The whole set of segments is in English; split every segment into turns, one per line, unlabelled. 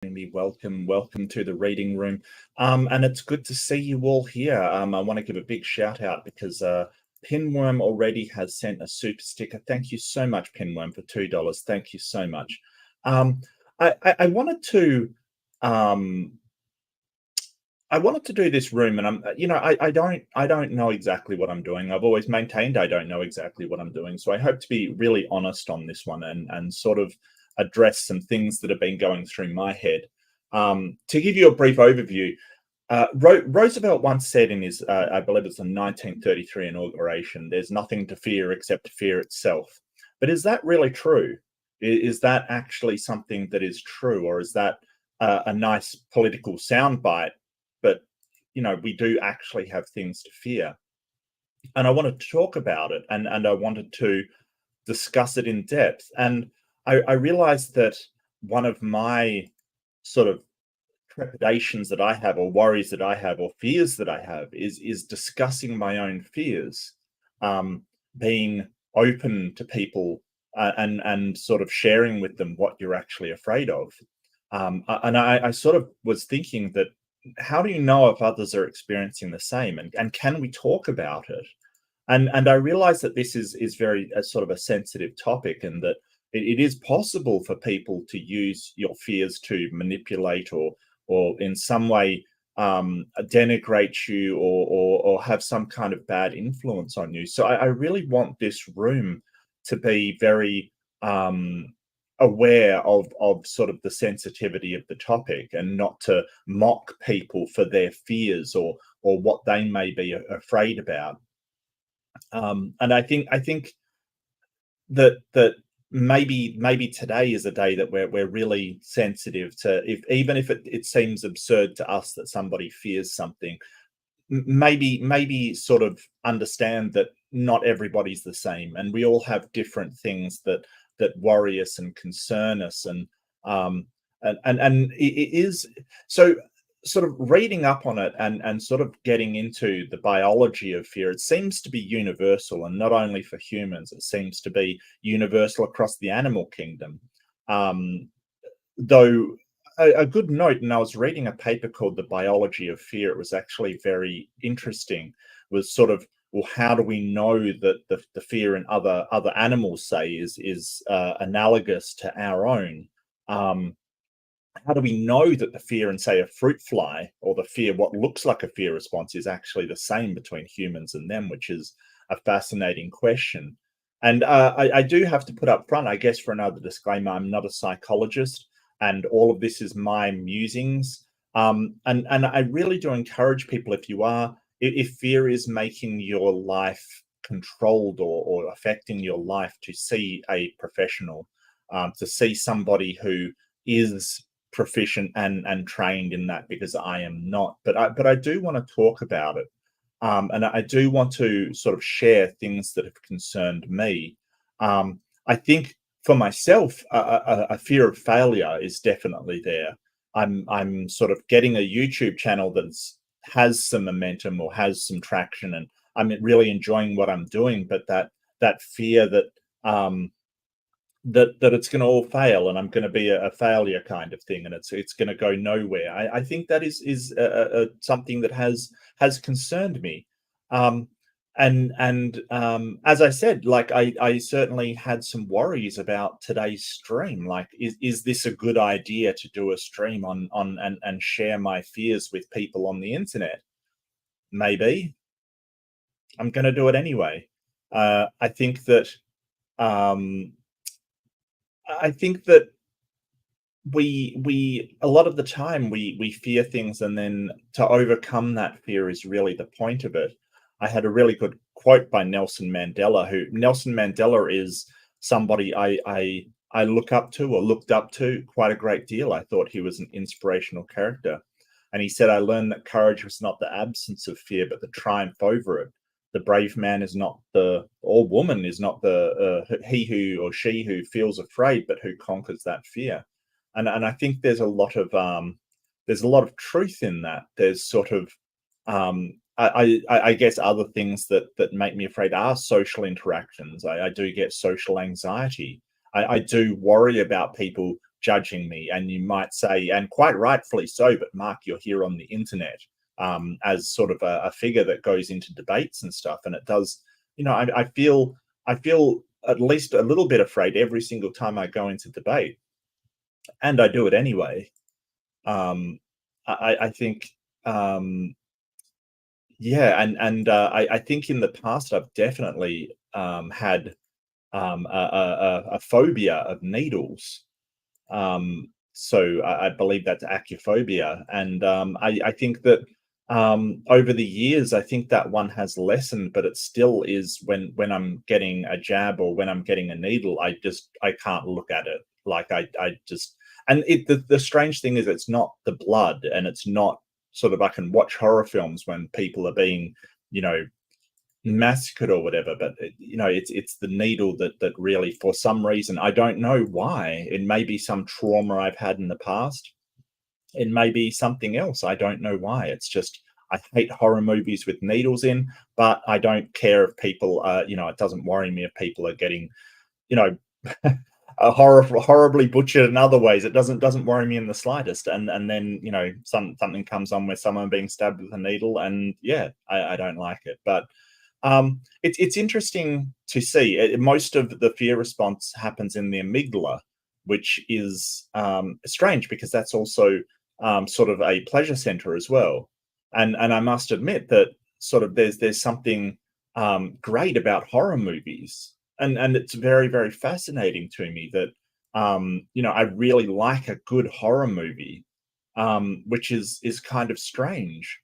Welcome to the reading room. And it's good to see you all here. I want to give a big shout out because Pinworm already has sent a super sticker. Thank you so much, Pinworm, for $2. Thank you so much. Um, I wanted to um, I wanted to do this room, and I don't know exactly what I'm doing. I've always maintained I don't know exactly what I'm doing, so I hope to be really honest on this one and sort of address some things that have been going through my head. To give you a brief overview, Roosevelt once said in his, I believe it's the 1933 inauguration, "There's nothing to fear except fear itself." But is that really true? Is that actually something that is true, or is that a nice political soundbite? But we do actually have things to fear, and I wanted to talk about it, and I wanted to discuss it in depth. And I realized that one of my sort of trepidations that I have, or worries that I have, or fears that I have, is discussing my own fears, being open to people, and sort of sharing with them what you're actually afraid of. And I sort of was thinking that, how do you know if others are experiencing the same, and can we talk about it? And I realize that this is very sort of a sensitive topic, and that it is possible for people to use your fears to manipulate or in some way denigrate you, or have some kind of bad influence on you. So I really want this room to be very aware of sort of the sensitivity of the topic, and not to mock people for their fears or what they may be afraid about. And I think that maybe today is a day that we're really sensitive to, if even if it seems absurd to us that somebody fears something, maybe sort of understand that not everybody's the same, and we all have different things that worry us and concern us. And it is so, sort of reading up on it and sort of getting into the biology of fear. It seems to be universal, and not only for humans, it seems to be universal across the animal kingdom. Though a good note, and I was reading a paper called "The Biology of Fear." It was actually very interesting. Was sort of, well, how do we know that the fear in other animals, say, is analogous to our own? How do we know that the fear in, say, a fruit fly, or the fear, what looks like a fear response, is actually the same between humans and them, which is a fascinating question. And I do have to put up front, I guess, for another disclaimer, I'm not a psychologist, and all of this is my musings. And I really do encourage people, if fear is making your life controlled, or affecting your life, to see a professional, to see somebody who is proficient and trained in that, because I am not. But I do want to talk about it, and I do want to sort of share things that have concerned me. I think for myself, a fear of failure is definitely there. I'm sort of getting a YouTube channel that has some momentum, or has some traction, and I'm really enjoying what I'm doing. But that fear that that it's going to all fail, and I'm going to be a failure kind of thing, and it's going to go nowhere. I think that is something that has concerned me. And as I said, like, I certainly had some worries about today's stream. Like, is this a good idea to do a stream on and share my fears with people on the internet? Maybe. I'm going to do it anyway. I think that um, we a lot of the time we fear things, and then to overcome that fear is really the point of it. I had a really good quote by Nelson Mandela. Nelson Mandela is somebody I look up to, or looked up to, quite a great deal. I thought he was an inspirational character. And he said, "I learned that courage was not the absence of fear, but the triumph over it. The brave man is not or woman is not he who or she who feels afraid, but who conquers that fear." And I think there's a lot of truth in that. There's sort of I guess other things that make me afraid are social interactions. I do get social anxiety. I do worry about people judging me, and you might say, and quite rightfully so, but Mark, you're here on the internet, as sort of a figure that goes into debates and stuff, and it does, I feel at least a little bit afraid every single time I go into debate, and I do it anyway. I think, yeah, and I think in the past I've definitely had a phobia of needles. So I believe that's acrophobia, and I think that over the years, I think that one has lessened, but it still is when I'm getting a jab or when I'm getting a needle, I can't look at it. Like I just and it the strange thing is it's not the blood, and it's not sort of I can watch horror films when people are being, you know, massacred or whatever, but it's the needle that really, for some reason, I don't know why. It may be some trauma I've had in the past. It may be something else. I don't know why. It's just I hate horror movies with needles in, but I don't care if people it doesn't worry me if people are getting, you know, horribly butchered in other ways. It doesn't worry me in the slightest. And then something comes on where someone being stabbed with a needle, and yeah, I don't like it. But it's interesting to see. Most of the fear response happens in the amygdala, which is strange because that's also sort of a pleasure center as well. And I must admit that sort of there's something great about horror movies, and it's very, very fascinating to me that I really like a good horror movie, which is kind of strange,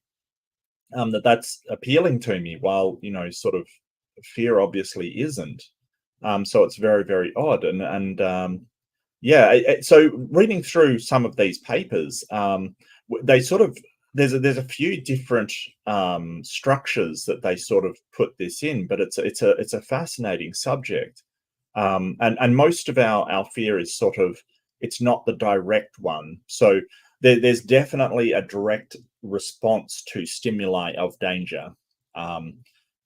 that's appealing to me, while sort of fear obviously isn't. So it's very, very odd, and yeah. So reading through some of these papers, they sort of there's a few different structures that they sort of put this in, but it's a fascinating subject, and most of our fear is sort of, it's not the direct one. So there's definitely a direct response to stimuli of danger.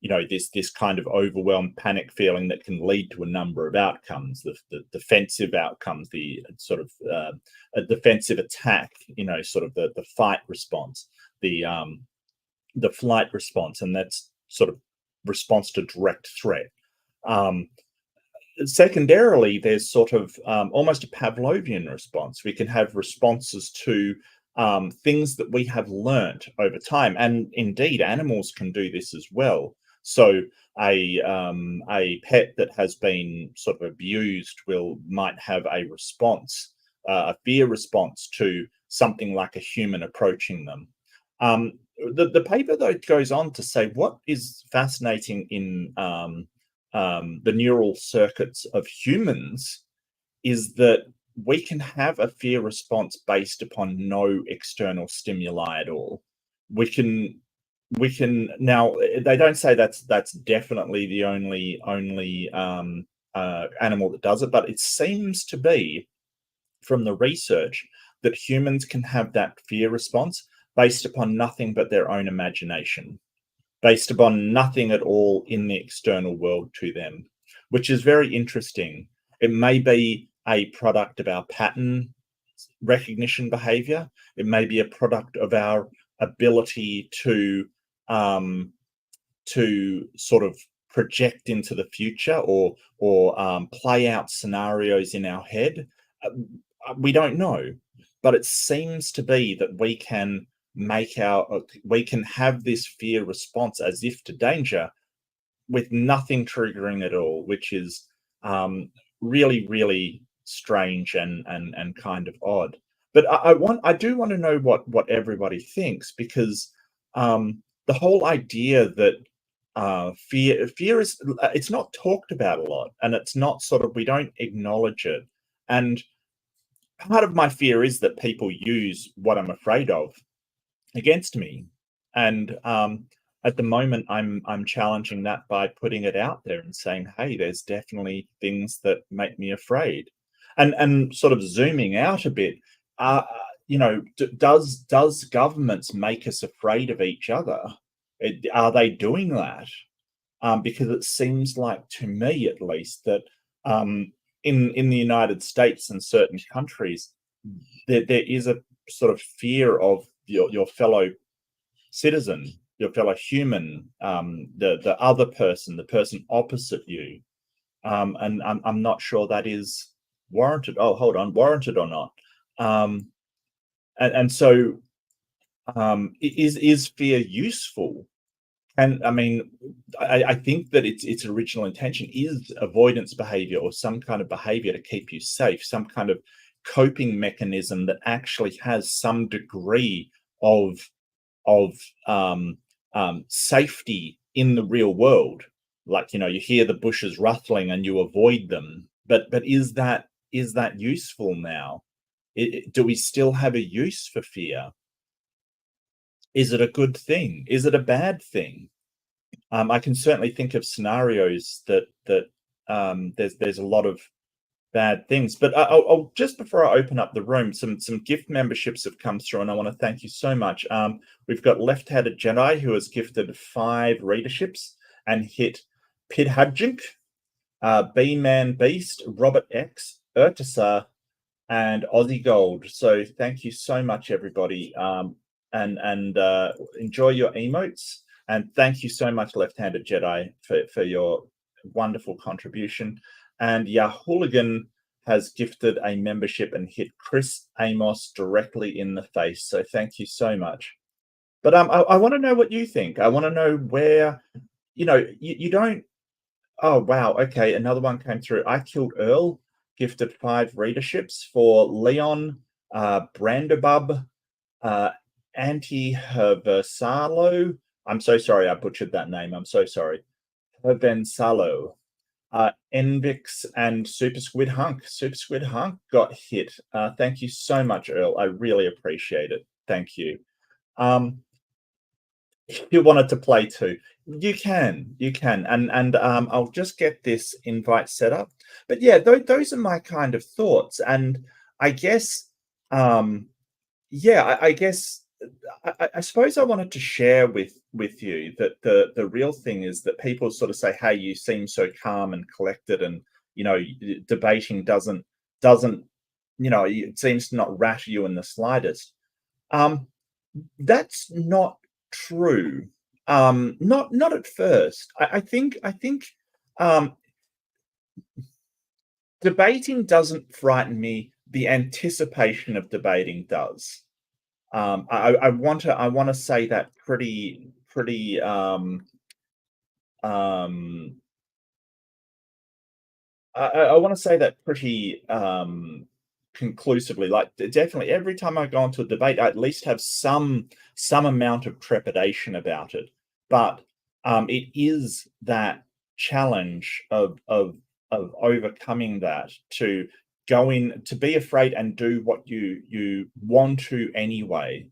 This kind of overwhelmed panic feeling that can lead to a number of outcomes: the defensive outcomes, the sort of a defensive attack, sort of the fight response, the flight response, and that's sort of response to direct threat. Secondarily, there's sort of almost a Pavlovian response. We can have responses to things that we have learnt over time, and indeed animals can do this as well. So a pet that has been sort of abused might have a response, a fear response to something like a human approaching them. The paper, though, goes on to say what is fascinating in the neural circuits of humans is that we can have a fear response based upon no external stimuli at all. We can now, they don't say that's definitely the only animal that does it, but it seems to be, from the research, that humans can have that fear response based upon nothing but their own imagination, based upon nothing at all in the external world to them, which is very interesting. It may be a product of our pattern recognition behavior. It may be a product of our ability to sort of project into the future, or play out scenarios in our head. We don't know, but it seems to be that we can have this fear response as if to danger with nothing triggering at all, which is really, really strange and kind of odd. But I do want to know what everybody thinks, because the whole idea that fear is, it's not talked about a lot, and it's not sort of, we don't acknowledge it. And part of my fear is that people use what I'm afraid of against me, and at the moment I'm challenging that by putting it out there and saying, hey, there's definitely things that make me afraid, and sort of zooming out a bit. Does governments make us afraid of each other? Are they doing that? Because it seems like, to me at least, that in the United States and certain countries, there is a sort of fear of your fellow citizen, your fellow human, the other person, the person opposite you, and I'm not sure that is warranted. Oh, hold on, warranted or not? Um, and so, is fear useful? And I mean, I think that its original intention is avoidance behavior or some kind of behavior to keep you safe, some kind of coping mechanism that actually has some degree of of safety in the real world. Like, you hear the bushes rustling and you avoid them. But is that useful now? Do we still have a use for fear? Is it a good thing? Is it a bad thing? I can certainly think of scenarios that there's a lot of bad things. But I'll just before I open up the room, some gift memberships have come through, and I want to thank you so much. We've got Left-Handed Jedi, who has gifted 5 readerships and hit Pidhadjink, B-Man Beast, Robert X, Urtasa, and Aussie Gold. So thank you so much, everybody, and enjoy your emotes. And thank you so much, Left-Handed Jedi, for your wonderful contribution. And Yahooligan has gifted a membership and hit Chris Amos directly in the face. So thank you so much. But I want to know what you think. I want to know where, you don't. Oh, wow. Okay. Another one came through. I Killed Earl gifted 5 readerships for Leon, Brandabub, Anti-Herversalo. I'm so sorry I butchered that name. I'm so sorry. Hervensalo. Envix and Super Squid Hunk. Super Squid Hunk got hit. Thank you so much, Earl. I really appreciate it. Thank you. If you wanted to play too, you can, and I'll just get this invite set up. But yeah, those are my kind of thoughts, and I guess, yeah, I guess I suppose I wanted to share with you that the real thing is that people sort of say, "Hey, you seem so calm and collected, and debating doesn't it seems to not rattle you in the slightest." Um, that's not true. Not at first. I think um, debating doesn't frighten me. The anticipation of debating does. I want to say that pretty um I want to say that pretty conclusively. Like, definitely, every time I go into a debate, I at least have some amount of trepidation about it. But it is that challenge of overcoming that, to go in, to be afraid and do what you want to anyway.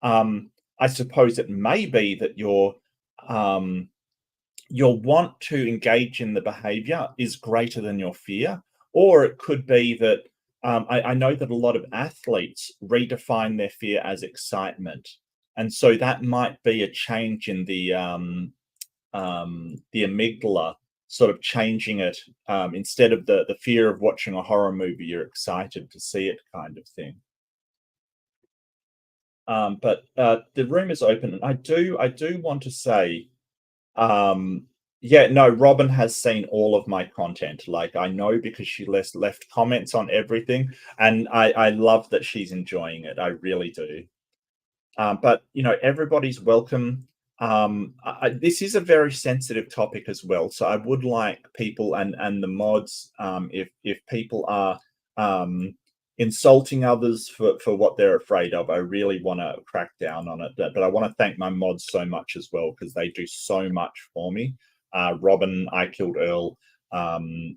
I suppose it may be that um, your want to engage in the behavior is greater than your fear. Or it could be that I know that a lot of athletes redefine their fear as excitement. And so that might be a change in the amygdala, sort of changing it, instead of the fear of watching a horror movie, you're excited to see it, kind of thing. But the room is open, and I do want to say, um, yeah, no, Robin has seen all of my content. Like, I know, because she left comments on everything, and I love that she's enjoying it. I really do. But everybody's welcome. This is a very sensitive topic as well, so I would like people and the mods, if people are insulting others for what they're afraid of, I really want to crack down on it. But I want to thank my mods so much as well, because they do so much for me. Robin, I Killed Earl, Nitty,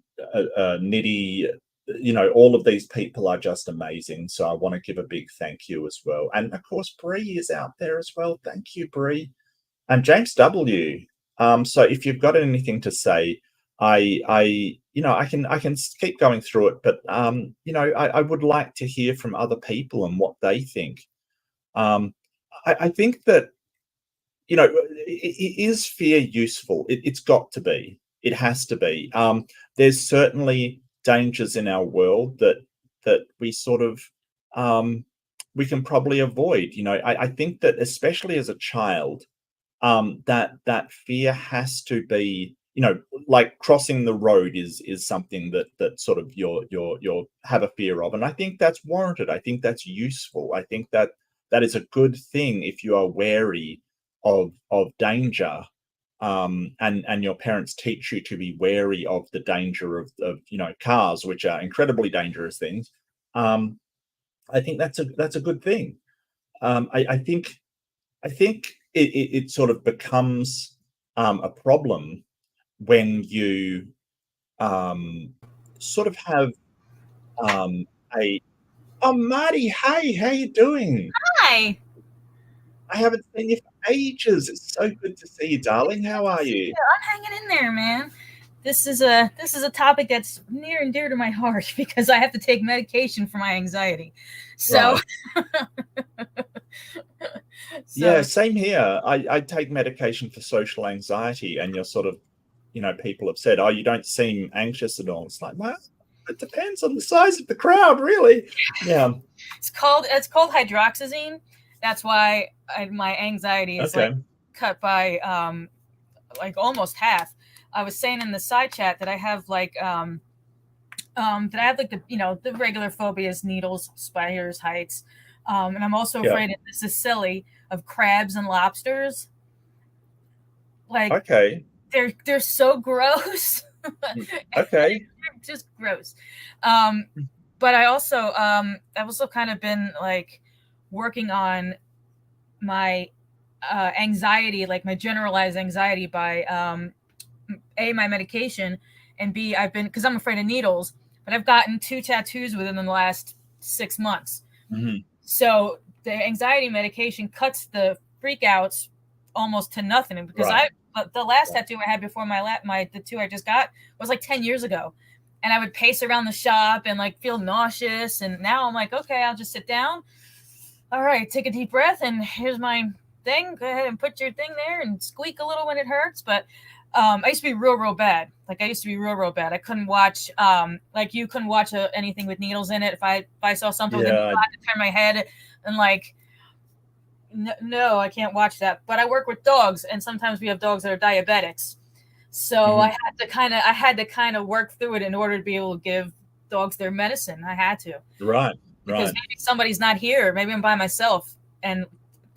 all of these people are just amazing. So I want to give a big thank you as well. And of course, Bree is out there as well. Thank you, Bree. And James W. So if you've got anything to say, I can keep going through it, but I would like to hear from other people and what they think. I think that, is fear useful? It's got to be. It has to be. There's certainly dangers in our world that we sort of we can probably avoid. I think that especially as a child, that fear has to be, like crossing the road is something that sort of you're have a fear of, and I think that's warranted. I think that's useful. I think that is a good thing if you are wary of danger, and your parents teach you to be wary of the danger of cars, which are incredibly dangerous things. I think that's a good thing. I think it sort of becomes a problem when you sort of have a oh Marty, hey, how you doing?
Hi.
I haven't seen you for ages. It's so good to see you, darling. How are you?
I'm hanging in there, man. This is a topic that's near and dear to my heart because I have to take medication for my anxiety. So
Right. Yeah,
so
same here. I take medication for social anxiety, and you're sort of, people have said, "Oh, you don't seem anxious at all." It's like, well, it depends on the size of the crowd, really. Yeah.
it's called hydroxyzine. That's why my anxiety is like
Okay.
cut by like almost half. I was saying in the side chat that I have that I have like the regular phobias: needles, spiders, heights, and I'm also
Yeah.
afraid, and this is silly, of crabs and lobsters. Like
Okay.
they're so gross.
Mm, okay.
Just gross. Um, but I've also kind of been like working on my anxiety, like my generalized anxiety, by a my medication, and b I've been, because I'm afraid of needles, but I've gotten 2 tattoos within the last 6 months.
Mhm.
So the anxiety medication cuts the freakouts almost to nothing. Because
Right.
the last tattoo I had before my the two I just got was like 10 years ago, and I would pace around the shop and like feel nauseous. And now I'm like, okay, I'll just sit down. All right, take a deep breath, and here's my thing. Go ahead and put your thing there and squeak a little when it hurts. But I used to be real bad. Like I used to be real bad. I couldn't watch like you couldn't watch anything with needles in it. If I saw something with a needle,
Yeah.
I had to turn my head and like no, I can't watch that. But I work with dogs, and sometimes we have dogs that are diabetics. So
Mhm.
I had to kind of work through it in order to be able to give dogs their medicine. I had to,
Right.
because
Right.
maybe somebody's not here. Maybe I'm by myself, and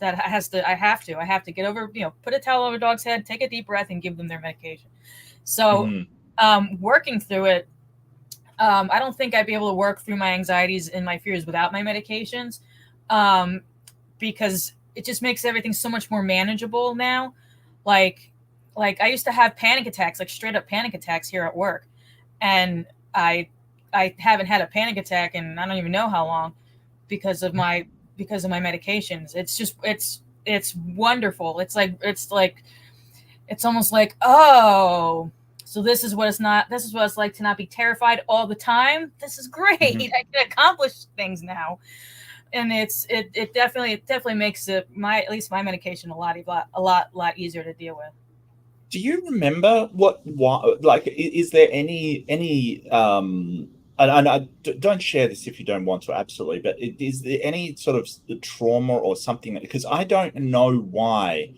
I have to get over, put a towel over a dog's head, take a deep breath, and give them their medication. So,
Mhm.
working through it, I don't think I'd be able to work through my anxieties and my fears without my medications, um, because it just makes everything so much more manageable now. Like, like I used to have panic attacks, like straight up panic attacks here at work, and I I haven't had a panic attack in I don't even know how long, because of my medications. It's just it's wonderful. It's almost like, oh, so this is what it's like to not be terrified all the time. This is great.
Mhm.
I can accomplish things now. And it definitely makes my at least my medication a lot easier to deal with.
Do you remember what like is there any and don't share this if you don't want to, absolutely, but is there any sort of trauma or something, because I don't know why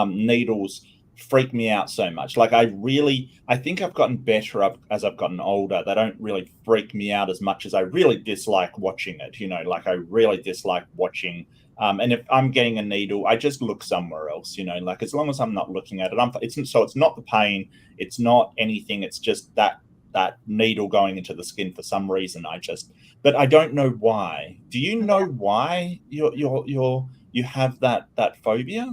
needles freak me out so much. Like I think I've gotten better up as I've gotten older. They don't really freak me out as much as I really dislike watching it, like I really dislike watching. And if I'm getting a needle, I just look somewhere else, like as long as I'm not looking at it, it's not the pain, it's not anything, it's just that needle going into the skin for some reason. But I don't know why. Do you know why you have that phobia?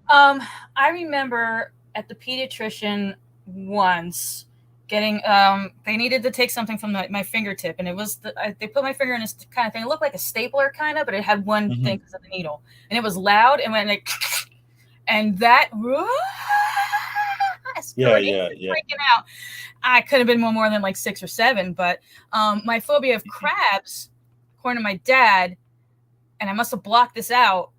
Um, I remember at the pediatrician once getting they needed to take something from my fingertip, and it was they put my finger in this kind of thing. It looked like a stapler kind of, but it had one thing
Hmm.
because of the needle, and it was loud and went like, and that
Yeah,
screaming
yeah,
and
yeah.
freaking out. I could have been more than like 6 or 7, but my phobia of crabs, according to my dad, and I must have blocked this out.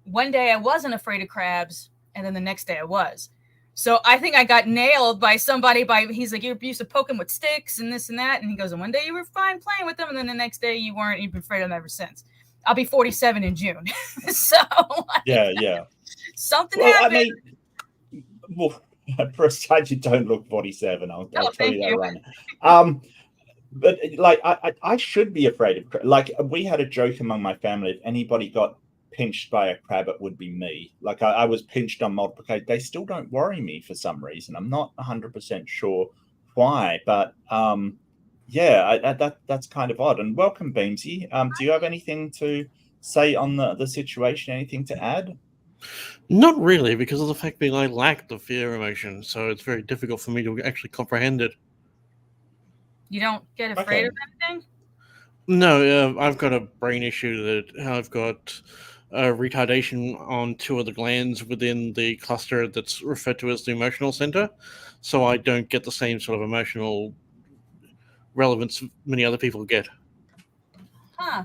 One day I wasn't afraid of crabs, and then the next day I was. So I think I got nailed by somebody. He's like, you used to poke him with sticks and this and that, and he goes, and one day you were fine playing with them, and then the next day you weren't. You've been afraid of them ever since. I'll be 47 in June, so
Yeah.
something
Well, I
happened.
mean, well, for a start, you don't look 47. I'll tell
thank
you that
you.
right now. But like, I should be afraid of, like, we had a joke among my family: if anybody got pinched by a crab, it would be me. Like, I was pinched on multiple occasions. They still don't worry me for some reason. I'm not 100% sure why, but yeah, that's kind of odd. And welcome, Beamsy. Do you have anything to say on the situation? Anything to add?
Not really, because of the fact that I lack the fear emotion, so it's very difficult for me to actually comprehend it.
You don't get afraid
Okay.
of anything?
No, I've got a brain issue that I've got retardation on two of the glands within the cluster that's referred to as the emotional center, so I don't get the same sort of emotional relevance many other people get.
Huh.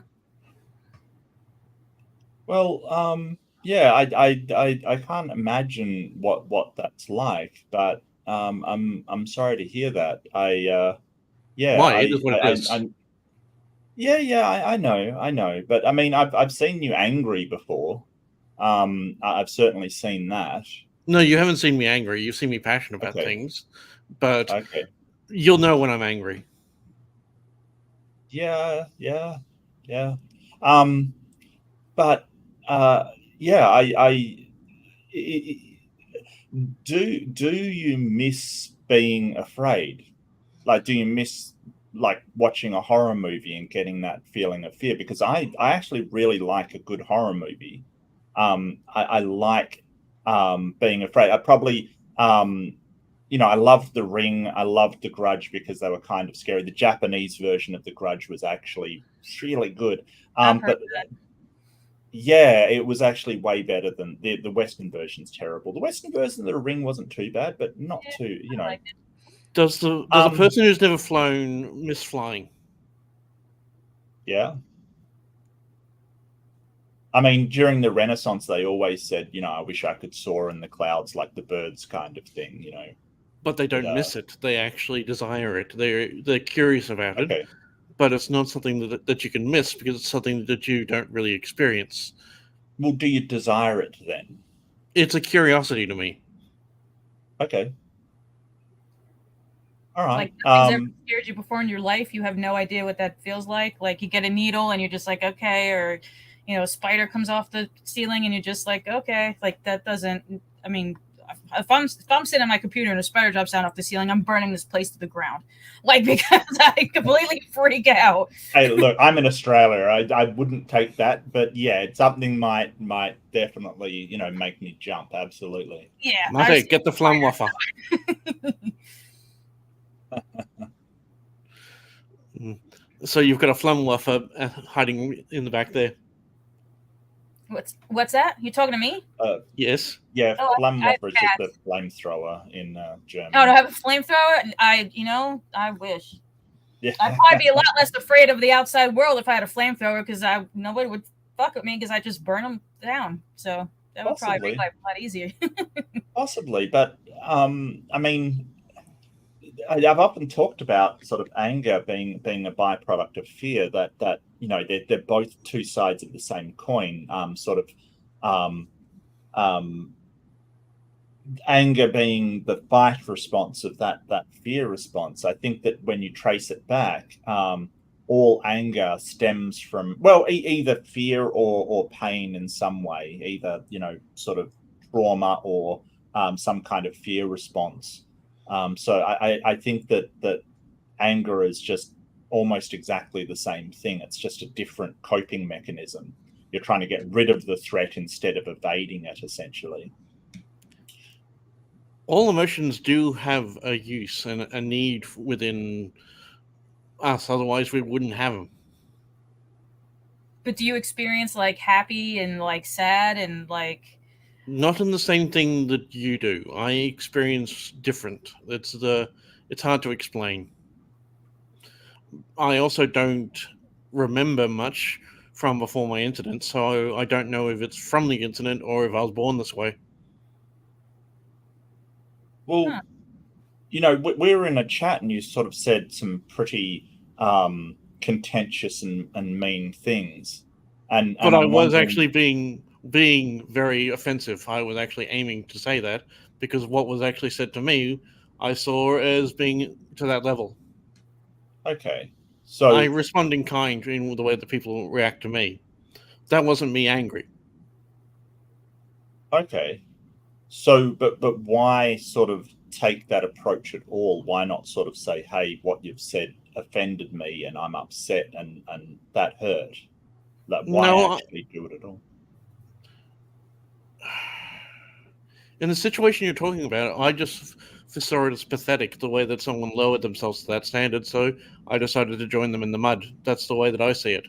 Well, yeah, I can't imagine what that's like, but I'm sorry to hear that. Yeah,
Why? It is what it is.
I know, but I mean, I've seen you angry before. I've certainly seen that.
No, you haven't seen me angry. You've seen me passionate about
Okay,
things, but
okay,
you'll know when I'm angry.
yeah. Um, but yeah, I do you miss being afraid? Like, do you miss, like, watching a horror movie and getting that feeling of fear? Because I actually really like a good horror movie. I like being afraid. I probably I loved The Ring. I loved The Grudge because they were kind of scary. The Japanese version of The Grudge was actually really good.
I've heard
But yeah, it was actually way better than the Western version's terrible. The Western version of The Ring wasn't too bad, but not too,
I liked it.
Does a person who's never flown miss flying?
Yeah. I mean, during the Renaissance, they always said, I wish I could soar in the clouds like the birds, kind of thing.
But they don't miss it. They actually desire it. They're curious about it.
Okay.
But it's not something that you can miss because it's something that you don't really experience.
Well, do you desire it then?
It's a curiosity to me.
Okay. All right.
Like nothing's ever scared you before in your life. You have no idea what that feels like. Like you get a needle and you're just like, okay, or a spider comes off the ceiling and you're just like, okay, like that doesn't. I mean, if I'm sitting on my computer and a spider drops down off the ceiling, I'm burning this place to the ground, like because I completely freak out.
Hey, look, I'm in Australia. I wouldn't take that, but yeah, something might definitely make me jump. Absolutely.
Yeah.
Okay, get the Flamwaffer. So you've got a Flamwaffer hiding in the back there.
What's that? You talking to me?
Yes.
Yeah, Flamwaffer is just a flamethrower in German.
Oh, to have a flamethrower? I wish.
Yeah.
I'd probably be a lot less afraid of the outside world if I had a flamethrower because nobody would fuck with me because I just burn them down. So that would probably make life a lot easier.
Possibly, but I mean, I've often talked about sort of anger being a byproduct of fear. That they're both two sides of the same coin. Anger being the fight response of that fear response. I think that when you trace it back, all anger stems from, well, either fear or pain in some way, either sort of trauma or some kind of fear response. So I think that anger is just almost exactly the same thing. It's just a different coping mechanism. You're trying to get rid of the threat instead of evading it, essentially.
All emotions do have a use and a need within us, otherwise we wouldn't have them.
But do you experience like happy and like sad and like?
Not in the same thing that you do. I experience different. It's hard to explain. I also don't remember much from before my incident, so I don't know if it's from the incident or if I was born this way.
Well, we were in a chat and you sort of said some pretty contentious and mean things, and
But I
I'm
was
wondering.
actually being very offensive. I was actually aiming to say that because what was actually said to me, I saw as being to that level.
Okay,
I
so
respond in kind in the way that people react to me. That wasn't me angry.
okay, so but why sort of take that approach at all? Why not sort of say, hey, what you've said offended me and I'm upset and that hurt? Like, why
No,
actually do it at all?
in the situation you're talking about, I just saw it as pathetic the way that someone lowered themselves to that standard. So I decided to join them in the mud. That's the way that I see it.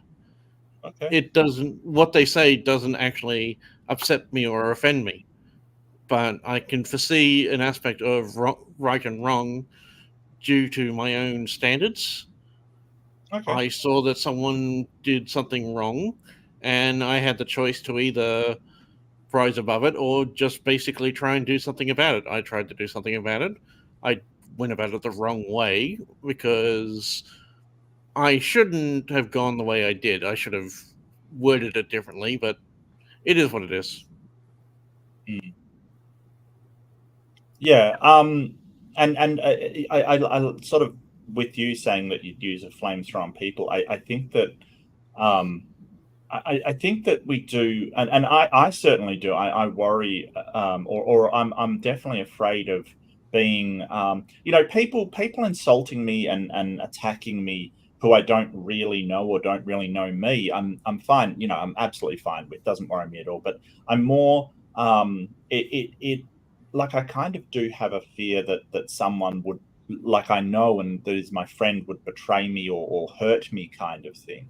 Okay,
It doesn't. What they say doesn't actually upset me or offend me, but I can foresee an aspect of right and wrong due to my own standards.
okay,
I saw that someone did something wrong, and I had the choice to either rise above it or just basically try and do something about it. I tried to do something about it. I went about it the wrong way because I shouldn't have gone the way I did. I should have worded it differently, but it is what it is.
mm. Yeah. And I sort of with you saying that you'd use a flamethrower on people. I think that um I think that we do, and I certainly do. I worry, or I'm definitely afraid of being, people insulting me and attacking me who I don't really know or don't really know me. I'm fine. I'm absolutely fine with. Doesn't worry me at all. But I'm more, it like I kind of do have a fear that someone would, like I know and that is my friend, would betray me or hurt me, kind of thing.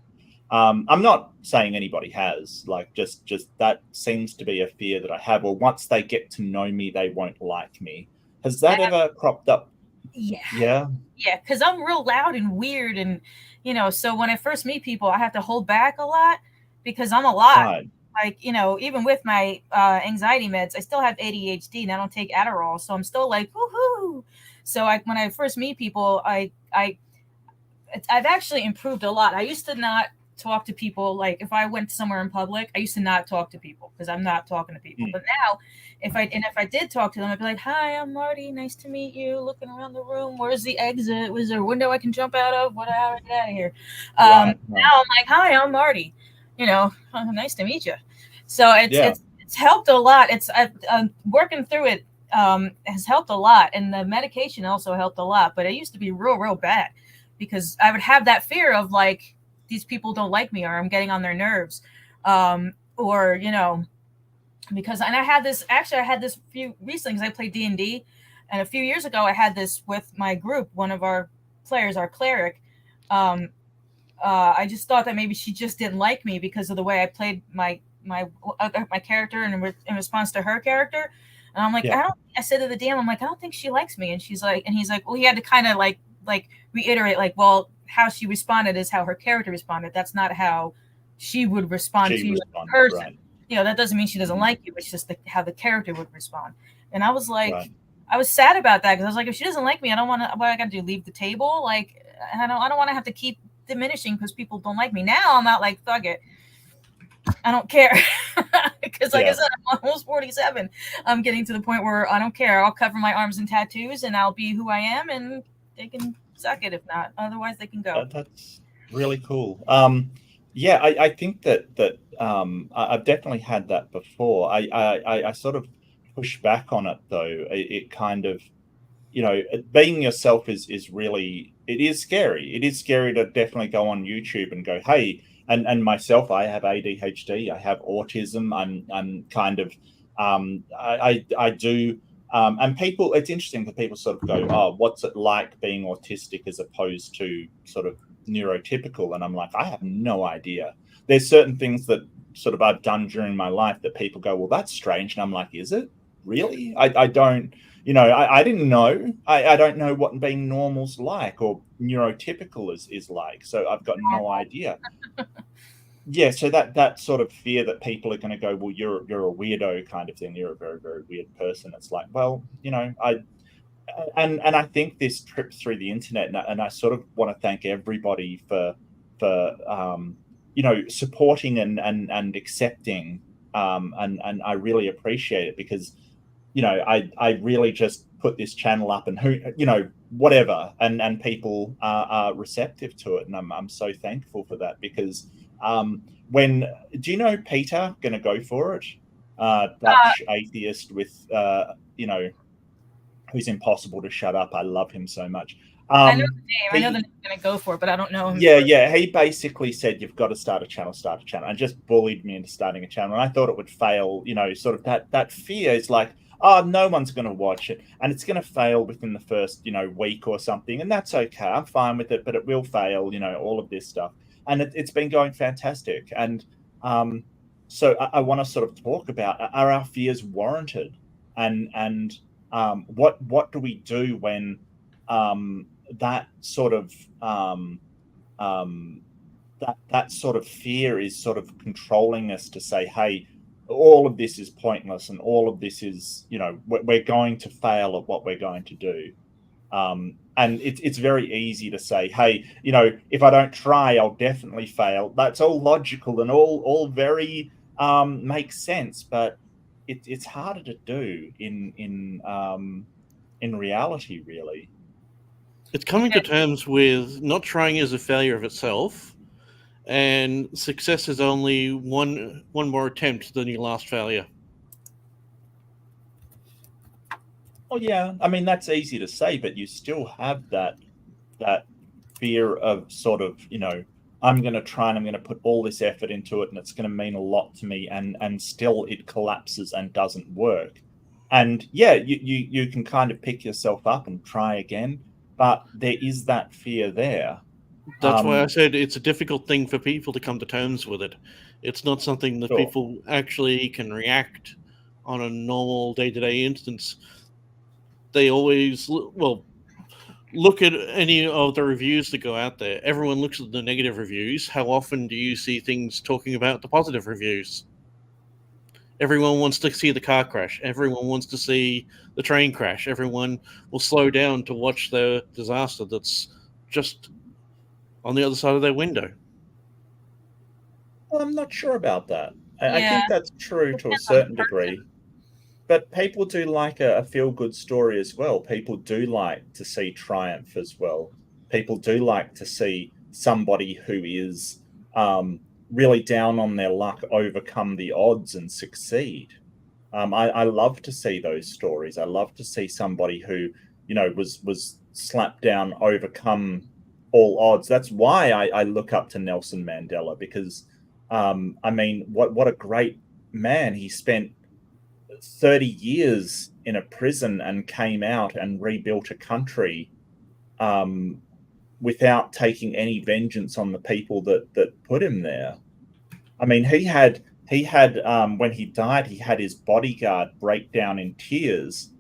I'm not saying anybody has, like, just that seems to be a fear that I have. Or once they get to know me, they won't like me. Has that ever cropped up?
Yeah.
Yeah.
Yeah, because I'm real loud and weird, and so when I first meet people, I have to hold back a lot because I'm a lot.
Right.
Like, even with my anxiety meds, I still have ADHD and I don't take Adderall, so I'm still like woohoo. So when I first meet people, I've actually improved a lot. I used to not talk to people. Like, if I went somewhere in public, I used to not talk to people because I'm not talking to people.
Mm.
But now, if I did talk to them, I'd be like, "Hi, I'm Marty. Nice to meet you." Looking around the room, where's the exit? Was there a window I can jump out of? What? How do I get out of here?
Right. Right.
Now I'm like, "Hi, I'm Marty. Nice to meet you." So it's
Yeah.
it's it's helped a lot. I'm working through it. Has helped a lot, and the medication also helped a lot. But it used to be real bad because I would have that fear of, like, these people don't like me or I'm getting on their nerves. Or, because, and I had this few recently because I played D&D. And a few years ago, I had this with my group, one of our players, our cleric. Um, I just thought that maybe she just didn't like me because of the way I played my character in response to her character. And I'm like,
Yeah.
I said to the DM, I'm like, I don't think she likes me. And he's like, well, he had to kind of like reiterate, like, well, how she responded is how her character responded. That's not how she would respond
She
to you as a
responded.
person.
Right.
That doesn't mean she doesn't
Hmm.
like you. It's just how the character would respond. And I was like,
Right.
I was sad about that because I was like, if she doesn't like me, I don't want to. What I got to do? Leave the table? Like, I don't want to have to keep diminishing because people don't like me. Now I'm not like, fuck it, I don't care. Because, like I
Yeah.
said, I'm almost 47. I'm getting to the point where I don't care. I'll cover my arms in tattoos and I'll be who I am, and they can suck it if not. Otherwise, they can go.
That's really cool. Yeah, I think that I've definitely had that before. I sort of push back on it though. It kind of, being yourself is really, it is scary. It is scary to definitely go on YouTube and go, hey, and myself, I have ADHD, I have autism, I'm kind of, I do, and people, it's interesting that people sort of go, oh, what's it like being autistic as opposed to sort of neurotypical? And I'm like, I have no idea. There's certain things that sort of I've done during my life that people go, well, that's strange. And I'm like, is it really? I don't, I didn't know. I don't know what being normal's like or neurotypical is like. So I've got no idea. Yeah, so that sort of fear that people are going to go, well, you're a weirdo kind of thing. You're a very, very weird person. It's like, well, And I think this trip through the internet, and I sort of want to thank everybody for supporting and accepting, and I really appreciate it, because I really just put this channel up, and whatever, and people are receptive to it, and I'm so thankful for that, because when do you know Peter going to go for it? Dutch atheist with who's impossible to shut up. I love him so much.
I know the name. I know the name going to go for it, but I don't know him.
Yeah. He basically said, "You've got to start a channel, and just bullied me into starting a channel. And I thought it would fail. Sort of that fear is like, oh, no one's going to watch it, and it's going to fail within the first week or something, and that's okay. I'm fine with it, but it will fail. All of this stuff, and it's been going fantastic. And so I want to sort of talk about, are our fears warranted, and what do we do when that sort of that sort of fear is sort of controlling us to say, hey, all of this is pointless, and all of this is, we're going to fail at what we're going to do. And it's very easy to say, hey, if I don't try, I'll definitely fail. That's all logical and all very makes sense, but it's harder to do in reality, really.
It's coming to terms with not trying is a failure of itself, and success is only one more attempt than your last failure.
Oh yeah, I mean, that's easy to say, but you still have that fear of sort of, I'm going to try and I'm going to put all this effort into it, and it's going to mean a lot to me, and still it collapses and doesn't work. And yeah, you can kind of pick yourself up and try again, but there is that fear there.
That's why I said it's a difficult thing for people to come to terms with it. It's not something that people actually can react on a normal day-to-day instance. They always, look at any of the reviews that go out there. Everyone looks at the negative reviews. How often do you see things talking about the positive reviews? Everyone wants to see the car crash. Everyone wants to see the train crash. Everyone will slow down to watch the disaster that's just on the other side of their window.
Well, I'm not sure about that. I think that's true to a certain degree. But people do like a feel-good story as well. People do like to see triumph as well. People do like to see somebody who is really down on their luck overcome the odds and succeed. I love to see those stories. I love to see somebody who, was slapped down, overcome all odds. That's why I look up to Nelson Mandela, because, I mean, what a great man. He spent 30 years in a prison and came out and rebuilt a country without taking any vengeance on the people that put him there. I mean, he had when he died, he had his bodyguard break down in tears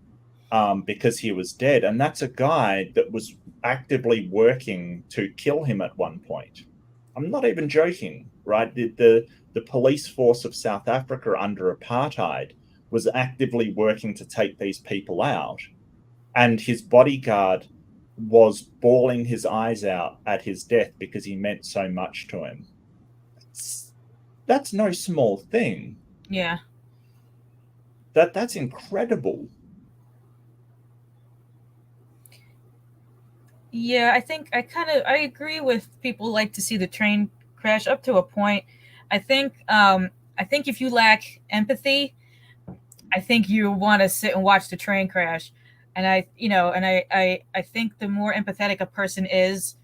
because he was dead, and that's a guy that was actively working to kill him at one point. I'm not even joking, right? The police force of South Africa under apartheid was actively working to take these people out, and his bodyguard was bawling his eyes out at his death because he meant so much to him. That's no small thing.
Yeah.
That's incredible.
Yeah, I think I agree with people like to see the train crash up to a point. I think if you lack empathy, I think you want to sit and watch the train crash. And I think the more empathetic a person is,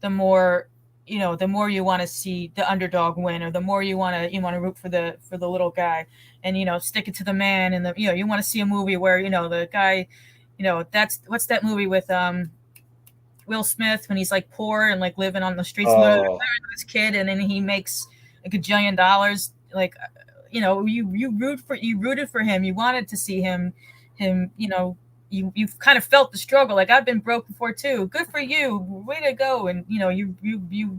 the more you want to see the underdog win, or the more you want to root for the little guy, and stick it to the man. And you want to see a movie where the guy, what's that movie with Will Smith, when he's like poor and like living on the streets with his kid, and then he makes like $1 gajillion. Like, you rooted for him. You wanted to see him. You've kind of felt the struggle. Like, I've been broke before too. Good for you. Way to go. And you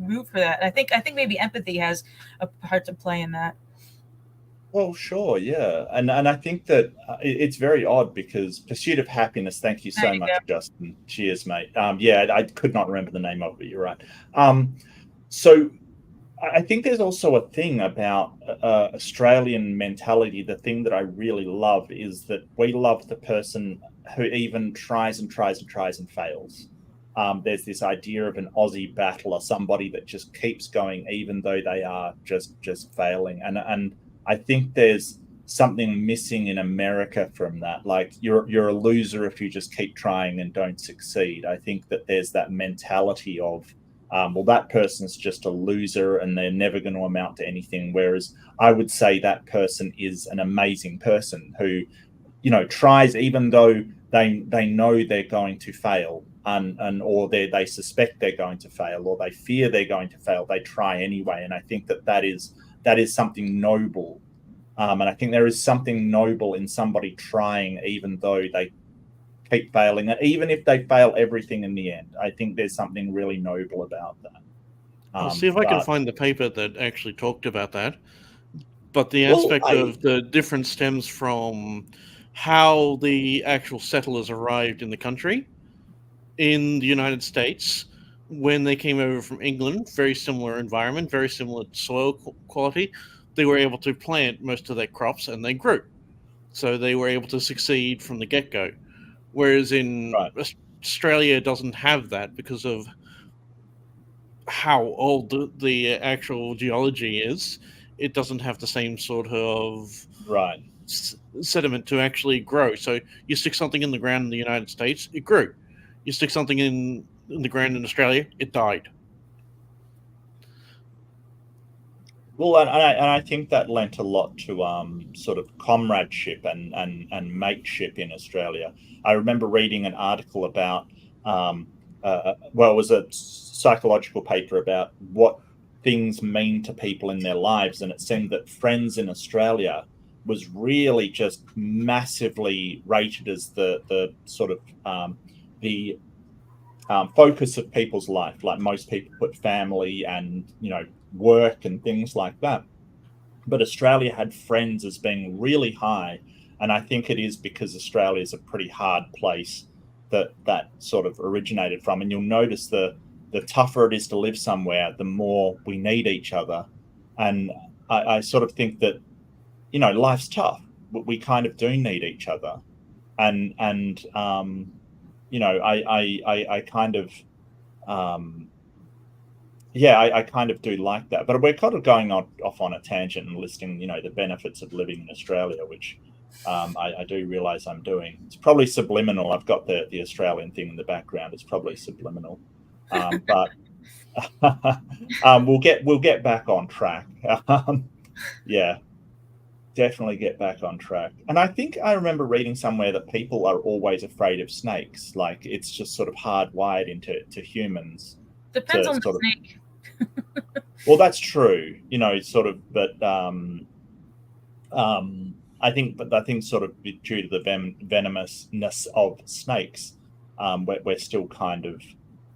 root for that. I think maybe empathy has a part to play in that.
Well, sure, yeah, and I think that it's very odd because Pursuit of Happiness. Thank you
There
so
you
much,
go.
Justin. Cheers, mate. Yeah, I could not remember the name of it. You're right. So I think there's also a thing about Australian mentality. The thing that I really love is that we love the person who even tries and tries and tries and fails. There's this idea of an Aussie battler, somebody that just keeps going even though they are just failing. And I think there's something missing in America from that. Like you're a loser if you just keep trying and don't succeed. I think that there's that mentality of well, that person's just a loser and they're never going to amount to anything. Whereas I would say that person is an amazing person who, tries even though they know they're going to fail and or they suspect they're going to fail or they fear they're going to fail. They try anyway, and I think that is something noble. And I think there is something noble in somebody trying even though they keep failing, and even if they fail everything in the end. I think there's something really noble about that.
I'll see if I can
But
find the paper that actually talked about that. But the
well,
aspect of the difference stems from how the actual settlers arrived in the country. In the United States, when they came over from England, very similar environment, very similar soil quality, they were able to plant most of their crops and they grew. So they were able to succeed from the get go. Whereas in
right,
Australia, doesn't have that because of how old the actual geology is. It doesn't have the same sort of
right.
sediment to actually grow. So you stick something in the ground in the United States, it grew. You stick something in the ground in Australia, it died.
Well, and I think that lent a lot to sort of comradeship and mateship in Australia. I remember reading an article about well, it was a psychological paper about what things mean to people in their lives, and it seemed that Friends in Australia was really just massively rated as the sort of the focus of people's life. Like most people put family and work and things like that, but Australia had Friends as being really high, and I think it is because Australia is a pretty hard place that sort of originated from. And you'll notice the tougher it is to live somewhere, the more we need each other. And I sort of think that life's tough. We kind of do need each other, and I kind of yeah, I kind of do like that. But we're kind of going off on a tangent and listing, the benefits of living in Australia, which I do realize I'm doing. It's probably subliminal. I've got the Australian thing in the background. It's probably subliminal. But we'll get back on track. Yeah, definitely get back on track. And I think I remember reading somewhere that people are always afraid of snakes. Like it's just sort of hardwired into humans
Depends
to
on the
sort of.
snake.
Well, that's true, sort of, but I think sort of due to the venomousness of snakes, we're still kind of,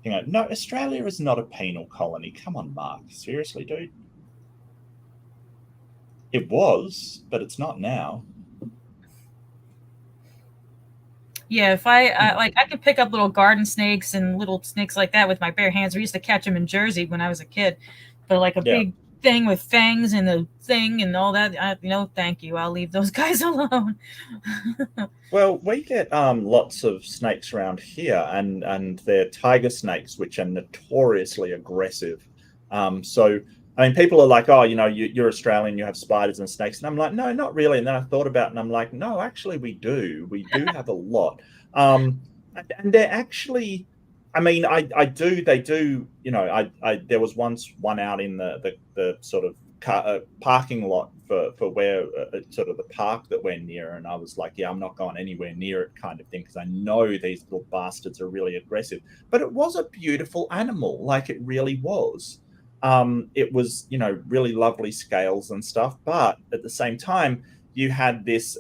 no, Australia is not a penal colony. Come on, Mark. Seriously, dude. It was, but it's not now.
Yeah, if I could pick up little garden snakes and little snakes like that with my bare hands. We used to catch them in Jersey when I was a kid, but like a
Yeah.
big thing with fangs and a thing and all that. Thank you. I'll leave those guys alone.
Well, we get lots of snakes around here, and they're tiger snakes, which are notoriously aggressive. So I mean, people are like, "Oh, you're Australian, you have spiders and snakes," and I'm like, "No, not really." And then I thought about it, and I'm like, "No, actually, we do. We do have a lot." And they're actually, I mean, I do. They do. There was once one out in the sort of parking lot for where sort of the park that we're near, and I was like, yeah, I'm not going anywhere near it, kind of thing, because I know these little bastards are really aggressive. But it was a beautiful animal, like it really was. It was really lovely scales and stuff, but at the same time you had this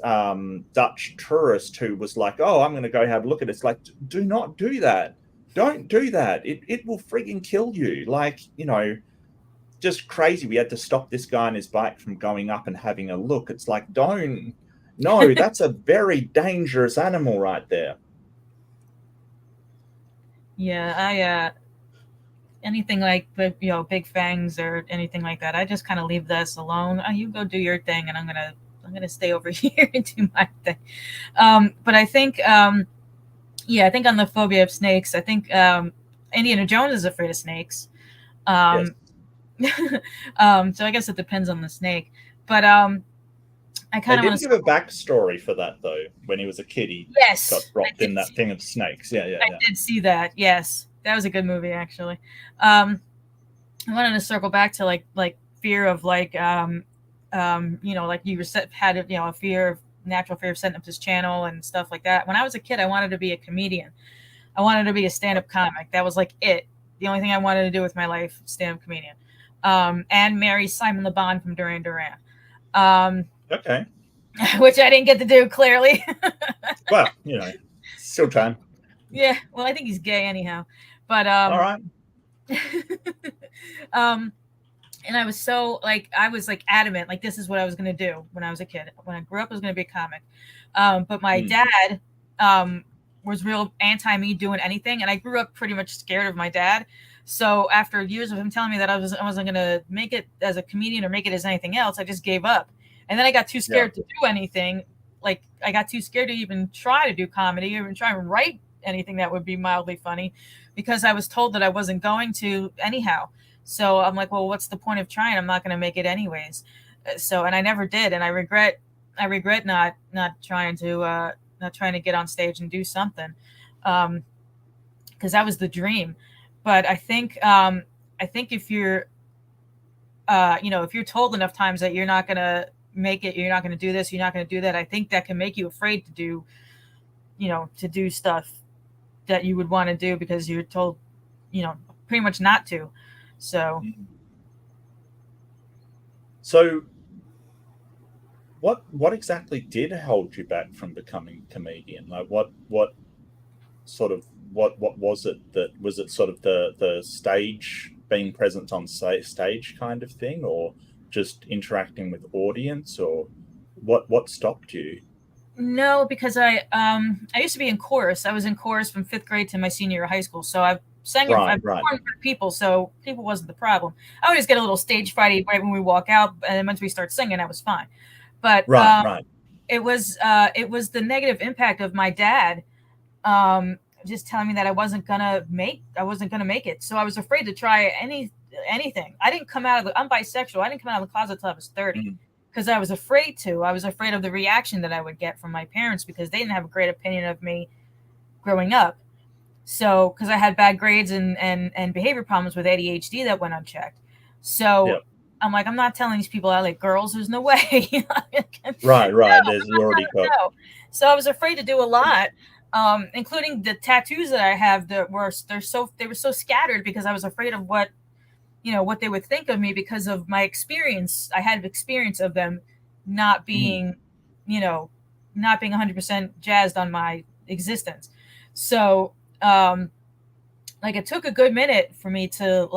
Dutch tourist who was like, oh, I'm going to go have a look at it. It's like, do not do that. Don't do that. It will frigging kill you. Like, just crazy. We had to stop this guy on his bike from going up and having a look. It's like, no, that's a very dangerous animal right there.
Yeah, I anything like the big fangs or anything like that, I just kind of leave this alone. You go do your thing, and I'm gonna stay over here and do my thing. But I think I think on the phobia of snakes, I think Indiana Jones is afraid of snakes.
Yes.
So I guess it depends on the snake, but I
They
kind of
did
want to.
give a backstory for that though. When he was a kid, he
Yes,
got dropped in that thing of snakes. Yeah.
I did see that. Yes, that was a good movie actually. I wanted to circle back to like fear of like like you had a natural fear of setting up this channel and stuff like that. When I was a kid, I wanted to be a comedian. I wanted to be a stand-up comic. That was like it. The only thing I wanted to do with my life, stand-up comedian. And marry Simon Le Bon from Duran Duran.
Okay.
Which I didn't get to do, clearly.
Well, still time.
Yeah, well, I think he's gay anyhow. But
all right.
And I was so I was adamant, this is what I was going to do when I was a kid. When I grew up, I was going to be a comic. But my dad was real anti me doing anything, and I grew up pretty much scared of my dad. So after years of him telling me that I wasn't going to make it as a comedian or make it as anything else, I just gave up. And then I got too scared to do anything. I got too scared to even try to do comedy or even try and write anything that would be mildly funny, because I was told that I wasn't going to anyhow. So I'm like, well, what's the point of trying? I'm not going to make it anyways. So, and I never did. And I regret not trying to get on stage and do something. Cause that was the dream. But I think if you're, if you're told enough times that you're not going to make it, you're not going to do this, you're not going to do that, I think that can make you afraid to do stuff that you would want to do because you're told, pretty much not to. So
what exactly did hold you back from becoming a comedian? Like what was it? That was it sort of the stage, being present on stage kind of thing, or just interacting with audience, or what stopped you?
No, because I used to be in chorus. I was in chorus from 5th grade to my senior year of high school. So I sang in front of people, so people wasn't the problem. I would just get a little stage fright right when we walk out, and then once we start singing, I was fine. But it was the negative impact of my dad just telling me that I wasn't gonna make it. So I was afraid to try anything. I didn't come out of I'm bisexual. I didn't come out of the closet till I was 30 because I was afraid to. I was afraid of the reaction that I would get from my parents because they didn't have a great opinion of me growing up. So, because I had bad grades and behavior problems with ADHD that went unchecked. So I'm like, I'm not telling these people I like girls. There's no way.
Right.
No,
There's already got.
No. So I was afraid to do a lot, including the tattoos that I have that were so scattered because I was afraid of what they would think of me because of my experience. I had experience of them not being, not being 100% jazzed on my existence. So, it took a good minute for me to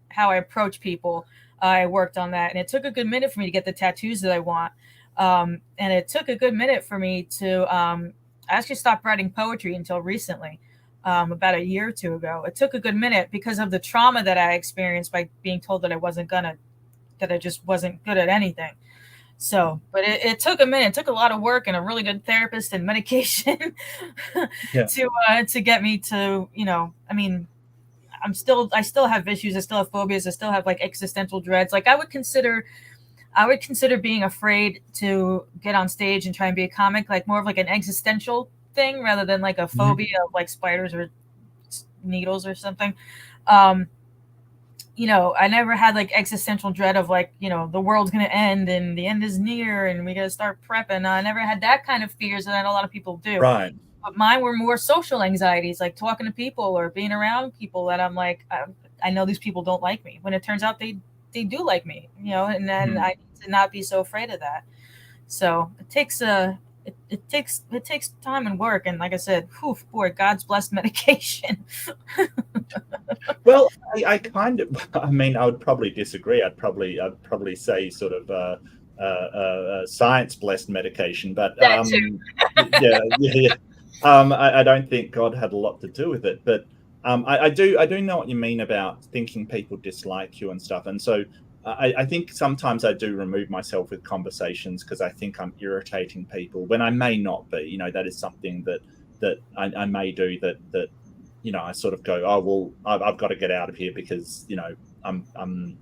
how I approach people. I worked on that, and it took a good minute for me to get the tattoos that I want. And it took a good minute for me to, I actually stopped writing poetry until recently, about a year or two ago. It took a good minute because of the trauma that I experienced by being told that I just wasn't good at anything. So, but it took a minute. It took a lot of work and a really good therapist and medication to get me to, I mean, I still have issues. I still have phobias. I still have existential dreads. I would consider being afraid to get on stage and try and be a comic, more of an existential thing rather than a phobia of spiders or needles or something. I never had existential dread of the world's going to end and the end is near and we got to start prepping. I never had that kind of fears that a lot of people do.
Right.
But mine were more social anxieties, talking to people or being around people that I'm I know these people don't like me, when it turns out they do like me, and then I need to not be so afraid of that. So it takes a it takes time and work, and like I said, whew, boy, God's blessed medication.
Well, I kind of, I mean, I would probably disagree. I'd probably say sort of science blessed medication, but
That too.
yeah, yeah, yeah. I don't think God had a lot to do with it, but I do know what you mean about thinking people dislike you and stuff, and so I think sometimes I do remove myself with conversations because I think I'm irritating people when I may not be. You know, that is something that I may do that I sort of go, oh well, I've got to get out of here because I'm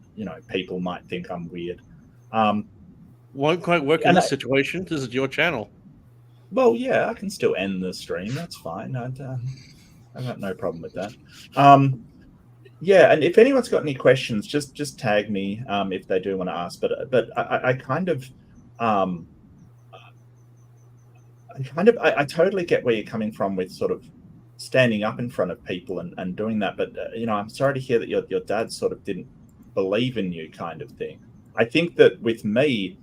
people might think I'm weird.
Won't quite work in
And
this situation. This is your channel.
well, yeah, I can still end the stream. That's fine. I've got no problem with that. Yeah, and if anyone's got any questions, just tag me if they do want to ask. But I kind of I totally get where you're coming from with sort of standing up in front of people and doing that. But I'm sorry to hear that your dad sort of didn't believe in you, kind of thing. I think that with me,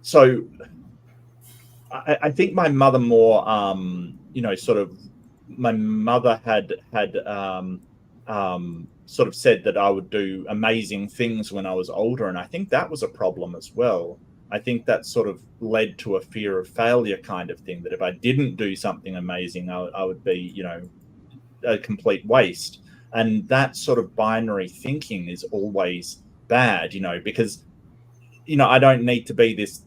so I think my mother more, sort of, my mother had sort of said that I would do amazing things when I was older, and I think that was a problem as well. I think that sort of led to a fear of failure kind of thing, that if I didn't do something amazing, I would be, a complete waste. And that sort of binary thinking is always bad, because, I don't need to be this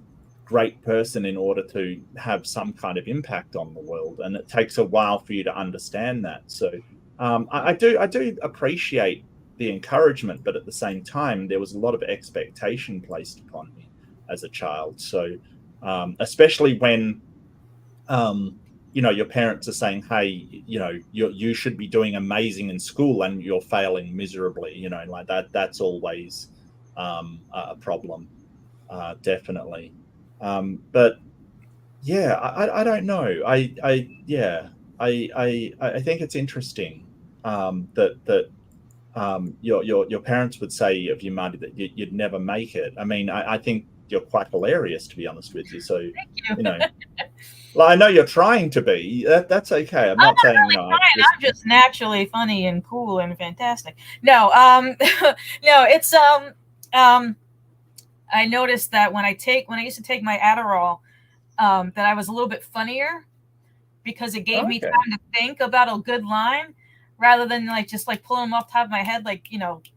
great person in order to have some kind of impact on the world. And it takes a while for you to understand that. So I do appreciate the encouragement, but at the same time, there was a lot of expectation placed upon me as a child. So especially when your parents are saying, hey, you should be doing amazing in school and you're failing miserably, like that's always a problem, definitely. But yeah, I don't know. I think it's interesting that your parents would say of you, Marty, that you'd never make it. I mean, I think you're quite hilarious, to be honest with you. So,
Thank you.
Well, I know you're trying to be. That's okay. I'm not saying,
really I'm just naturally funny and cool and fantastic. No, no, it's I noticed that when I used to take my Adderall, that I was a little bit funnier because it gave me time to think about a good line rather than just pulling them off the top of my head,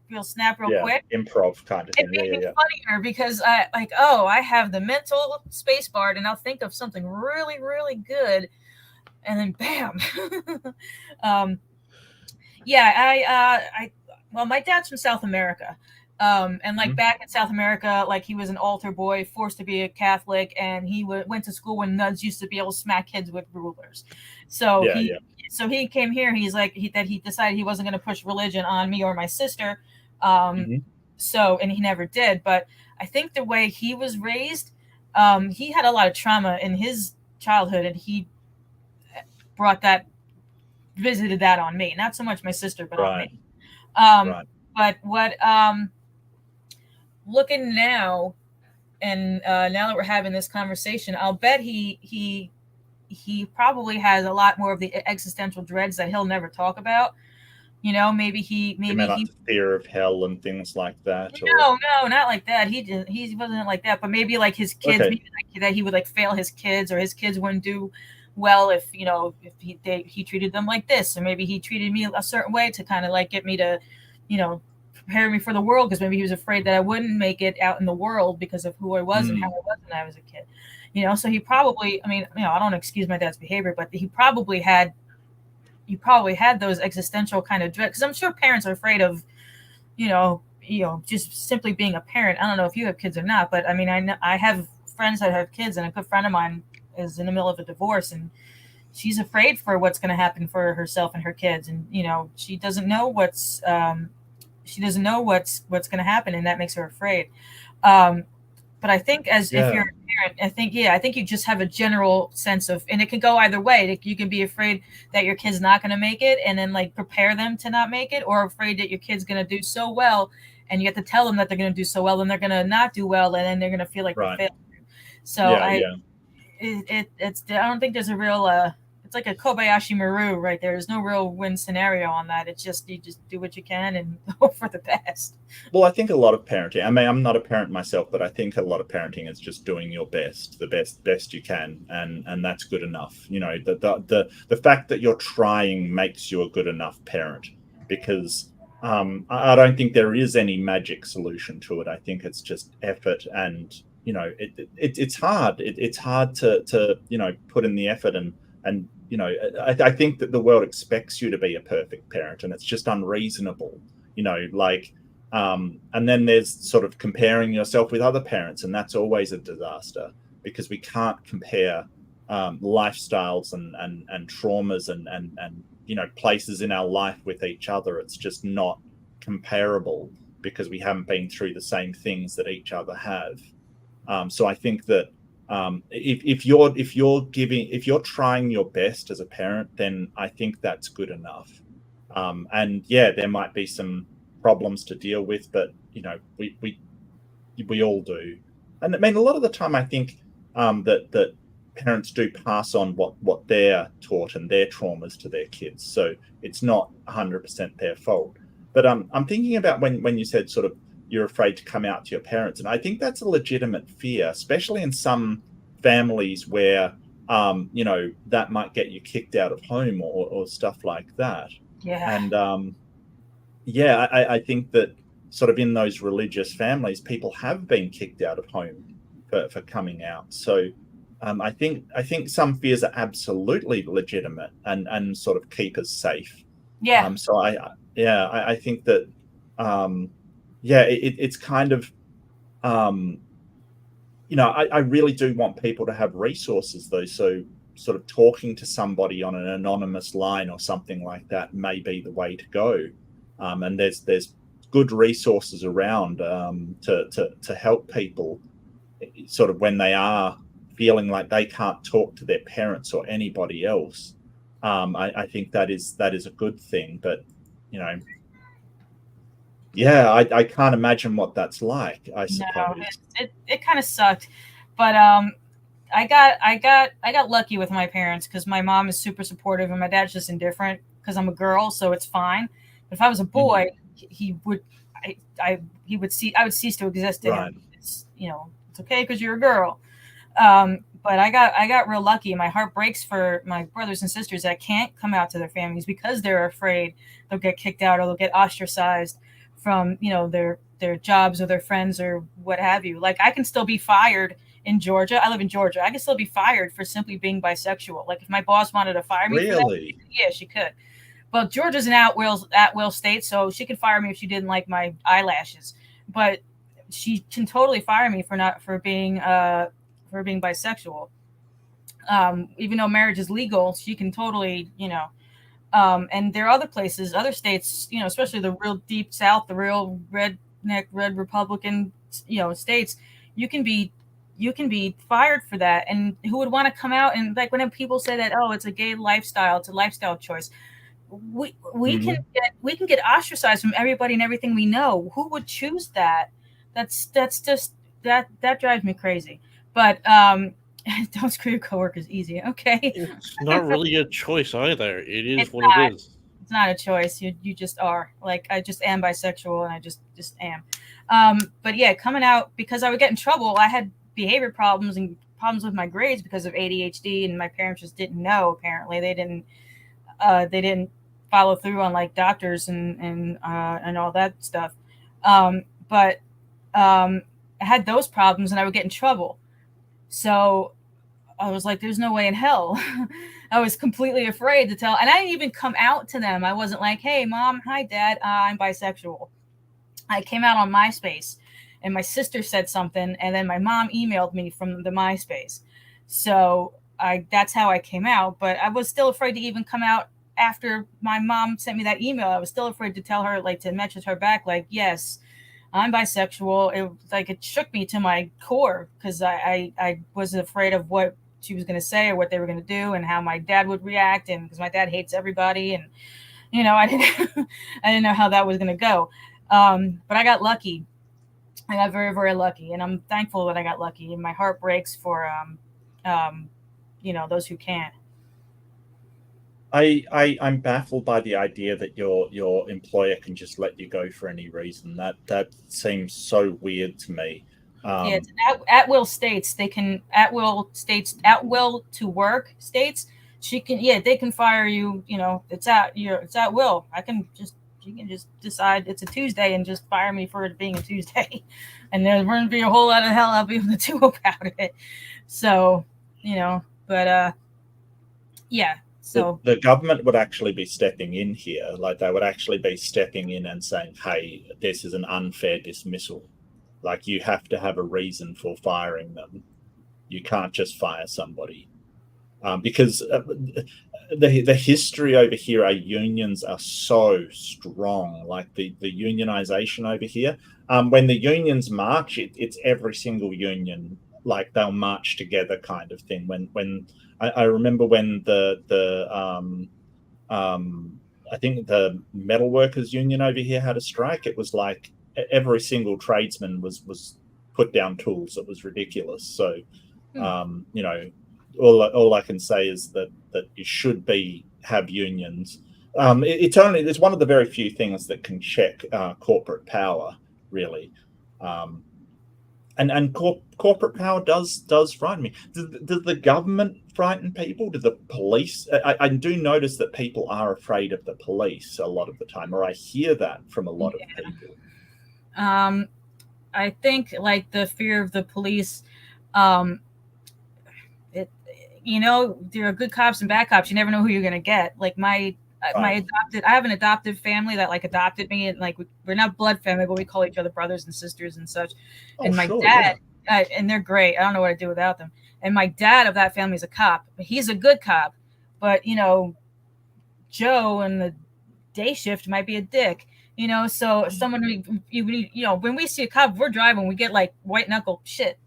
real snap real quick.
Improv kind of thing.
It made me funnier because I have the mental space bar and I'll think of something really, really good and then bam. Well, my dad's from South America. And back in South America, he was an altar boy, forced to be a Catholic, and he went to school when nuns used to be able to smack kids with rulers. So he came here. He's he decided he wasn't going to push religion on me or my sister. So, and he never did. But I think the way he was raised, he had a lot of trauma in his childhood, and he visited that on me. Not so much my sister, but on me. But what looking now, and now that we're having this conversation, I'll bet he probably has a lot more of the existential dreads that he'll never talk about. Maybe he
fear of hell and things like that.
No, not like that. He wasn't like that. But maybe his kids, maybe that he would fail his kids, or his kids wouldn't do well if he treated them like this, or maybe he treated me a certain way to kind of get me to prepare me for the world, because maybe he was afraid that I wouldn't make it out in the world because of who I was and how I was when I was a kid. So he probably, I don't excuse my dad's behavior, but he probably had those existential kind of dread, because I'm sure parents are afraid of, just simply being a parent. I don't know if you have kids or not, but I have friends that have kids, and a good friend of mine is in the middle of a divorce, and she's afraid for what's going to happen for herself and her kids, and she doesn't know what's going to happen, and that makes her afraid. But I think if you're a parent, I think you just have a general sense of, and it can go either way. You can be afraid that your kid's not going to make it, and then prepare them to not make it, or afraid that your kid's going to do so well, and you have to tell them that they're going to do so well, and they're going to not do well, and then they're going to feel like they failed. So
Yeah.
it's I don't think there's a real it's like a Kobayashi Maru right there. There's no real win scenario on that. It's just you just do what you can and hope for the best.
Well, I think a lot of parenting, I mean, I'm not a parent myself, but I think a lot of parenting is just doing your best, the best you can, and that's good enough. You know, the fact that you're trying makes you a good enough parent, because I don't think there is any magic solution to it. I think it's just effort, and you know, it's hard. It's hard to put in the effort, and you know, I think that the world expects you to be a perfect parent, and it's just unreasonable. You know, like and then there's sort of comparing yourself with other parents, and that's always a disaster, because we can't compare lifestyles and traumas and places in our life with each other. It's just not comparable, because we haven't been through the same things that each other have. So I think that if you're trying your best as a parent, then I think that's good enough. And yeah, there might be some problems to deal with, but we all do. And I mean, a lot of the time, I think that parents do pass on what they're taught and their traumas to their kids. So it's not 100% their fault. But I'm thinking about when you said sort of you're afraid to come out to your parents, and I think that's a legitimate fear, especially in some families where that might get you kicked out of home or stuff like that.
Yeah.
And yeah, I think that sort of in those religious families, people have been kicked out of home for coming out. So I think some fears are absolutely legitimate and sort of keep us safe.
Yeah.
So I think that it's kind of I really do want people to have resources, though. So sort of talking to somebody on an anonymous line or something like that may be the way to go. And there's good resources around to help people sort of when they are feeling like they can't talk to their parents or anybody else. I think that is a good thing. But yeah, I can't imagine what that's like, I suppose.
No, it kind of sucked, but I got lucky with my parents, because my mom is super supportive and my dad's just indifferent because I'm a girl, so it's fine. But if I was a boy, he would I would cease to exist to
Right.
him. It's it's okay because you're a girl. But I got real lucky. My heart breaks for my brothers and sisters that can't come out to their families because they're afraid they'll get kicked out or they'll get ostracized from their jobs or their friends or what have you. Like, I can still be fired in Georgia. I live in Georgia. I can still be fired for simply being bisexual. Like, if my boss wanted to fire me for that,
Really?
yeah, she could. Well, Georgia's an at will state, so she could fire me if she didn't like my eyelashes. But she can totally fire me for being bisexual. Even though marriage is legal, she can totally, and there are other places, other states, especially the real deep South, the real red Republican, states. You can be fired for that. And who would want to come out and, like, when people say that, oh, it's a gay lifestyle, it's a lifestyle choice. We can get ostracized from everybody and everything we know. Who would choose that? That's just that drives me crazy. But don't screw your coworkers easy, okay?
It's not really a choice either. It is
It's
what
not.
it is.
It's not a choice. You just are. Like, I just am bisexual, and I just am. But yeah, coming out, because I would get in trouble. I had behavior problems and problems with my grades because of ADHD, and my parents just didn't know. Apparently, they didn't follow through on, like, doctors and all that stuff. But I had those problems, and I would get in trouble. So I was like, there's no way in hell. I was completely afraid to tell. And I didn't even come out to them. I wasn't like, hey, mom, hi, dad, I'm bisexual. I came out on MySpace, and my sister said something, and then my mom emailed me from the MySpace. So that's how I came out. But I was still afraid to even come out after my mom sent me that email. I was still afraid to tell her, like, to message her back, like, yes, I'm bisexual. It shook me to my core, because I was afraid of what she was going to say or what they were going to do and how my dad would react, and because my dad hates everybody, and I didn't I didn't know how that was going to go. But I got lucky. I got very, very lucky, and I'm thankful that I got lucky. And my heart breaks for those who can't.
I'm baffled by the idea that your employer can just let you go for any reason. That seems so weird to me.
Yeah, it's at will states. They can at will to work states. She can, yeah, they can fire you. It's at will. She can just decide it's a Tuesday and just fire me for it being a Tuesday, and there wouldn't be a whole lot of hell I'll be able to do about it. So, but yeah. So
the government would actually be stepping in here. Like they would actually be stepping in and saying, "Hey, this is an unfair dismissal. Like you have to have a reason for firing them. You can't just fire somebody." Because the history over here, our unions are so strong. Like the unionization over here, when the unions march, it's every single union. Like they'll march together, kind of thing. When I remember when I think the metal workers union over here had a strike. It was like every single tradesman was put down tools. It was ridiculous. So, all I can say is that you should have unions. It's one of the very few things that can check corporate power, really. And corporate power does frighten me. Does the government frighten people? Do the police? I do notice that people are afraid of the police a lot of the time, or I hear that from a lot of people.
I think like the fear of the police. There are good cops and bad cops. You never know who you're gonna get. Like I have an adoptive family that like adopted me, and like we're not blood family, but we call each other brothers and sisters and such. And my dad, and they're great. I don't know what I'd do without them. And my dad of that family is a cop. He's a good cop, but Joe in the day shift might be a dick. So someone when we see a cop, we're driving, we get like white knuckle shit.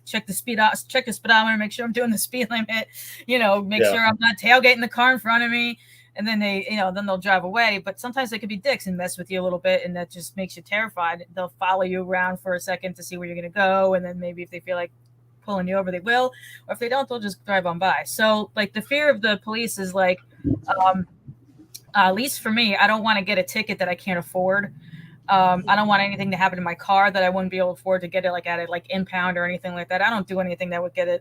Check the speedometer, make sure I'm doing the speed limit, make sure I'm not tailgating the car in front of me. And then then they'll drive away. But sometimes they could be dicks and mess with you a little bit, and that just makes you terrified. They'll follow you around for a second to see where you're going to go, and then maybe if they feel like pulling you over, they will, or if they don't, they'll just drive on by. So like the fear of the police is like, at least for me, I don't want to get a ticket that I can't afford. I don't want anything to happen to my car that I wouldn't be able to afford to get it like at a impound or anything like that. I don't do anything that would do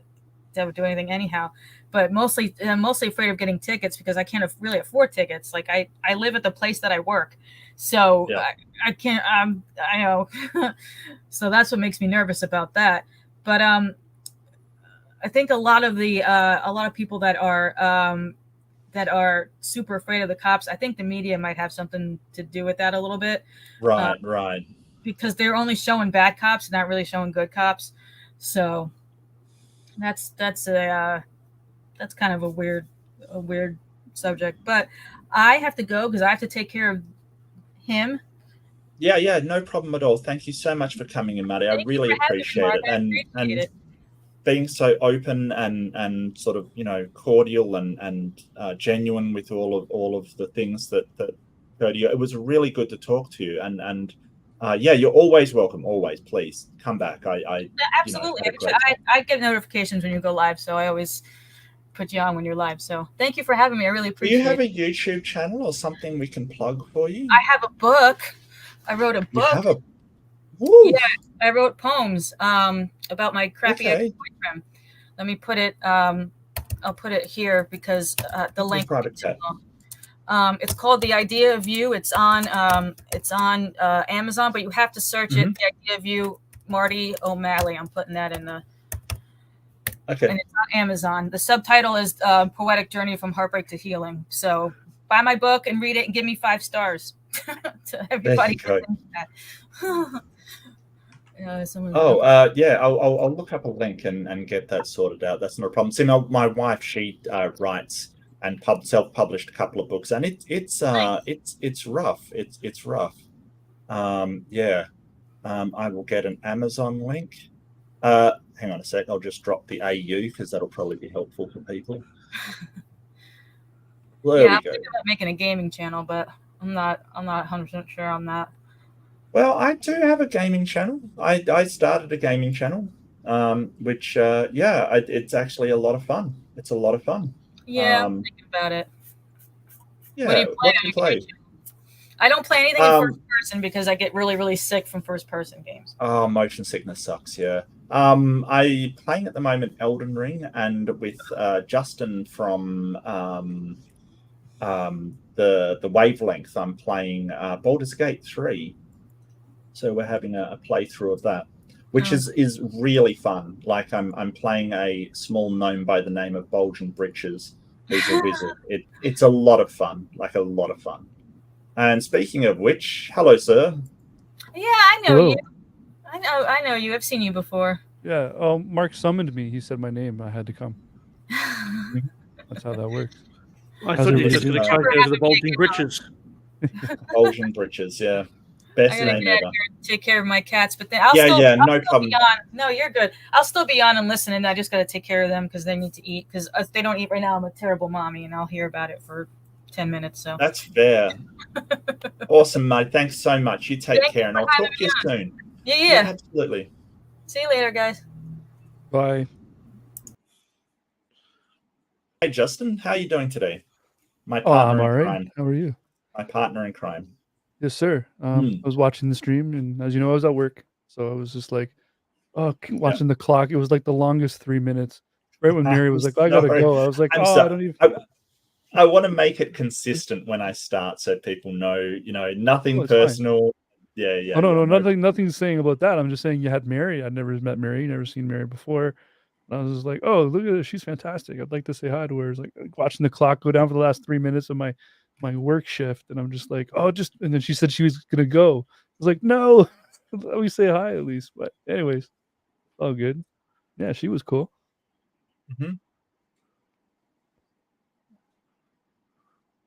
anything anyhow. But I'm mostly afraid of getting tickets because I can't really afford tickets. Like I live at the place that I work, so I can't. I know, so that's what makes me nervous about that. But I think a lot of people that are super afraid of the cops, I think the media might have something to do with that a little bit.
Right.
Because they're only showing bad cops, not really showing good cops. So that's kind of a weird subject. But I have to go because I have to take care of him.
Yeah, no problem at all. Thank you so much for coming in, Maddie. I really appreciate it. And being so open and sort of cordial and genuine with all of the things that occur to you. It was really good to talk to you. And you're always welcome. Always, please come back.
Absolutely. I get notifications when you go live, so I always put you on when you're live. So thank you for having me. I really appreciate it.
Do you have a YouTube channel or something we can plug for you?
I have a book. I wrote a book.
You have a... Woo.
Yeah, I wrote poems about my crappy ex-boyfriend. Let me put it. I'll put it here because the link. It's called "The Idea of You." It's on Amazon, but you have to search it. "The Idea of You," Marty O'Malley. I'm putting that in the.
Okay.
And it's on Amazon. The subtitle is "Poetic Journey from Heartbreak to Healing." So buy my book and read it and give me 5 stars. To everybody.
I'll look up a link and get that sorted out. That's not a problem. See, my wife, she writes and self-published a couple of books, and it's rough. It's rough. I will get an Amazon link. Hang on a sec. I'll just drop the AU because that'll probably be helpful for people.
I'm thinking about making a gaming channel, but I'm not 100% sure on that.
Well, I do have a gaming channel. I started a gaming channel, which it's actually a lot of fun. It's a lot of fun.
Yeah, think about it. What do
Yeah,
you play
what do
on
you
your
play?
game? I don't play anything in first person because I get really, really sick from first person games.
Oh, motion sickness sucks. Yeah. I playing at the moment Elden Ring, and with Justin from the Wavelength, I'm playing Baldur's Gate 3. So we're having a playthrough of that, which
Oh.
is really fun. Like I'm playing a small gnome by the name of Bulging Britches, who's a wizard. It's a lot of fun, like a lot of fun. And speaking of which, hello, sir.
Yeah, I know
Hello.
you. I know you. I've seen you before.
Yeah. Mark summoned me. He said my name. I had to come. That's how that works.
I
How's
thought you were
everybody
just going to
doing?
try
Never
to go
have
to the
to
bulging
take
britches.
Bulging Britches, yeah.
I
Best
gotta
name
get out
ever.
here and take care of my cats, but then I'll
Yeah,
still,
yeah,
I'll
no
still
problem.
be on. No, you're good. I'll still be on and listen, and I just gotta take care of them because they need to eat. Because if they don't eat right now, I'm a terrible mommy, and I'll hear about it for 10 minutes. So
That's fair. Awesome, mate. Thanks so much. You take
Thank
care,
you
and
for
I'll
having
talk to you soon.
yeah.
Absolutely.
See you later, guys.
Bye.
Hey, Justin, how are you doing today? My
Oh, I'm
partner
all
in
right.
crime.
How are you?
My partner in crime.
Yes, sir. I was watching the stream, and as you know, I was at work, so I was just like, watching the clock. It was like the longest 3 minutes. Right when Mary was like, "I gotta
Sorry.
go," I was like,
I'm
"Oh, I
sorry.
don't even."
I want to make it consistent when I start, so people know, nothing
it's fine.
personal. Yeah, yeah.
Oh no,
yeah,
no, nothing's saying about that. I'm just saying you had Mary. I'd never met Mary, never seen Mary before. And I was just like, "Oh, look at her. She's fantastic. I'd like to say hi to her." It's like watching the clock go down for the last 3 minutes of my work shift, and I'm just like, "Oh, just." And then she said she was gonna go. I was like, "No, let me say hi at least." But anyways, all good. Yeah, she was cool.
Mhm.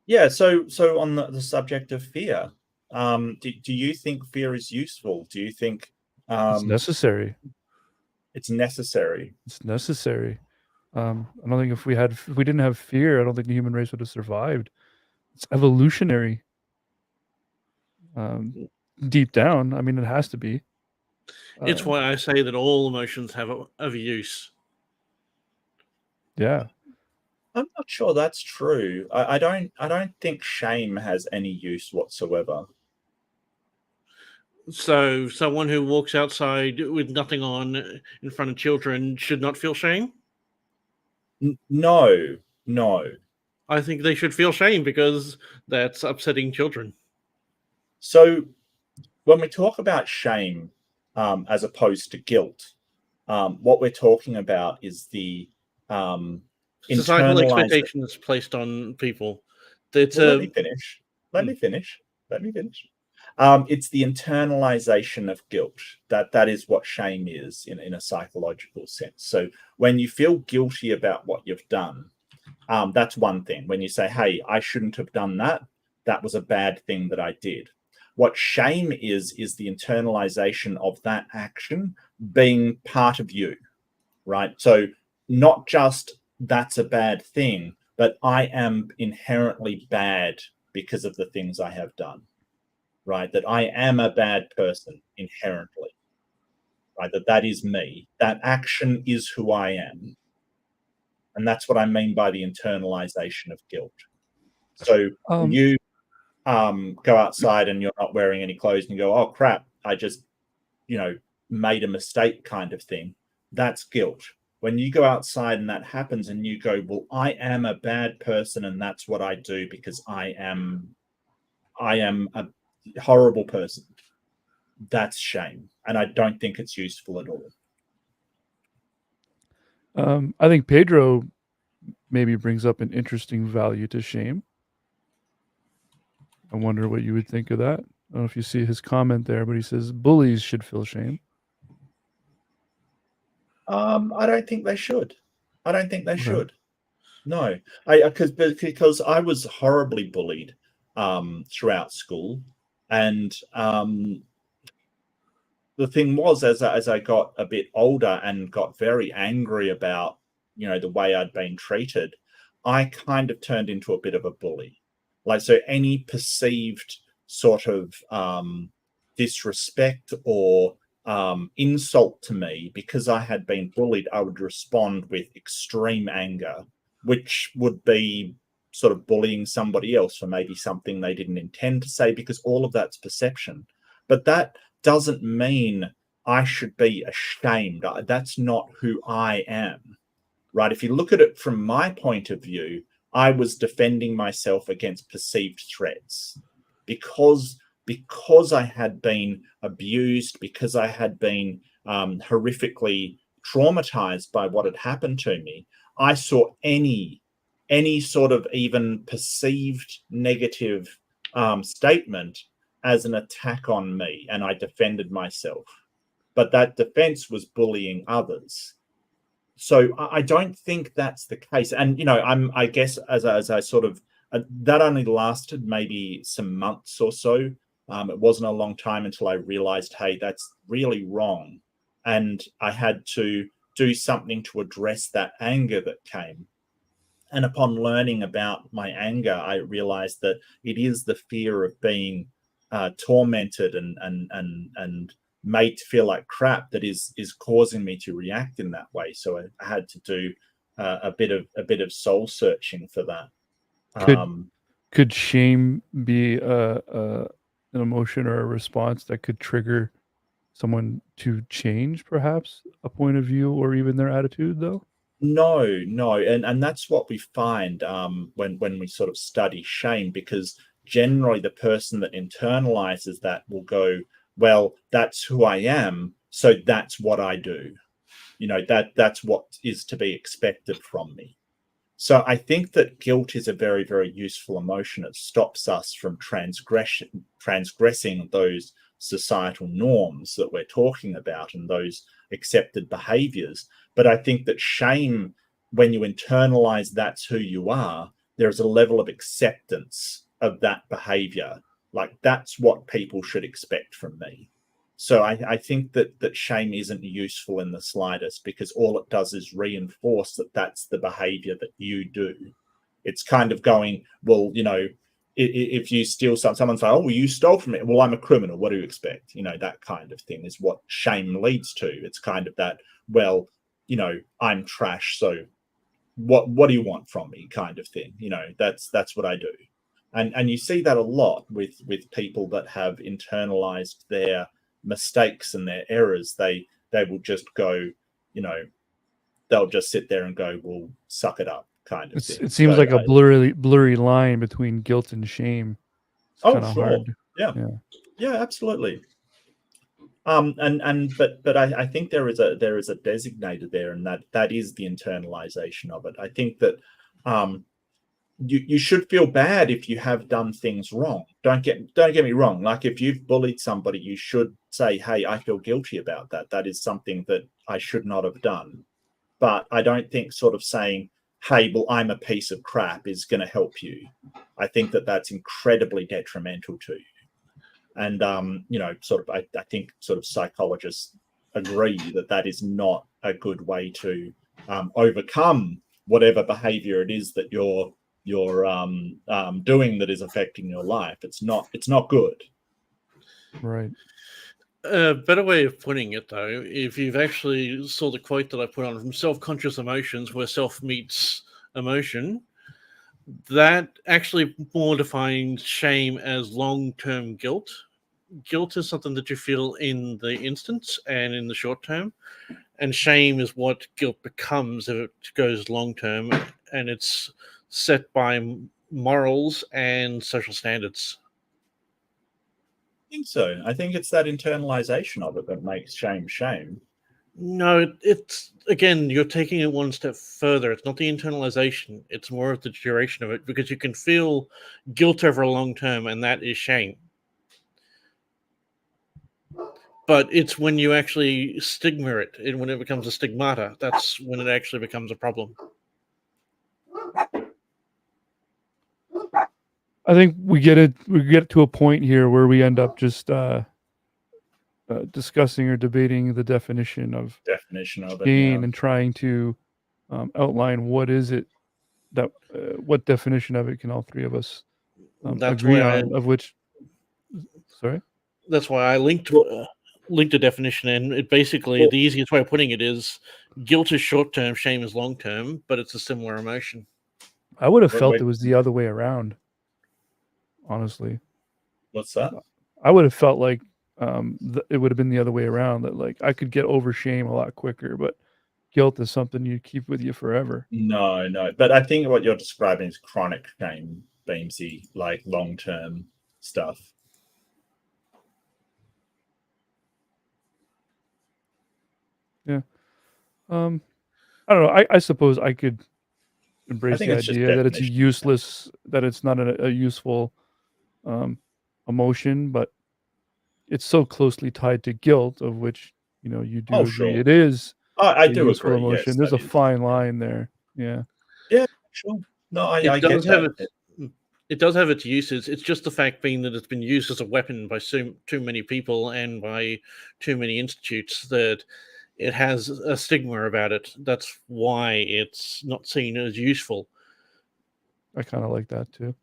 Yeah. So on the subject of fear, do you think fear is useful? Do you think
It's necessary.
it's necessary?
It's necessary. I don't think if we didn't have fear, I don't think the human race would have survived. It's evolutionary. Deep down, I mean, it has to be.
It's why I say that all emotions have a use.
Yeah.
I'm not sure that's true. I don't think shame has any use whatsoever.
So someone who walks outside with nothing on in front of children should not feel shame?
No.
I think they should feel shame because that's upsetting children.
So when we talk about shame, as opposed to guilt, what we're talking about is the
Societal
internalized.
expectations placed on people. It's
Let me finish. Let me finish. It's the internalization of guilt. That is what shame is in a psychological sense. So when you feel guilty about what you've done, that's one thing. When you say, "Hey, I shouldn't have done that. That was a bad thing that I did." What shame is the internalization of that action being part of you, right? So not just that's a bad thing, but I am inherently bad because of the things I have done, right? That I am a bad person inherently, right? That is me. That action is who I am. And that's what I mean by the internalization of guilt. So you go outside and you're not wearing any clothes and you go, "Oh crap, I just, made a mistake," kind of thing. That's guilt. When you go outside and that happens and you go, "Well, I am a bad person and that's what I do because I am a horrible person." That's shame. And I don't think it's useful at all.
I think Pedro maybe brings up an interesting value to shame. I wonder what you would think of that. I don't know if you see his comment there, but he says bullies should feel shame.
I don't think they should. I don't think they
Okay.
should. No, because I was horribly bullied throughout school, and the thing was, as I got a bit older and got very angry about the way I'd been treated, I kind of turned into a bit of a bully. Like, so any perceived sort of disrespect or insult to me because I had been bullied, I would respond with extreme anger, which would be sort of bullying somebody else for maybe something they didn't intend to say, because all of that's perception. But that doesn't mean I should be ashamed. That's not who I am, right? If you look at it from my point of view, I was defending myself against perceived threats because I had been abused, because I had been horrifically traumatized by what had happened to me. I saw any sort of even perceived negative statement as an attack on me, and I defended myself. But that defense was bullying others. So I don't think that's the case. And, I guess as I sort of, that only lasted maybe some months or so. It wasn't a long time until I realized, hey, that's really wrong. And I had to do something to address that anger that came. And upon learning about my anger, I realized that it is the fear of being tormented and made to feel like crap that is causing me to react in that way. So I had to do a bit of soul searching for that.
Could shame be an emotion or a response that could trigger someone to change, perhaps, a point of view or even their attitude, though?
No, and that's what we find when we sort of study shame, because generally the person that internalizes that will go, well, that's who I am, so that's what I do. That's what is to be expected from me. So I think that guilt is a very, very useful emotion. It stops us from transgressing those societal norms that we're talking about and those accepted behaviors. But I think that shame, when you internalize that's who you are, there's a level of acceptance of that behavior. Like, that's what people should expect from me. So I think that shame isn't useful in the slightest, because all it does is reinforce that that's the behavior that you do. It's kind of going, well, if you steal someone's like, oh, well, you stole from me. Well, I'm a criminal. What do you expect? That kind of thing is what shame leads to. It's kind of that, well, I'm trash, so what do you want from me kind of thing. That's what I do. And you see that a lot with people that have internalized their mistakes and their errors. They will just go, they'll just sit there and go, well, suck it up kind of thing.
It seems like a blurry line between guilt and shame. It's kind of hard.
Yeah, absolutely. But I think there is a designator there, and that is the internalization of it. I think that you should feel bad if you have done things wrong. Don't get me wrong. Like, if you've bullied somebody, you should say, hey, I feel guilty about that. That is something that I should not have done. But I don't think sort of saying, hey, well, I'm a piece of crap is going to help you. I think that that's incredibly detrimental to you. And, I think sort of psychologists agree that is not a good way to overcome whatever behavior it is that you're doing that is affecting your life. It's not good.
Right.
A better way of putting it, though, if you've actually saw the quote that I put on from Self-Conscious Emotions, where self meets emotion, that actually more defines shame as long-term guilt. Guilt is something that you feel in the instance and in the short term, and shame is what guilt becomes if it goes long-term, and it's set by morals and social standards.
I think so. I think it's that internalization of it that makes shame.
No, it's, again, you're taking it one step further. It's not the internalization. It's more of the duration of it, because you can feel guilt over a long term, and that is shame. But it's when you actually stigma it, and when it becomes a stigmata, that's when it actually becomes a problem.
I think we get to a point here where we end up just discussing or debating the definition of shame, and trying to outline what is it that what definition of it can all three of us agree on. Of which, sorry.
That's why I linked a definition, and it basically
Well-
the easiest way of putting it is guilt is short term, shame is long term, but it's a similar emotion.
I would have
Wait,
felt
wait.
it was the other way around. Honestly,
What's that?
I would have felt like it would have been the other way around. That like I could get over shame a lot quicker, but guilt is something you keep with you forever.
No. But I think what you're describing is chronic shame, Beamsy, like long-term stuff.
I don't know. I suppose I could embrace
think
the
it's just
idea that it's a
definition.
useless, that it's not a useful emotion, but it's so closely tied to guilt, of which you do
Oh,
agree
sure.
it is
I
a
do
useful
agree.
emotion.
Yes,
There's
that
a
is.
fine line there. Yeah.
Yeah, sure. No, I
It
get
does have
that.
it does have its uses. It's just the fact being that it's been used as a weapon by too many people and by too many institutes that it has a stigma about it. That's why it's not seen as useful.
I kind of like that too.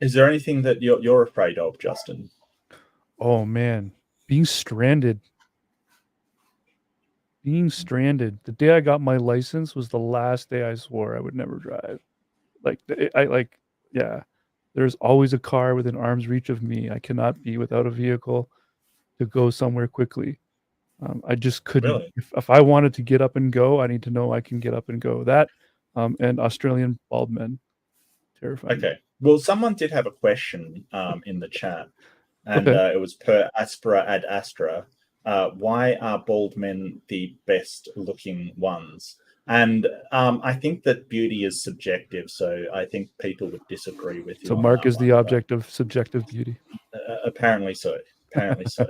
Is there anything that you're afraid of, Justin?
Oh man, being stranded. Being stranded. The day I got my license was the last day I swore I would never drive. Like yeah. There's always a car within arm's reach of me. I cannot be without a vehicle to go somewhere quickly. I just couldn't.
Really?
If I wanted to get up and go, I need to know I can get up and go. That and Australian bald men terrify me.
Okay. Well, someone did have a question in the chat, and
Okay.
it was per Aspera ad Astra. Why are bald men the best looking ones? And I think that beauty is subjective, so I think people would disagree with you.
So
on
Mark
that
is the
one,
object of subjective beauty.
apparently so. Apparently so.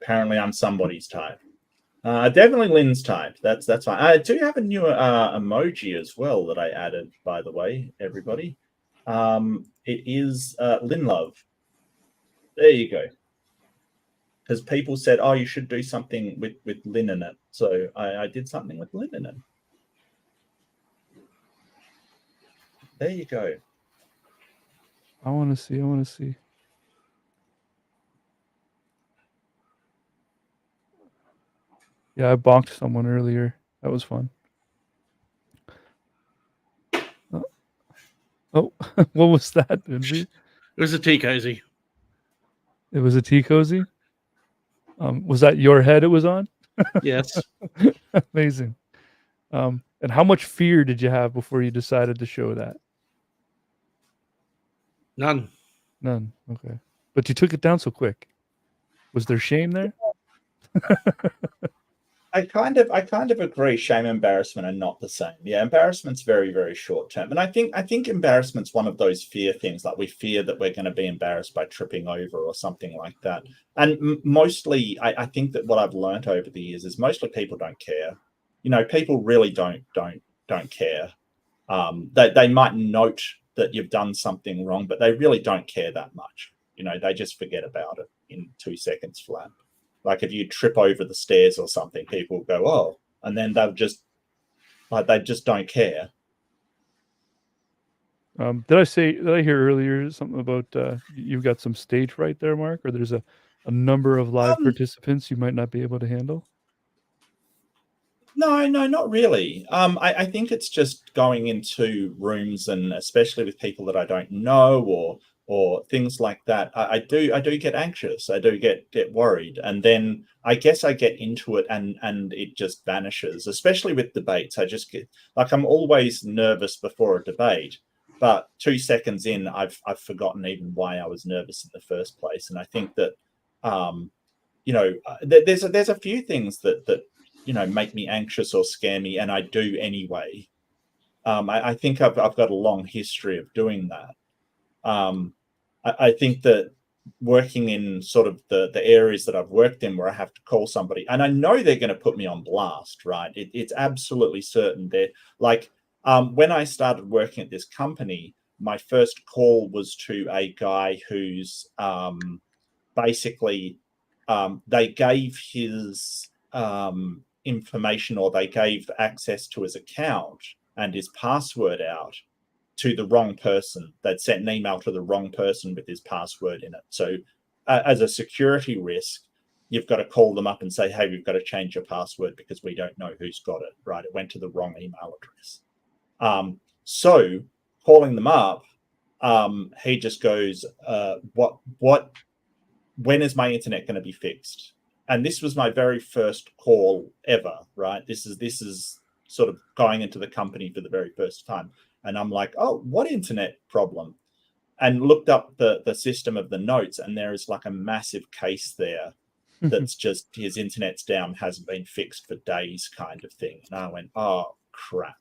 Apparently, I'm somebody's type. Definitely Lynn's type. That's fine. I do have a new emoji as well that I added, by the way, everybody. It is Lynn Love. There you go. Because people said, "Oh, you should do something with Lynn in it," so I did something with Lynn in it. There you go.
I want to see. I want to see. Yeah, I bonked someone earlier. That was fun. Oh, what was that, Envy?
It was a tea cozy.
It was a tea cozy. Was that your head it was on?
Yes.
Amazing. And how much fear did you have before you decided to show that?
None.
None. Okay. But you took it down so quick. Was there shame there?
I kind of agree. Shame and embarrassment are not the same. Yeah, embarrassment's very, very short term, and I think embarrassment's one of those fear things. Like we fear that we're going to be embarrassed by tripping over or something like that. And mostly, I think that what I've learned over the years is mostly people don't care. People really don't care. They might note that you've done something wrong, but they really don't care that much. They just forget about it in 2 seconds flat. Like if you trip over the stairs or something, people go, "Oh," and then they just don't care.
Did I hear earlier something about you've got some stage fright there, Mark, or there's a number of live participants you might not be able to handle?
No, not really. I think it's just going into rooms, and especially with people that I don't know or things like that. I do get anxious. I do get worried, and then I guess I get into it, and it just vanishes. Especially with debates, I just get like I'm always nervous before a debate, but 2 seconds in, I've forgotten even why I was nervous in the first place. And I think that there's a few things that make me anxious or scare me, and I do anyway. I think I've got a long history of doing that. I think that working in sort of the areas that I've worked in where I have to call somebody, and I know they're going to put me on blast, right? It's absolutely certain. They're like, when I started working at this company, my first call was to a guy who's basically they gave his information, or they gave access to his account and his password out to the wrong person. They'd sent an email to the wrong person with his password in it. So as a security risk, you've got to call them up and say, hey, we've got to change your password because we don't know who's got it, right? It went to the wrong email address. So calling them up, he just goes, when is my internet going to be fixed? And this was my very first call ever, right? This is sort of going into the company for the very first time. And I'm like, oh, what internet problem? And looked up the system of the notes, and there is like a massive case there that's just his internet's down, hasn't been fixed for days kind of thing. And I went, oh, crap.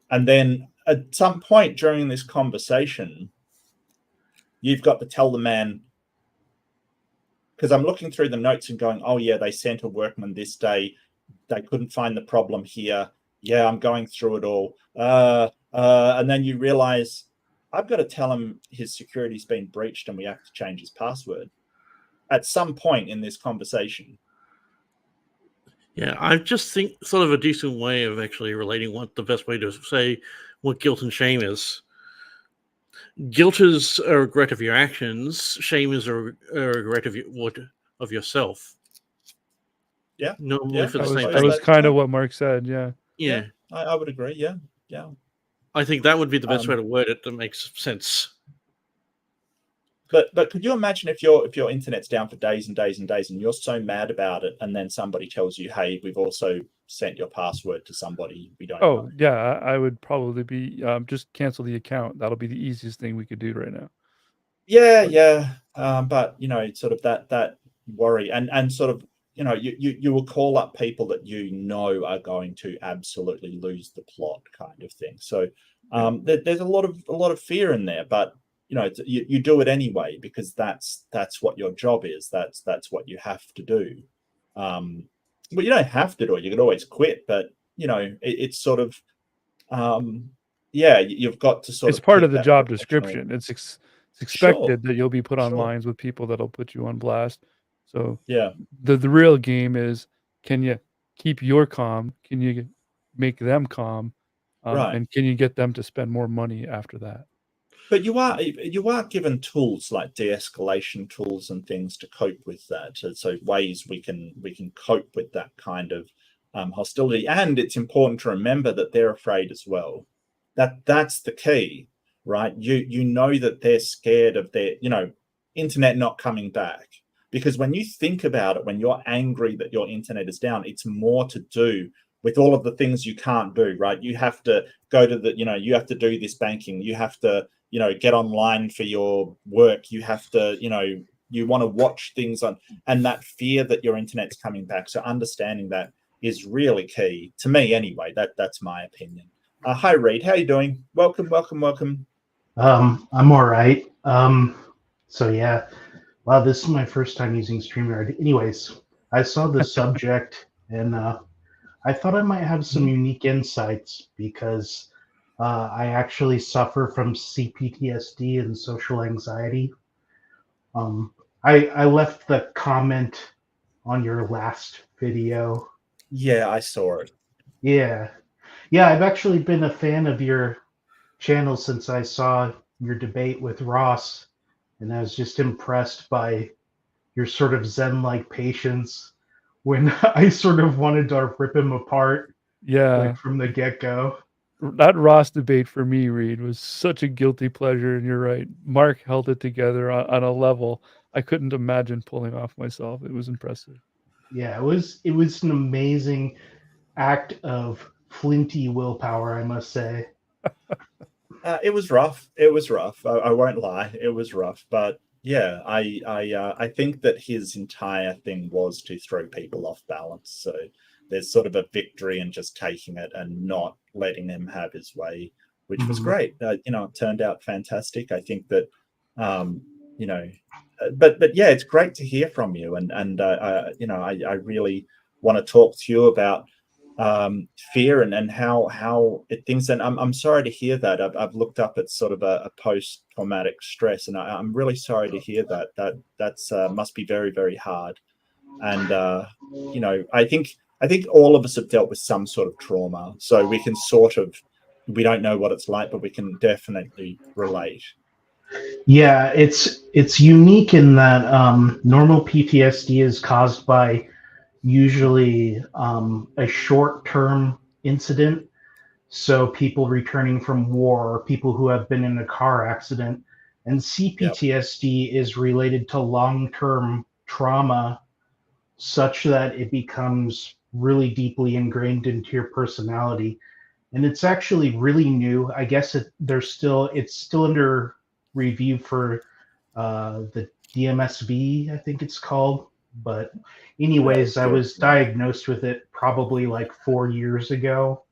And then at some point during this conversation, you've got to tell the man, because I'm looking through the notes and going, oh, yeah, they sent a workman this day. They couldn't find the problem here. Yeah, I'm going through it all. And then you realize I've got to tell him his security's been breached and we have to change his password at some point in this conversation.
Yeah, I just think sort of a decent way of actually relating what the best way to say what guilt and shame is. Guilt is a regret of your actions. Shame is a regret of yourself.
Yeah.
Normally for the same
that
thing.
was kind of what Mark said. Yeah.
I would agree. Yeah.
I think that would be the best way to word it that makes sense.
But could you imagine if your internet's down for days and days and days and you're so mad about it, and then somebody tells you, hey, we've also sent your password to somebody we don't know?
Yeah, I would probably be just cancel the account. That'll be the easiest thing we could do right now.
Yeah. But sort of that worry and sort of, you will call up people that are going to absolutely lose the plot kind of thing. So there's a lot of fear in there, but you do it anyway because that's what your job is. That's what you have to do. Well, you don't have to do it. You can always quit, but it's sort of you've got to sort of.
It's part of the job description. It's expected that you'll be put on lines with people that'll put you on blast. So the real game is, can you keep your calm? Can you make them calm?
Right.
And can you get them to spend more money after that?
But you are given tools like de-escalation tools and things to cope with that. So ways we can cope with that kind of hostility. And it's important to remember that they're afraid as well. That's the key, right? You know that they're scared of their internet not coming back. Because when you think about it, when you're angry that your internet is down, it's more to do with all of the things you can't do, right? You have to go to you have to do this banking. You have to, get online for your work. You have to, you want to watch things on, and that fear that your internet's coming back. So understanding that is really key to me anyway. That's my opinion. Hi, Reid. How are you doing? Welcome.
I'm all right. So yeah. Wow, this is my first time using StreamYard. Anyways, I saw the subject and I thought I might have some unique insights because I actually suffer from CPTSD and social anxiety. I left the comment on your last video.
Yeah, I saw it.
Yeah, I've actually been a fan of your channel since I saw your debate with Ross. And I was just impressed by your sort of Zen-like patience when I sort of wanted to rip him apart.
Yeah.
From the get-go.
That Ross debate for me, Reid, was such a guilty pleasure. And you're right. Mark held it together on a level I couldn't imagine pulling off myself. It was impressive.
Yeah, it was an amazing act of flinty willpower, I must say.
It was rough. I won't lie. It was rough, but yeah, I think that his entire thing was to throw people off balance. So there's sort of a victory in just taking it and not letting him have his way, which was great. It turned out fantastic. I think that, but yeah, it's great to hear from you, and I really want to talk to you about fear and how it thinks. And I'm sorry to hear that. I've looked up at sort of a post-traumatic stress, and I'm really sorry to hear that. That's must be very, very hard. And I think all of us have dealt with some sort of trauma, so we can sort of we don't know what it's like, but we can definitely relate.
Yeah, it's unique in that normal PTSD is caused by usually a short-term incident. So people returning from war, or people who have been in a car accident, and
Yep.
CPTSD is related to long-term trauma, such that it becomes really deeply ingrained into your personality. And it's actually really new. I guess it's still under review for the DMSB, I think it's called. But
Really
anyways, I
good.
was diagnosed with it probably like 4 years ago.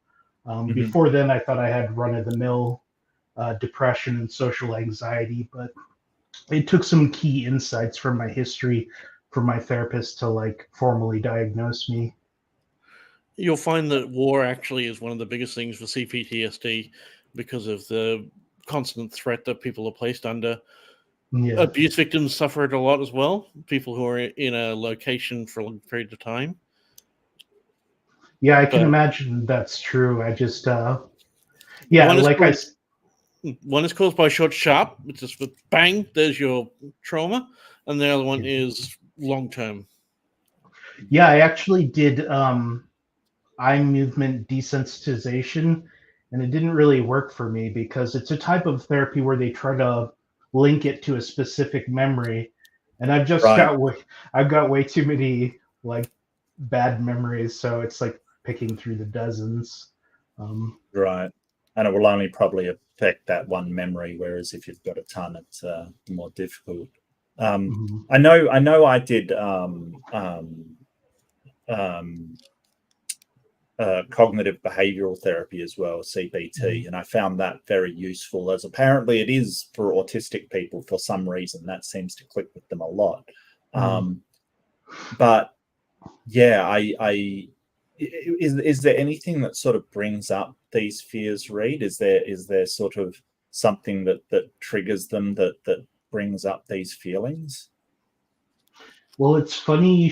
Mhm.
Before then, I thought I had run-of-the-mill depression and social anxiety, but it took some key insights from my history for my therapist to like formally diagnose me.
You'll find that war actually is one of the biggest things for CPTSD because of the constant threat that people are placed under.
Yeah.
Abuse victims suffer it a lot as well. People who are in a location for a long period of time.
Yeah, I can
But
imagine that's true. I just, yeah,
one is
like
caused, one is caused by short sharp, which is with bang, there's your trauma, and the other one is long term.
yeah, I actually did eye movement desensitization, and it didn't really work for me because it's a type of therapy where they try to link it to a specific memory, and
Right.
I've got way too many like bad memories, so it's like picking through the dozens.
Right. And it will only probably affect that one memory, whereas if you've got a ton, it's more difficult.
Mhm.
I know I did cognitive behavioral therapy as well, CBT, and I found that very useful, as apparently it is for autistic people for some reason. That seems to click with them a lot. But yeah, I is there anything that sort of brings up these fears, Reid? Is there sort of something that triggers them, that brings up these feelings?
Well, it's funny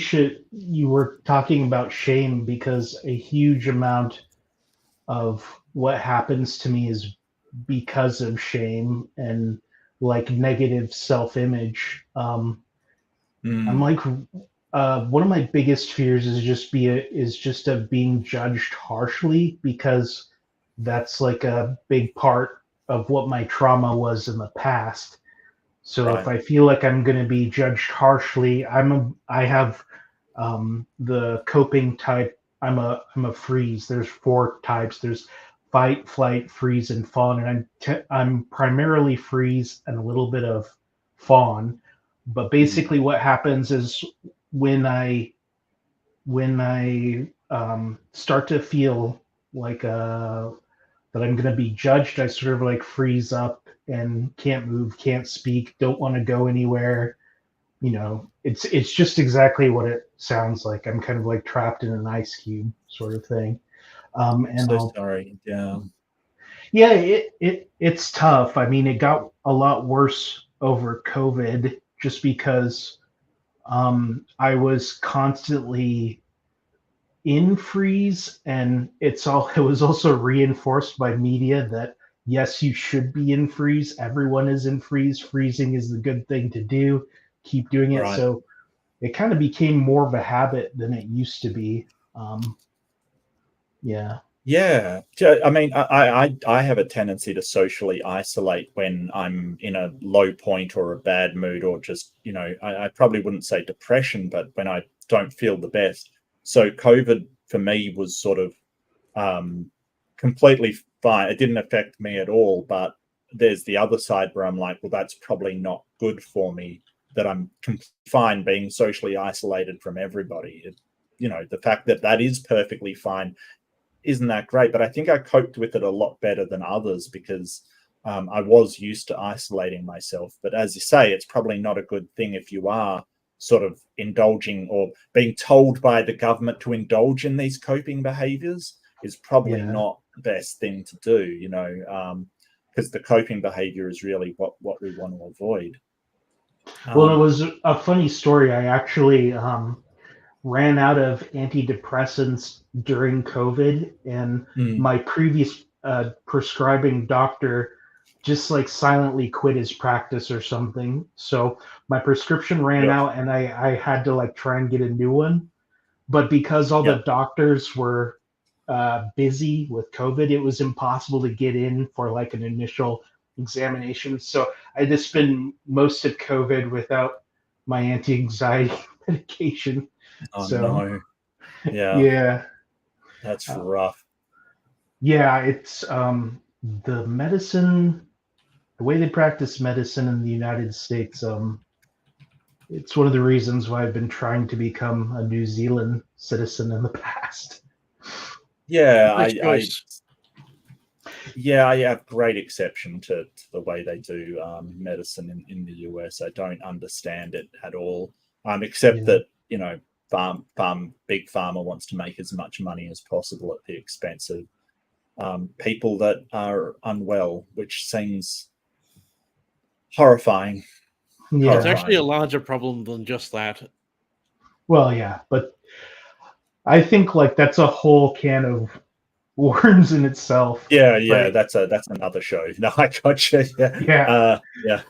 you were talking about shame, because a huge amount of what happens to me is because of shame and like negative self-image. I'm like, one of my biggest fears is just of being judged harshly, because that's like a big part of what my trauma was in the past. So if
Right.
I feel like I'm going to be judged harshly, I have the coping type. I'm a freeze. There's 4 types. There's fight, flight, freeze, and fawn. And I'm primarily freeze and a little bit of fawn. But basically, what happens is when I start to feel like that I'm going to be judged, I sort of like freeze up and can't move, can't speak, don't want to go anywhere. You know, it's just exactly what it sounds like. I'm kind of like trapped in an ice cube sort of thing. And
So
I'll
sorry. Yeah.
Yeah, it's tough. I mean, it got a lot worse over COVID just because I was constantly in freeze, and it was also reinforced by media that yes, you should be in freeze. Everyone is in freeze. Freezing is the good thing to do. Keep doing it.
Right.
So it kind of became more of a habit than it used to be. Um, yeah.
Yeah, I mean, I have a tendency to socially isolate when I'm in a low point or a bad mood, or just, I probably wouldn't say depression, but when I don't feel the best. So COVID for me was sort of completely fine. It didn't affect me at all. But there's the other side where I'm like, well, that's probably not good for me, that I'm fine being socially isolated from everybody. The fact that that is perfectly fine isn't that great, but I think I coped with it a lot better than others, because I was used to isolating myself. But as you say, it's probably not a good thing if you are sort of indulging or being told by the government to indulge in these coping behaviors. Is probably
Yeah.
not the best thing to do, because the coping behavior is really what we want to avoid.
Well, it was a funny story. I actually ran out of antidepressants during COVID, and my previous prescribing doctor just like silently quit his practice or something. So my prescription ran
Yeah.
out, and I had to like try and get a new one. But because all
Yeah.
the doctors were busy with COVID, it was impossible to get in for like an initial examination. So I just spent most of COVID without my anti-anxiety medication.
Oh
So
no. Yeah,
yeah,
that's
uh,
rough.
yeah, it's the medicine, the way they practice medicine in the United States. It's one of the reasons why I've been trying to become a New Zealand citizen in the past.
Yeah,
Nice choice.
I have great exception to the way they do medicine in the US. I don't understand it at all, except
Yeah.
that big pharma wants to make as much money as possible at the expense of people that are unwell, which seems horrifying.
Yeah.
It's actually a larger problem than just that.
Well, yeah, but I think like that's a whole can of worms in itself.
Yeah,
Like,
that's another show. No, I gotcha.
yeah,
Yeah.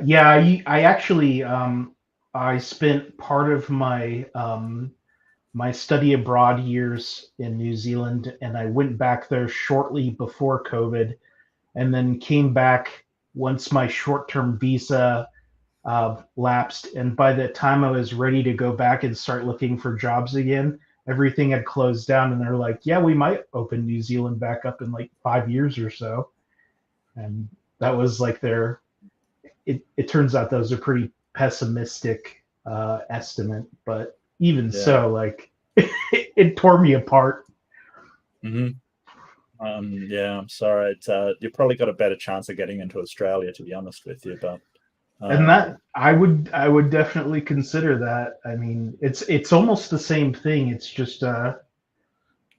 yeah. I actually I spent part of my my study abroad years in New Zealand, and I went back there shortly before COVID, and then came back once my short-term visa lapsed. And by the time I was ready to go back and start looking for jobs again, everything had closed down. And they're like, yeah, we might open New Zealand back up in like 5 years or so. And that was like it turns out that was a pretty pessimistic estimate. But even so, like it tore me apart.
Mm-hmm. Yeah, I'm sorry. It's, you probably got a better chance of getting into Australia, to be honest with you. But
And that I would definitely consider that. I mean, it's almost the same thing. It's just I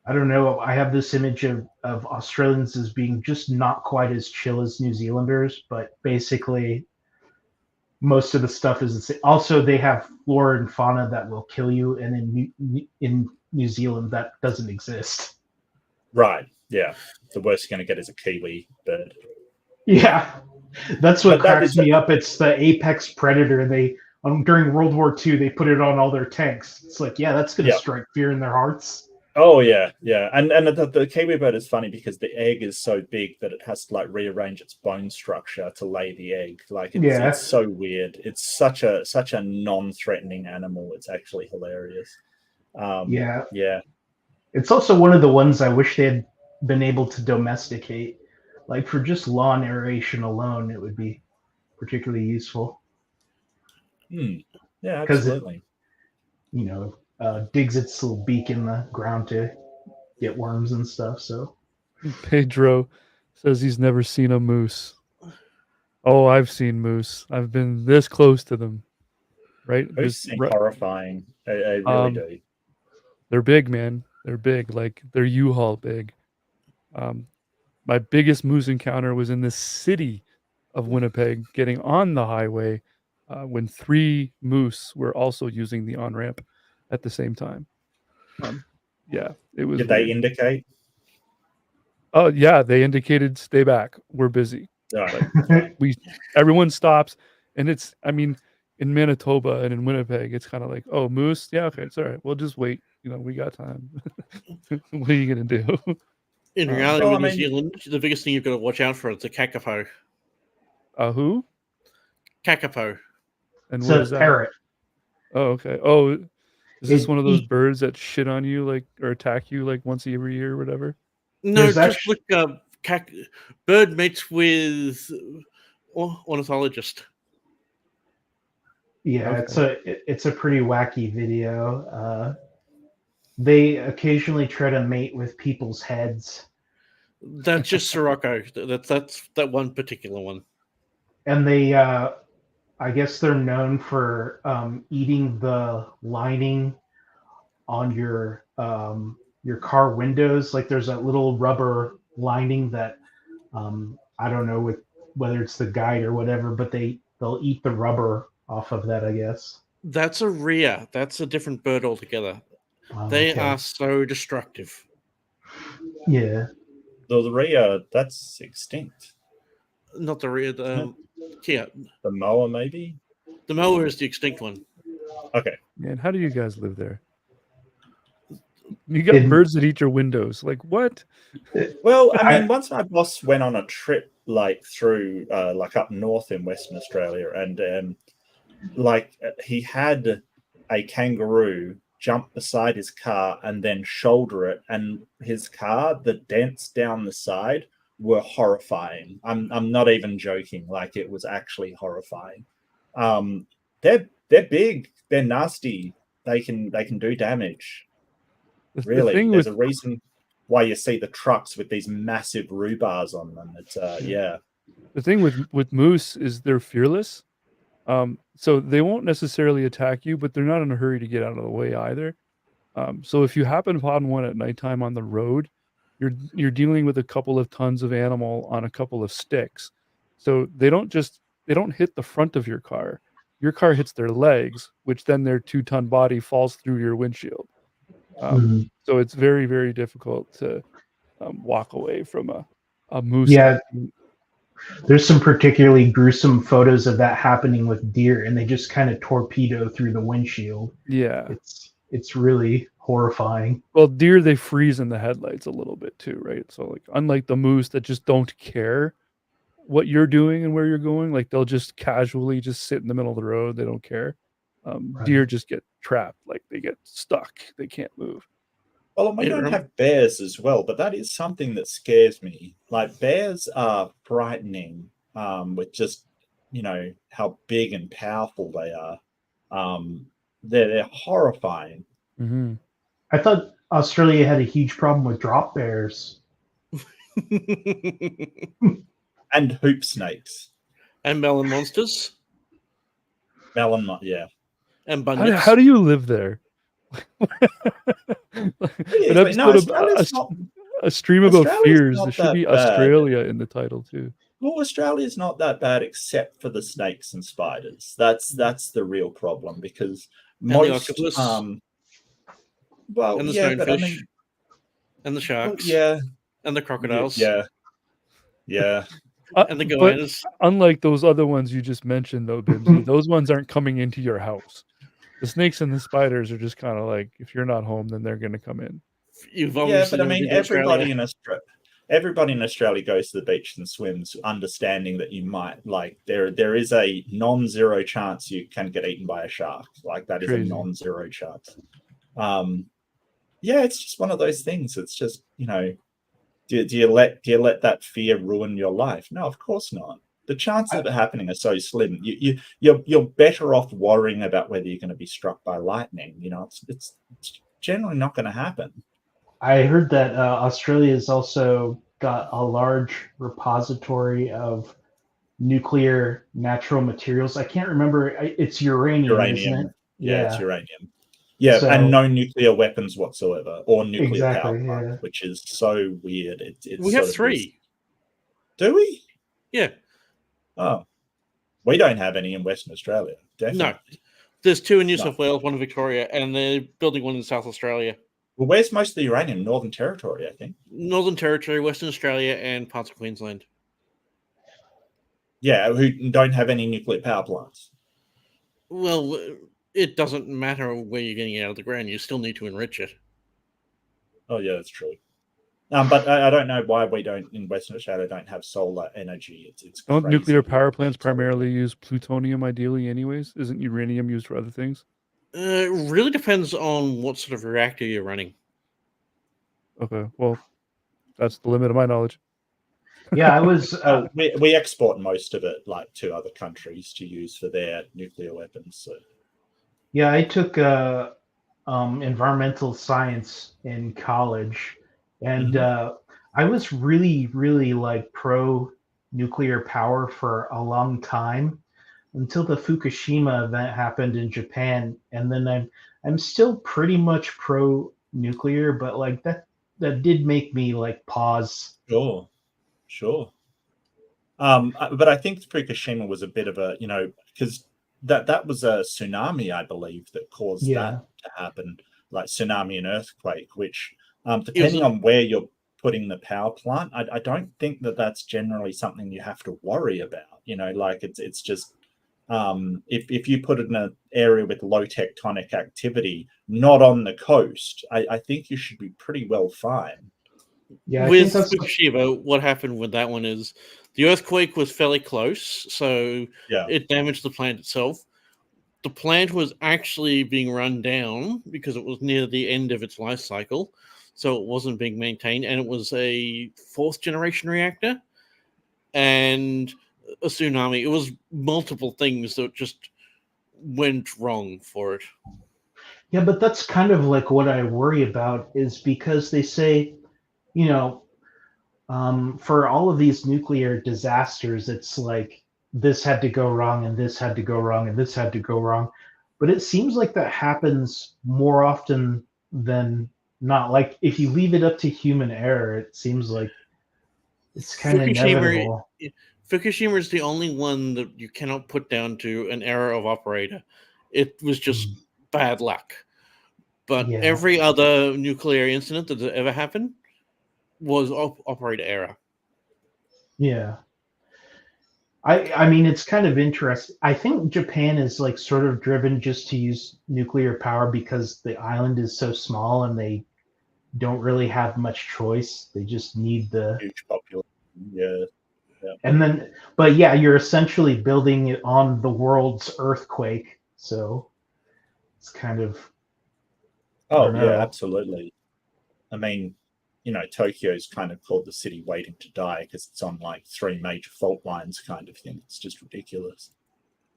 don't know. I have this image of Australians as being just not quite as chill as New Zealanders, but basically most of the stuff is the same. Also, they have flora and fauna that will kill you, and in New Zealand that doesn't exist.
Right. Yeah. The worst you're going to get is a kiwi bird.
Yeah, that's what
But that
cracks
is-
me up. It's the apex predator. They during World War II they put it on all their tanks. It's like, yeah, that's going to
Yeah.
strike fear in their hearts.
Oh yeah, and the kiwi bird is funny because the egg is so big that it has to like rearrange its bone structure to lay the egg. Like it's so weird. It's such a non-threatening animal. It's actually hilarious.
Yeah.
Yeah.
It's also one of the ones I wish they had been able to domesticate. Like for just law narration alone, it would be particularly useful.
Yeah,
Because
absolutely.
digs its little beak in the ground to get worms and stuff. So
Pedro says he's never seen a moose. Oh, I've seen moose. I've been this close to them. Right?
Moose seem horrifying. I really do.
They're big, man. They're big. Like they're U-Haul big. My biggest moose encounter was in the city of Winnipeg, getting on the highway when 3 moose were also using the on-ramp at the same time. Yeah, it was.
Did they indicate?
Oh yeah, they indicated stay back. We're busy.
Right.
Everyone stops, and it's. I mean, in Manitoba and in Winnipeg, it's kind of like, oh, moose. Yeah, okay, it's all right. We'll just wait. We got time. What are you gonna do?
In reality, with New Zealand, the biggest thing you've got to watch out for is the kakapo.
Who?
Kakapo.
And what is that? Parrot.
Oh, okay. Oh, is this one of those birds that shit on you, like, or attack you, like, once every year or whatever?
No, just look. Bird mates with ornithologist.
Yeah, okay. It's a pretty wacky video. They occasionally try to mate with people's heads.
That's just Sirocco. That's that one particular one.
And they, I guess they're known for eating the lining on your car windows. Like there's a little rubber lining that I don't know whether it's the guide or whatever, but they'll eat the rubber off of that, I guess.
That's a rhea. That's a different bird altogether. They are so destructive.
Yeah.
The rhea, that's extinct.
Not the rear. Yeah,
The moa, maybe.
the mower is the extinct one.
Okay.
Man, how do you guys live there? You got
In-
birds that eat your windows. Like what?
Well, I
I-
mean, once my boss went on a trip like through, like up north in Western Australia, and like he had a kangaroo jump beside his car and then shoulder it, and his car, the dents down the side were horrifying. I'm not even joking. Like it was actually horrifying. They're big. They're nasty. They can do damage.
The
Really,
thing
there's
with
a reason why you see the trucks with these massive rhubars on them. It's yeah.
the thing with moose is they're fearless. So they won't necessarily attack you, but they're not in a hurry to get out of the way either. So if you happen upon one at nighttime on the road, you're dealing with a couple of tons of animal on a couple of sticks. So they don't hit the front of your car. Your car hits their legs, which then their 2-ton body falls through your windshield.
Mhm.
So it's very, very difficult to walk away from a moose.
Yeah. There's some particularly gruesome photos of that happening with deer, and they just kind of torpedo through the windshield.
Yeah.
It's really horrifying.
Well, deer, they freeze in the headlights a little bit too, right? So like unlike the moose that just don't care what you're doing and where you're going, like they'll just casually just sit in the middle of the road. They don't care. Deer
Right.
just get trapped, like they get stuck. They can't move.
Well, and we
It
don't
rem-
have bears as well, but that is something that scares me. Like bears are frightening, with just how big and powerful they are. They're horrifying.
Mm-hmm.
I thought Australia had a huge problem with drop bears.
And hoop snakes.
And melon monsters
Melon, yeah.
and bunyips.
How do you live there? An
But no,
episode of
Australia's not,
a stream about
Australia's
fears.
not
There should
that
be
bad.
Australia in the title too.
well, Australia's not that bad except for the snakes and spiders. That's the real problem, because
the
most
octopus.
well,
And the
yeah, but I
stonefish.
mean,
And the
well,
sharks.
yeah,
And the crocodiles.
yeah.
And the
But
goannas.
unlike those other ones you just mentioned, though, Bimsy, those ones aren't coming into your house. The snakes and the spiders are just kind of like, if you're not home, then they're going to come in.
You've
Yeah,
obviously
but I
never
mean,
been to Australia.
everybody in Australia goes to the beach and swims, understanding that you might there is a non-zero chance you can get eaten by a shark. Like that is
Crazy.
a non-zero chance. Yeah, it's just one of those things. It's just do you let that fear ruin your life? No, of course not. The chances of it happening are so slim. You're better off worrying about whether you're going to be struck by lightning. It's generally not going to happen.
I heard that Australia has also got a large repository of nuclear natural materials. I can't remember. It's uranium, isn't it?
Yeah, it's uranium. Yeah,
So-
and no nuclear weapons whatsoever, or nuclear power
Exactly,
plant,
yeah.
which is so weird. It's
We have
sort of
3.
Do we?
Yeah.
Oh, we don't have any in Western Australia. Definitely.
There's 2 in New
No.
South Wales, 1 in Victoria, and they're building 1 in South Australia.
Well, where's most of the uranium? Northern Territory, I think.
Northern Territory, Western Australia, and parts of Queensland.
Yeah, who don't have any nuclear power plants.
Well, it doesn't matter where you're getting it out of the ground. You still need to enrich it.
Oh, yeah, that's true. But I don't know why we don't in Western Australia don't have solar energy. It's
Don't
crazy.
nuclear power plants primarily use plutonium ideally anyways? Isn't uranium used for other things?
It really depends on what sort of reactor you're running.
Okay, well, that's the limit of my knowledge.
Yeah, I was.
Oh, we export most of it to other countries to use for their nuclear weapons. So.
Yeah, I took environmental science in college, and I was really, really pro nuclear power for a long time until the Fukushima event happened in Japan, and then I'm still pretty much pro nuclear, but that did make me pause.
Sure. But I think Fukushima was a bit of a because that was a tsunami, I believe, that caused that to happen, like tsunami and earthquake, which depending on where you're putting the power plant, I don't think that that's generally something you have to worry about. Like it's just if you put it in an area with low tectonic activity, not on the coast, I think you should be pretty well fine.
Yeah, I
With
think that's
Fukushima, what happened with that one is the earthquake was fairly close, so
Yeah.
it damaged the plant itself. The plant was actually being run down because it was near the end of its life cycle, so it wasn't being maintained, and it was a fourth generation reactor and a tsunami. It was multiple things that just went wrong for it.
Yeah, but that's kind of like what I worry about, is because they say, you know, for all of these nuclear disasters, it's like this had to go wrong and this had to go wrong and this had to go wrong. But it seems like that happens more often than not. Like if you leave it up to human error, it seems like it's kind of inevitable.
Fukushima is the only one that you cannot put down to an error of operator. It was just bad luck. But
Yeah.
every other nuclear incident that ever happened was operator error.
Yeah. I mean, it's kind of interesting. I think Japan is like sort of driven just to use nuclear power because the island is so small and they don't really have much choice. They just need the
Huge population. Yeah.
and then, but yeah, you're essentially building it on the world's earthquake. So it's kind of, I
Oh
don't
yeah,
know.
absolutely. I mean, Tokyo's kind of called the city waiting to die because it's on like 3 major fault lines kind of thing. It's just ridiculous.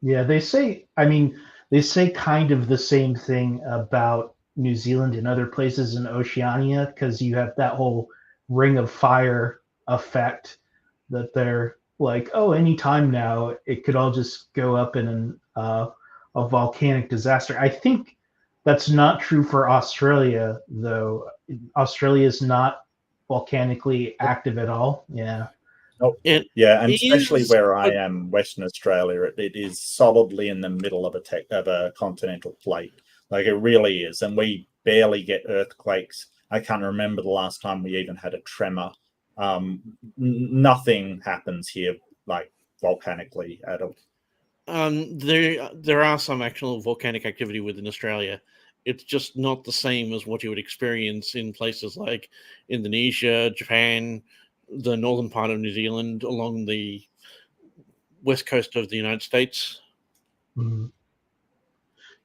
Yeah, they say kind of the same thing about New Zealand and other places in Oceania because you have that whole ring of fire effect that they're like, oh, anytime now it could all just go up in a volcanic disaster. I think that's not true for Australia, though. Australia is not volcanically active at all. Yeah.
Oh,
It
yeah, and especially
is,
where I
but
am, Western Australia, it is solidly in the middle of a continental plate. Like it really is, and we barely get earthquakes. I can't remember the last time we even had a tremor. Nothing happens here like volcanically at all.
there are some actual volcanic activity within Australia. It's just not the same as what you would experience in places like Indonesia, Japan, the northern part of New Zealand, along the west coast of the United States.
Mhm.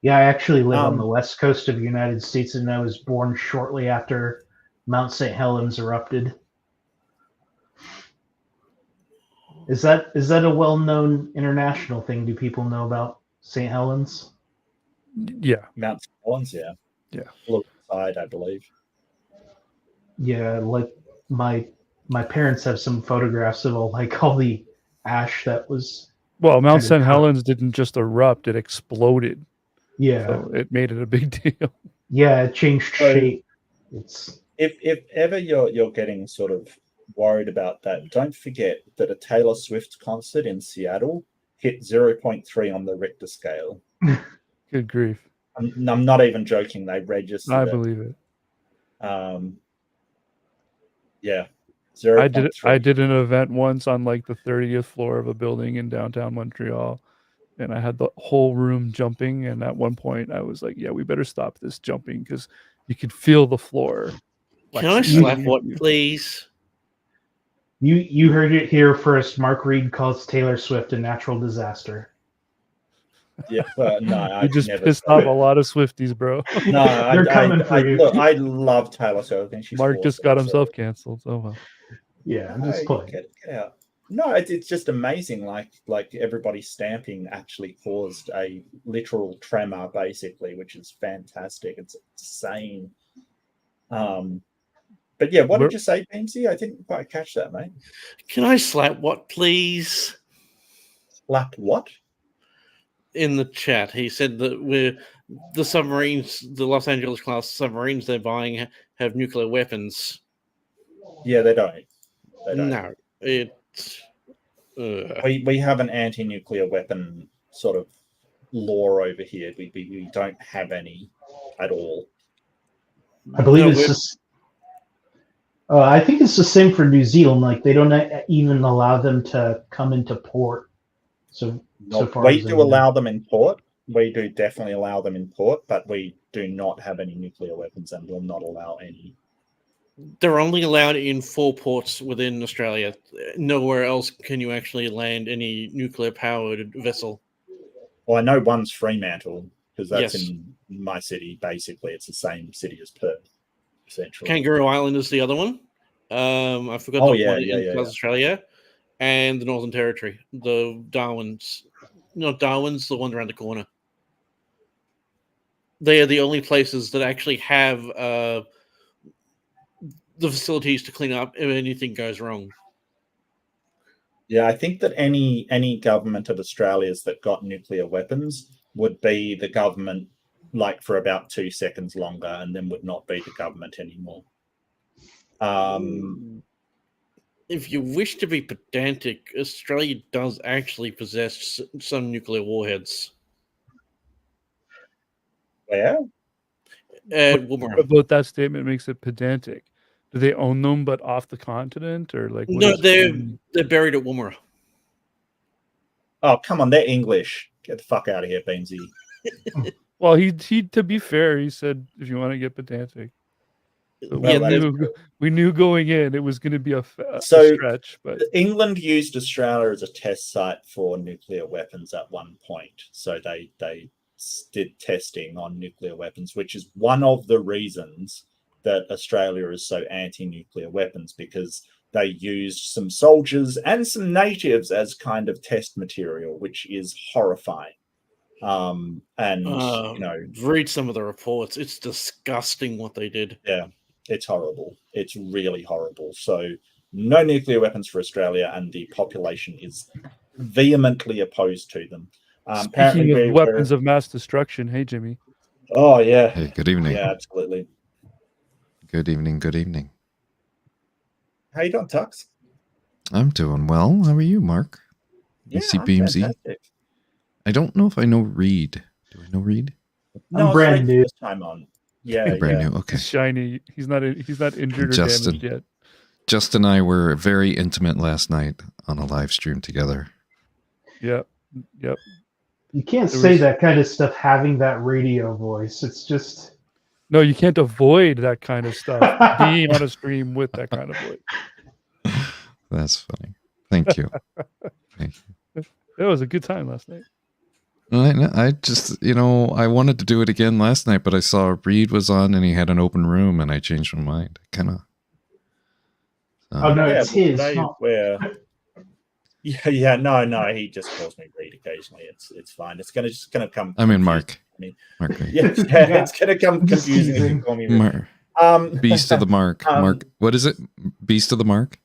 Yeah, I actually live on the
Um,
west coast of the United States, and I was born shortly after Mount St. Helens erupted. Is that a well-known international thing? Do people know about St. Helens?
Yeah.
Mount St. Helens, yeah.
Yeah.
A little side, I believe.
Yeah, like my parents have some photographs of all the ash that was
Well, Mount
kind of
St. Helens didn't just erupt; it exploded.
yeah,
So it made it a big deal.
yeah, it changed
So
shape. It's
if ever you're getting sort of worried about that, don't forget that a Taylor Swift concert in Seattle hit 0.3 on the Richter scale.
Good grief!
I'm not even joking. They registered
I
it.
believe it.
Yeah,
I did
0.3.
an event once on like the 30th floor of a building in downtown Montreal, and I had the whole room jumping. And at one point, I was like, "Yeah, we better stop this jumping because you could feel the floor
Can I
flexing
slap
underneath
what,
you."
please?
you heard it here first. Mark Reid calls Taylor Swift a natural disaster.
Yeah, but no,
You
I've
just
never
pissed
said
off
it.
a lot of Swifties, bro.
No,
They're coming for you.
look, I love Taylor Swift. I think she's
Mark just
awesome.
got
So
himself canceled. Oh well.
Yeah, I'm
no,
just
you
playing.
get out. No, it's just amazing. Like everybody stamping actually caused a literal tremor, basically, which is fantastic. It's insane. But yeah, what
We're,
did you say, Beamsy? I didn't quite catch that, mate.
Can I slap what, please?
Slap what?
In the chat, he said that the submarines, the Los Angeles class submarines they're buying, have nuclear weapons.
Yeah, they don't. They don't.
No, it's
We have an anti-nuclear weapon sort of law over here. We don't have any at all.
I believe
no,
it's just I think it's the same for New Zealand. Like they don't even allow them to come into port. So far
We
as I
do
know.
allow them in port. We do definitely allow them in port, but we do not have any nuclear weapons and will not allow any.
They're only allowed in 4 ports within Australia. Nowhere else can you actually land any nuclear-powered vessel.
Well, I know one's Fremantle because that's
Yes.
in my city. Basically, it's the same city as Perth, essentially.
Kangaroo Island is the other one. I forgot
Oh,
the
yeah,
one
yeah,
in
yeah,
South
yeah.
Australia and the Northern Territory. The Darwin's, not Darwin's, the one around the corner. They are the only places that actually have the facilities to clean up if anything goes wrong.
Yeah, I think that any government of Australia's that got nuclear weapons would be the government like for about 2 seconds longer, and then would not be the government anymore.
If you wish to be pedantic, Australia does actually possess some nuclear warheads.
Where?
At
What
Woomera.
about that statement makes it pedantic? Do they own them but off the continent, or like? What
No,
does it mean?
they're buried at Woomera.
Oh, come on, they're English. Get the fuck out of here, Beansy.
Well, he to be fair, he said if you want to get pedantic. So
Yeah,
we knew going in it was going to be a
So-
stretch, but
England used Australia as a test site for nuclear weapons at one point. So they did testing on nuclear weapons, which is one of the reasons that Australia is so anti-nuclear weapons, because they used some soldiers and some natives as kind of test material, which is horrifying.
Read some of the reports. It's disgusting what they did.
Yeah, it's horrible. It's really horrible. So no nuclear weapons for Australia, and the population is vehemently opposed to them.
speaking of weapons of mass destruction, hey Jimmy.
Oh yeah.
Hey, good evening.
Yeah, absolutely.
Good evening. Good evening.
How you doing, Tux?
I'm doing well. How are you, Mark?
Yeah,
BC
I'm
Beamsy.
fantastic.
I don't know if I know Reid. Do I know Reid?
No,
I'm brand
it's
new.
First time on. Yeah,
You're brand
yeah.
new. Okay.
He's shiny. He's not injured or
Justin.
damaged yet.
Justin and I were very intimate last night on a live stream together.
Yep.
You can't
There
say
was-
that kind of stuff having that radio voice. It's just
No, you can't avoid that kind of stuff. Being on a stream with that kind of voice.
That's funny. Thank you. Thank you.
It was a good time last night.
I just, I wanted to do it again last night, but I saw Reid was on and he had an open room and I changed my mind. Kind of.
oh no,
Yeah,
it's
but
his.
today
Not,
Yeah, no, he just calls me Reid occasionally. It's fine. It's gonna come.
I mean, Mark.
confusing to me.
Mark. Reid.
Yeah, it's gonna come
Just
confusing if you
teasing.
call me Reid.
Beast of the Mark. Mark. What is it? Beast of the Mark?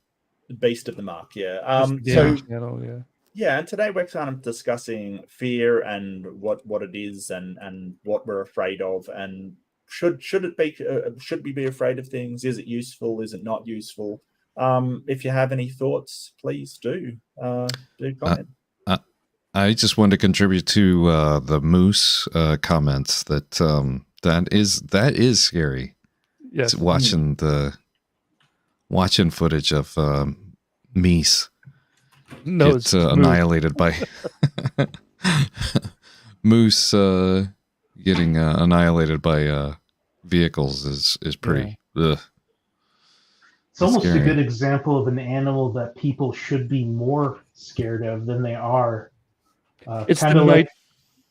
Beast of the Mark. Yeah.
Just the
So
gaming channel, yeah.
yeah, and today we're kind of discussing fear and what it is and what we're afraid of, and should we be afraid of things? Is it useful? Is it not useful? If you have any thoughts, please do comment.
I just want to contribute to the moose comments that that is scary.
Yes.
It's watching footage of meese
No,
get
it's smooth.
annihilated by moose getting annihilated by vehicles is pretty. Ugh.
it's almost
scary.
a good example of an animal that people should be more scared of than they are.
It's
kind
the
of like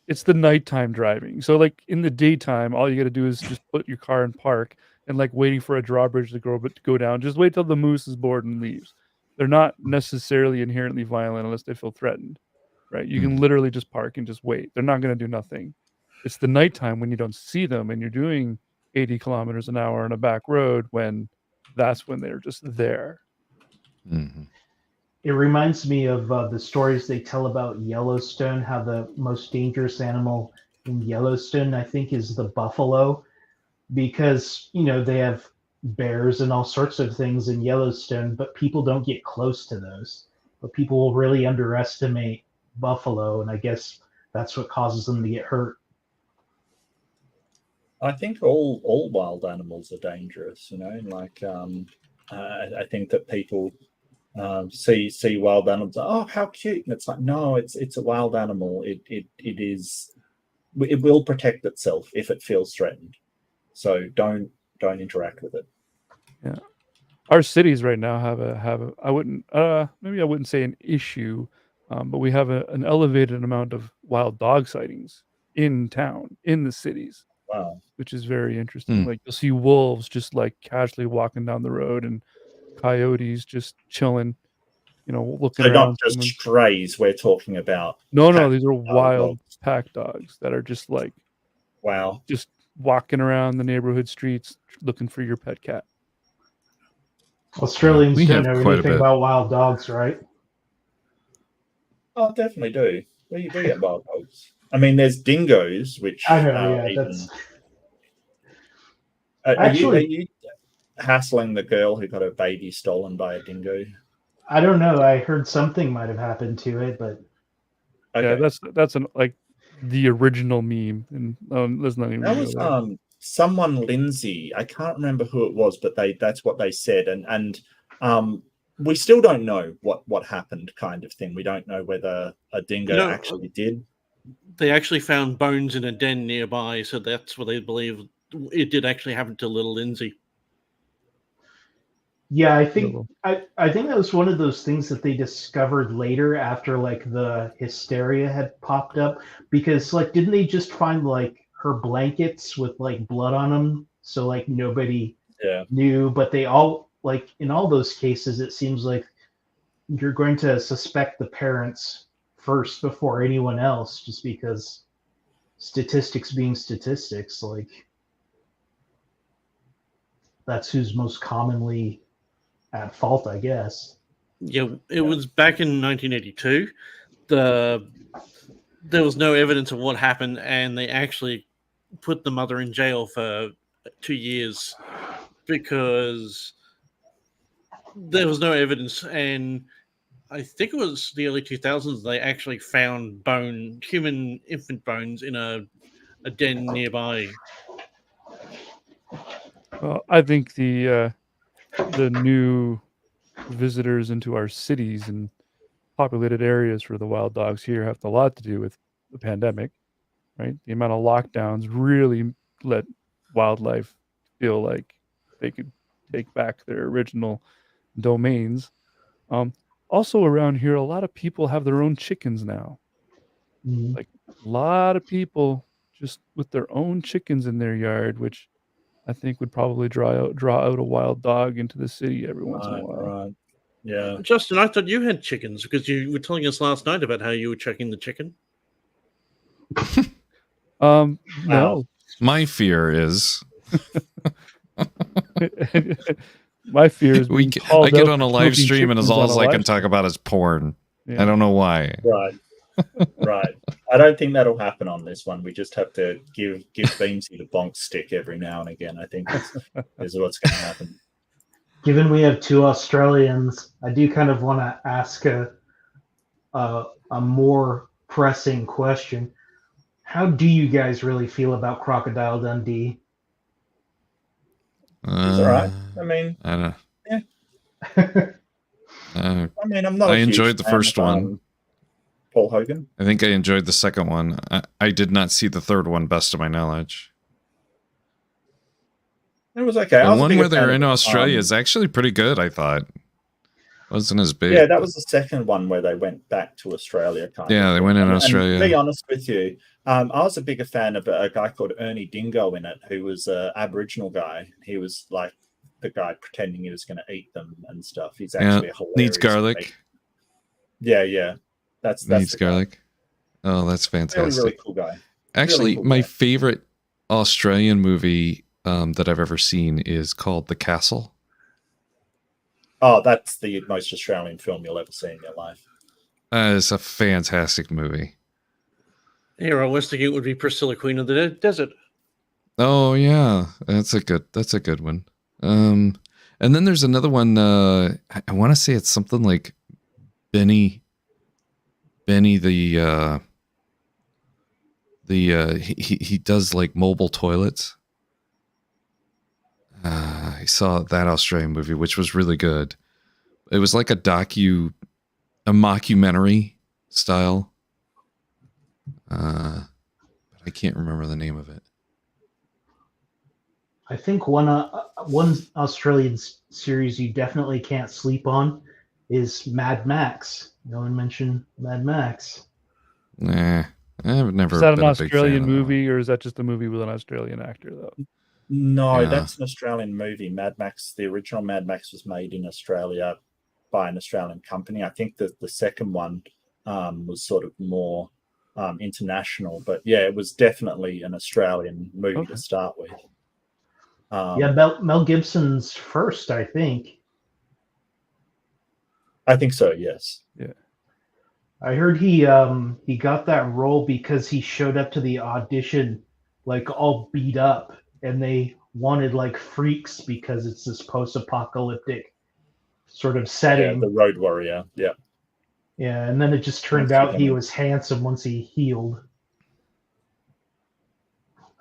It's the nighttime driving. So like in the daytime, all you got to do is just put your car in park and like waiting for a drawbridge to go down. Just wait till the moose is bored and leaves. They're not necessarily inherently violent unless they feel threatened, right? You can literally just park and just wait. They're not going to do nothing. It's the nighttime when you don't see them and you're doing 80 kilometers an hour on a back road that's when they're just there.
Mhm.
it reminds me of the stories they tell about Yellowstone, how the most dangerous animal in Yellowstone, I think, is the buffalo, because they have bears and all sorts of things in Yellowstone, but people don't get close to those. But people will really underestimate buffalo, and I guess that's what causes them to get hurt.
I think all wild animals are dangerous, like I think that people see wild animals. Oh, how cute! And it's like, no, it's a wild animal. It will protect itself if it feels threatened. So don't interact with it.
Yeah. Our cities right now have a I wouldn't maybe I wouldn't say an issue, but we have an elevated amount of wild dog sightings in town, in the cities,
Wow.
which is very interesting. Like you'll see wolves just like casually walking down the road and coyotes just chilling, looking
So not
around.
just strays we're talking about.
No, these are
wild
wild pack dogs that are just like
Wow.
just walking around the neighborhood streets looking for your pet cat.
Australians
We
don't
have
know
quite a
anything
bit.
about wild dogs, right?
Oh, definitely do. We get wild dogs. I mean, there's dingoes, which
I know, yeah,
even.
that's
Are
actually.
you hassling the girl who got her baby stolen by a dingo?
I don't know. I heard something might have happened to it, but
Yeah,
Okay.
that's like the original meme, and let's not even
That
go
was
there.
someone Lindsay. I can't remember who it was, but that's what they said, and we still don't know what happened, kind of thing. We don't know whether a dingo actually did.
They actually found bones in a den nearby, so that's what they believe it did actually happen to little Lindsay.
yeah, I think that was one of those things that they discovered later after like the hysteria had popped up, because like didn't they just find like her blankets with like blood on them, so like nobody knew, but they all like in all those cases it seems like you're going to suspect the parents first before anyone else, just because statistics being statistics, like that's who's most commonly at fault, I guess.
Yeah, it was back in 1982. There was no evidence of what happened, and they actually put the mother in jail for 2 years because there was no evidence. And I think it was the early 2000s they actually found human infant bones in a den nearby.
Well, I think the new visitors into our cities and populated areas for the wild dogs here have a lot to do with the pandemic, right? The amount of lockdowns really let wildlife feel like they could take back their original domains. Also around here, a lot of people have their own chickens now.
Mhm.
Like a lot of people just with their own chickens in their yard, which I think would probably draw out a wild dog into the city every once in a while.
Right. Yeah.
Justin, I thought you had chickens because you were telling us last night about how you were checking the chicken.
No.
My fear is
my fear is being called
I get
out
on
for
a live
smoking
stream and
chickens
all
on a
I can
live
talk
stream.
about is porn.
Yeah.
I don't know why.
Right. I don't think that'll happen on this one. We just have to give Beamsy the bonk stick every now and again. I think is what's going to happen.
Given we have two Australians, I do kind of want to ask a more pressing question. How do you guys really feel about Crocodile Dundee?
It's all right. I mean,
I don't.
Yeah.
I
mean, I'm not.
I enjoyed the first one.
Paul Hogan.
I think I enjoyed the second one. I did not see the third one, best of my knowledge.
It was okay.
The one where they're in Australia is actually pretty good, I thought. Wasn't as big.
Yeah, that was the second one where they went back to Australia.
They went in Australia.
And to be honest with you, I was a bigger fan of a guy called Ernie Dingo in it, who was an Aboriginal guy. He was like the guy pretending he was going to eat them and stuff. He's actually a hilarious.
Needs garlic.
Yeah. That's
needs garlic. Guy. Oh, that's fantastic.
Really cool guy.
Actually,
really cool
my
guy.
favorite Australian movie that I've ever seen is called The Castle.
Oh, that's the most Australian film you'll ever see in your life.
It's a fantastic movie.
Here, I was thinking it would be Priscilla, Queen of the Desert.
Oh yeah, that's a good one. And then there's another one. I want to say it's something like Benny the he does like mobile toilets. I saw that Australian movie, which was really good. It was like a mockumentary style. But I can't remember the name of it.
I think one Australian series you definitely can't sleep on is Mad Max. No one mentioned Mad Max.
Nah, I've never
Is that
been
an
a big fan
Australian
of that one.
movie, or is that just a movie with an Australian actor though?
No,
Yeah.
that's an Australian movie. Mad Max, the original Mad Max was made in Australia by an Australian company. I think that the second one was sort of more international, but yeah, it was definitely an Australian movie to start with.
Yeah, Mel Gibson's first, I think.
I think so, yes.
Yeah.
I heard he got that role because he showed up to the audition like all beat up, and they wanted like freaks because it's this post-apocalyptic sort of
Yeah,
setting.
the Road Warrior. Yeah.
Yeah, and then it just turned
Thanks for
out he
coming.
was handsome once he healed.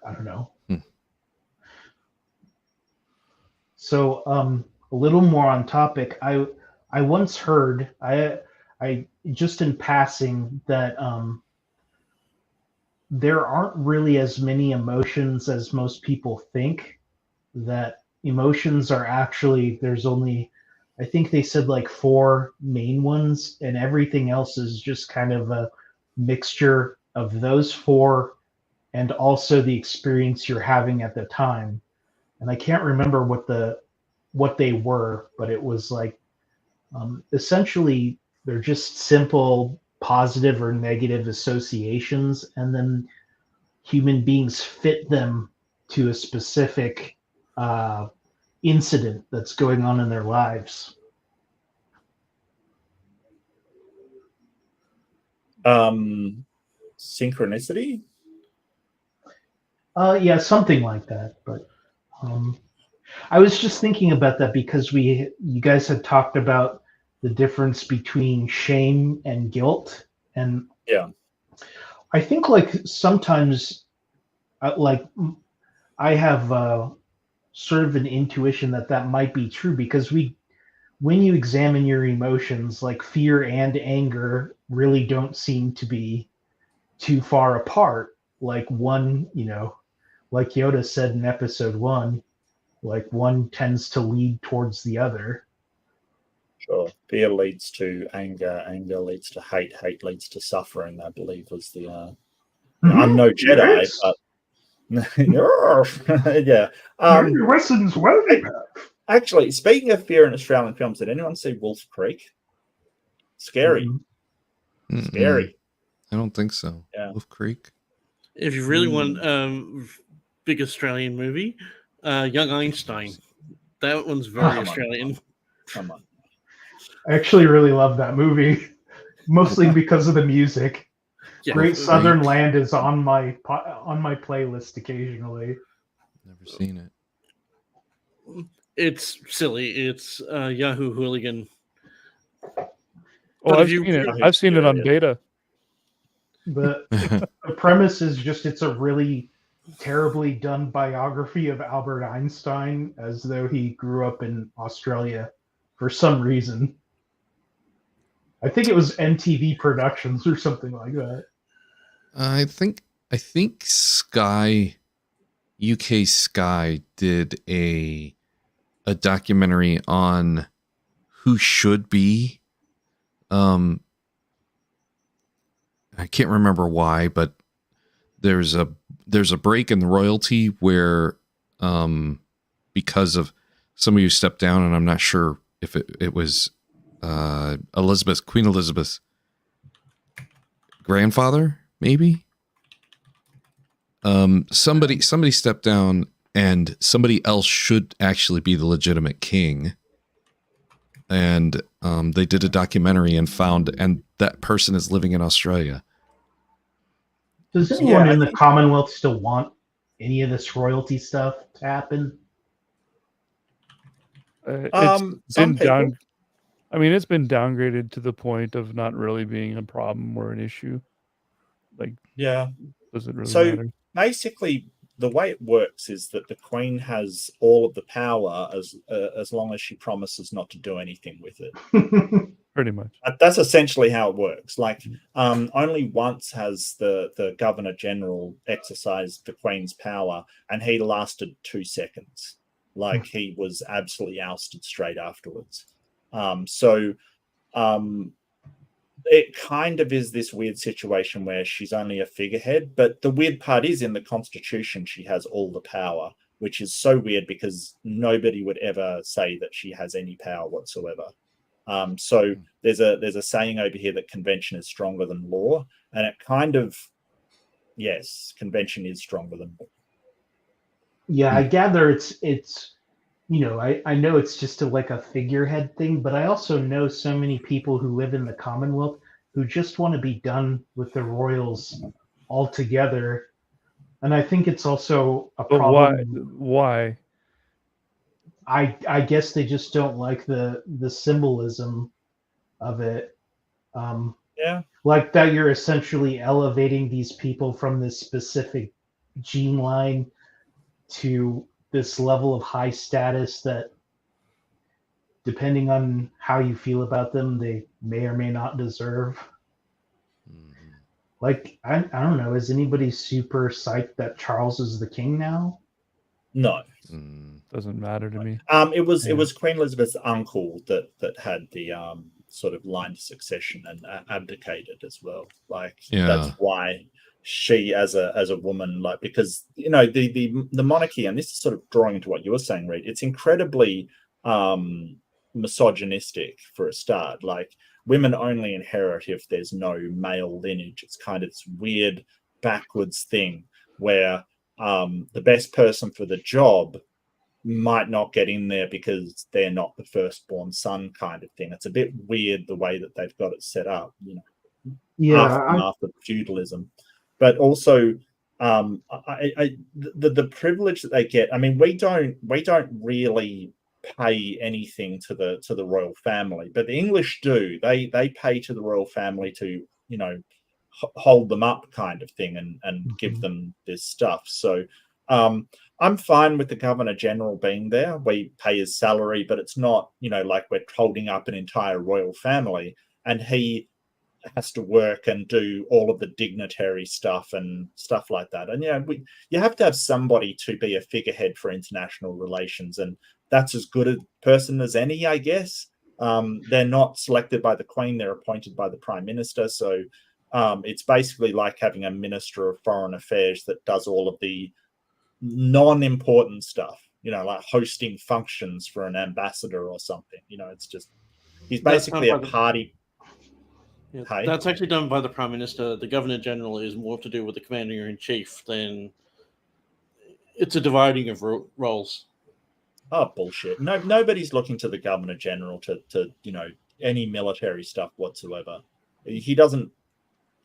I don't know. So a little more on topic. I once heard I just in passing that there aren't really as many emotions as most people think. That emotions are actually there's only I think they said like 4 main ones, and everything else is just kind of a mixture of those 4 and also the experience you're having at the time. And I can't remember what they were, but it was like essentially they're just simple positive or negative associations, and then human beings fit them to a specific incident that's going on in their lives.
Synchronicity?
Yeah, something like that. But I was just thinking about that because you guys had talked about the difference between shame and guilt, and
Yeah.
I think like sometimes, like I have sort of an intuition that might be true because when you examine your emotions, like fear and anger really don't seem to be too far apart. Like one, like Yoda said in episode 1, like one tends to lead towards the other.
Sure. Fear leads to anger. Anger leads to hate. Hate leads to suffering, I believe was the... I'm no Jedi,
Yes.
but... yeah.
Learn your lessons well enough.
Actually, speaking of fear in Australian films, did anyone see Wolf Creek? Scary.
Mhm.
Scary.
I don't think so.
Yeah.
Wolf Creek.
If you really want big Australian movie, Young Einstein. That one's very Australian.
Come on.
I actually really love that movie, mostly because of the music.
Yeah.
Great Southern Land is on my playlist occasionally.
Never seen it.
It's silly. It's Yahoo Hooligan.
Oh, I've seen it. I've seen it on beta.
The premise is just it's a really terribly done biography of Albert Einstein as though he grew up in Australia for some reason. I think it was MTV Productions or something like that.
I think Sky, UK Sky did a documentary on who should be. I can't remember why, but there's a break in the royalty where because of somebody who stepped down, and I'm not sure if it was Queen Elizabeth's grandfather, maybe. Somebody stepped down, and somebody else should actually be the legitimate king. And they did a documentary and that person is living in Australia.
Does anyone in the Commonwealth still want any of this royalty stuff to happen?
It's been down. I mean, it's been downgraded to the point of not really being a problem or an issue. Like,
yeah,
does it really
so
matter?
basically, the way it works is that the Queen has all of the power as long as she promises not to do anything with it.
Pretty much.
That's essentially how it works. Like, only once has the Governor General exercised the Queen's power, and he lasted 2 seconds. Like, he was absolutely ousted straight afterwards. It kind of is this weird situation where she's only a figurehead, but the weird part is in the Constitution she has all the power, which is so weird because nobody would ever say that she has any power whatsoever. So there's a saying over here that convention is stronger than law, and it kind of, yes, convention is stronger than law.
Yeah, I gather it's I know it's just like a figurehead thing, but I also know so many people who live in the Commonwealth who just want to be done with the royals altogether. And I think it's also a
But
problem.
why?
I guess they just don't like the symbolism of it.
Yeah.
Like that you're essentially elevating these people from this specific gene line to this level of high status that, depending on how you feel about them, they may or may not deserve.
Mhm.
Like, I don't know, is anybody super psyched that Charles is the king now?
No.
Doesn't matter to me.
It was Queen Elizabeth's uncle that had the sort of line to succession and abdicated as well. Like, that's why she, as a woman, like, because the monarchy, and this is sort of drawing into what you were saying, Reid, it's incredibly misogynistic for a start. Like, women only inherit if there's no male lineage. It's kind of this weird backwards thing where the best person for the job might not get in there because they're not the firstborn son, kind of thing. It's a bit weird the way that they've got it set up, after feudalism. But also, the privilege that they get. I mean, we don't really pay anything to the royal family, but the English do. They pay to the royal family to hold them up, kind of thing, and give them this stuff. So I'm fine with the Governor General being there. We pay his salary, but it's not like we're holding up an entire royal family, and he has to work and do all of the dignitary stuff and stuff like that. And you have to have somebody to be a figurehead for international relations, and that's as good a person as any, I guess. They're not selected by the Queen, they're appointed by the Prime Minister. So it's basically like having a Minister of Foreign Affairs that does all of the non-important stuff, like hosting functions for an ambassador or something. It's just, he's basically a party.
Yeah, that's actually done by the Prime Minister. The Governor General is more to do with the Commander-in-Chief than it's a dividing of roles.
Oh, bullshit. No, nobody's looking to the Governor General to any military stuff whatsoever. He doesn't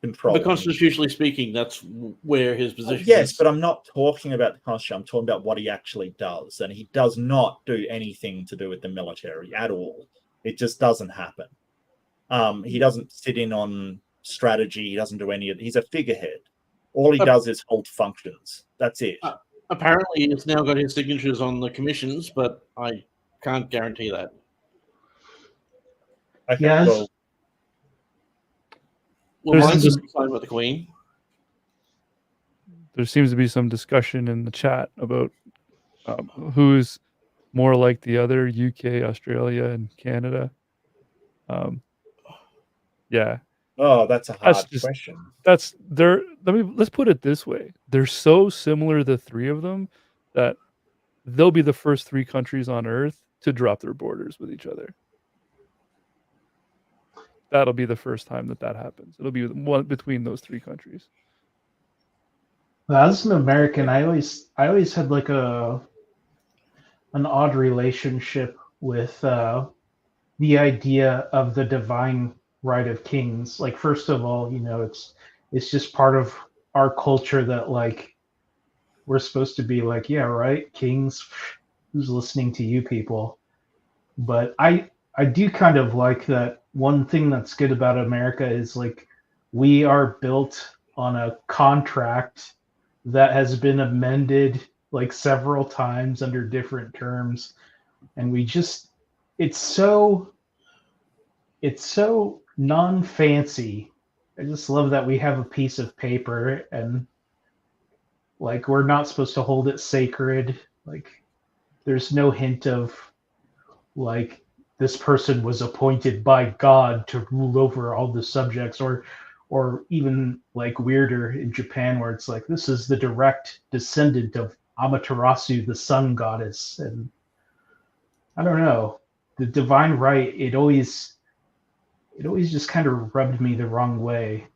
control.
But constitutionally speaking, that's where his position is.
Yes, but I'm not talking about the Constitution. I'm talking about what he actually does. And he does not do anything to do with the military at all. It just doesn't happen. He doesn't sit in on strategy. He doesn't do any of it. He's a figurehead. All he does is hold functions. That's it.
Apparently, he's now got his signatures on the commissions, but I can't guarantee that.
Okay,
Yes.
Well, mine's just signed with the Queen.
There seems to be some discussion in the chat about who's more like the other, UK, Australia, and Canada. Yeah.
Oh, that's a hard question.
Let's put it this way. They're so similar, the three of them, that they'll be the first 3 countries on Earth to drop their borders with each other. That'll be the first time that happens. It'll be one between those 3 countries.
Well, as an American, I always had like an odd relationship with the idea of the divine right of kings. Like, first of all, it's just part of our culture that, like, we're supposed to be like, yeah, right, kings, who's listening to you people? But I do kind of like that. One thing that's good about America is, like, we are built on a contract that has been amended like several times under different terms, and we just it's so non-fancy. I just love that we have a piece of paper and like we're not supposed to hold it sacred. Like there's no hint of like this person was appointed by God to rule over all the subjects, or even like weirder in Japan where it's like this is the direct descendant of Amaterasu, the sun goddess. And I don't know, the divine right, it always just kind of rubbed me the wrong way.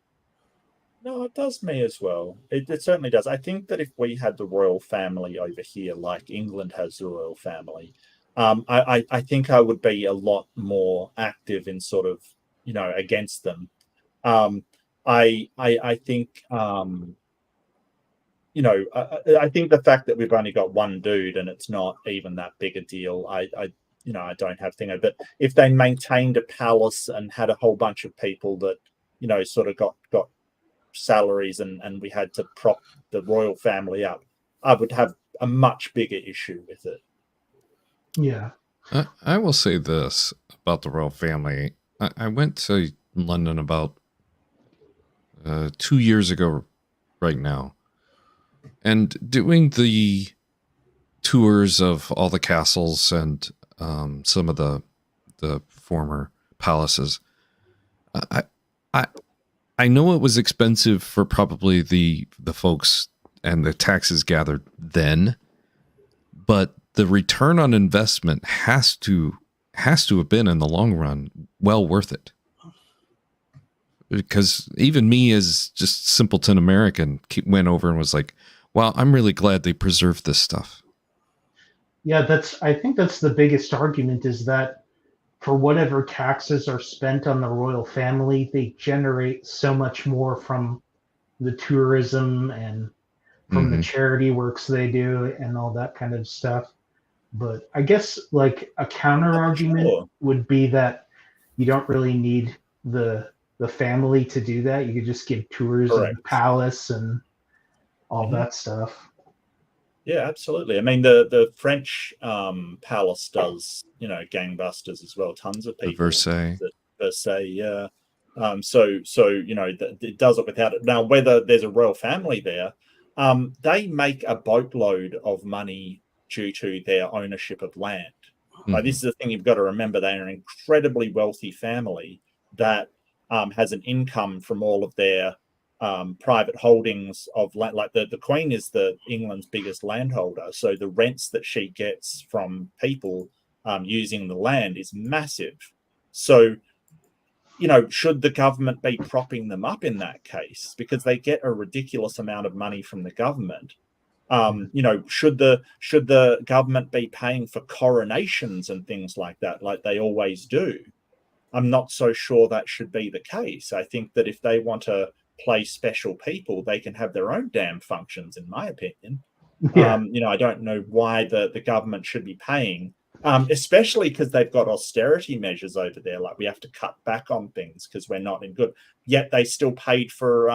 No, it does me as well. It certainly does. I think that if we had the royal family over here, like England has the royal family, I think I would be a lot more active in sort of, against them. Um, I think, I think the fact that we've only got one dude and it's not even that big a deal, I don't have thing. But if they maintained a palace and had a whole bunch of people that, sort of got salaries and we had to prop the royal family up, I would have a much bigger issue with it.
Yeah.
I will say this about the royal family. I went to London about 2 years ago right now, and doing the tours of all the castles and some of the former palaces. I know it was expensive for probably the folks and the taxes gathered then, but the return on investment has to have been in the long run well worth it. Because even me as just simpleton American went over and was like, wow, I'm really glad they preserved this stuff.
Yeah, I think that's the biggest argument, is that for whatever taxes are spent on the royal family, they generate so much more from the tourism and from the charity works they do and all that kind of stuff. But I guess like a counter argument would be that you don't really need the family to do that. You could just give tours of the palace and all that stuff.
Yeah, absolutely. I mean, the French palace does, gangbusters as well. Tons of people. Versailles, yeah. So it does it without it. Now, whether there's a royal family there, they make a boatload of money due to their ownership of land. Like, this is the thing you've got to remember. They're an incredibly wealthy family that has an income from all of their private holdings of land. Like the Queen is England's biggest landholder, so the rents that she gets from people using the land is massive. So, should the government be propping them up in that case, because they get a ridiculous amount of money from the government? Should the government be paying for coronations and things like that, like they always do? I'm not so sure that should be the case. I think that if they want to play special people, they can have their own damn functions, in my opinion.
Yeah.
I don't know why the government should be paying, especially because they've got austerity measures over there. Like, we have to cut back on things because we're not in good. Yet they still paid for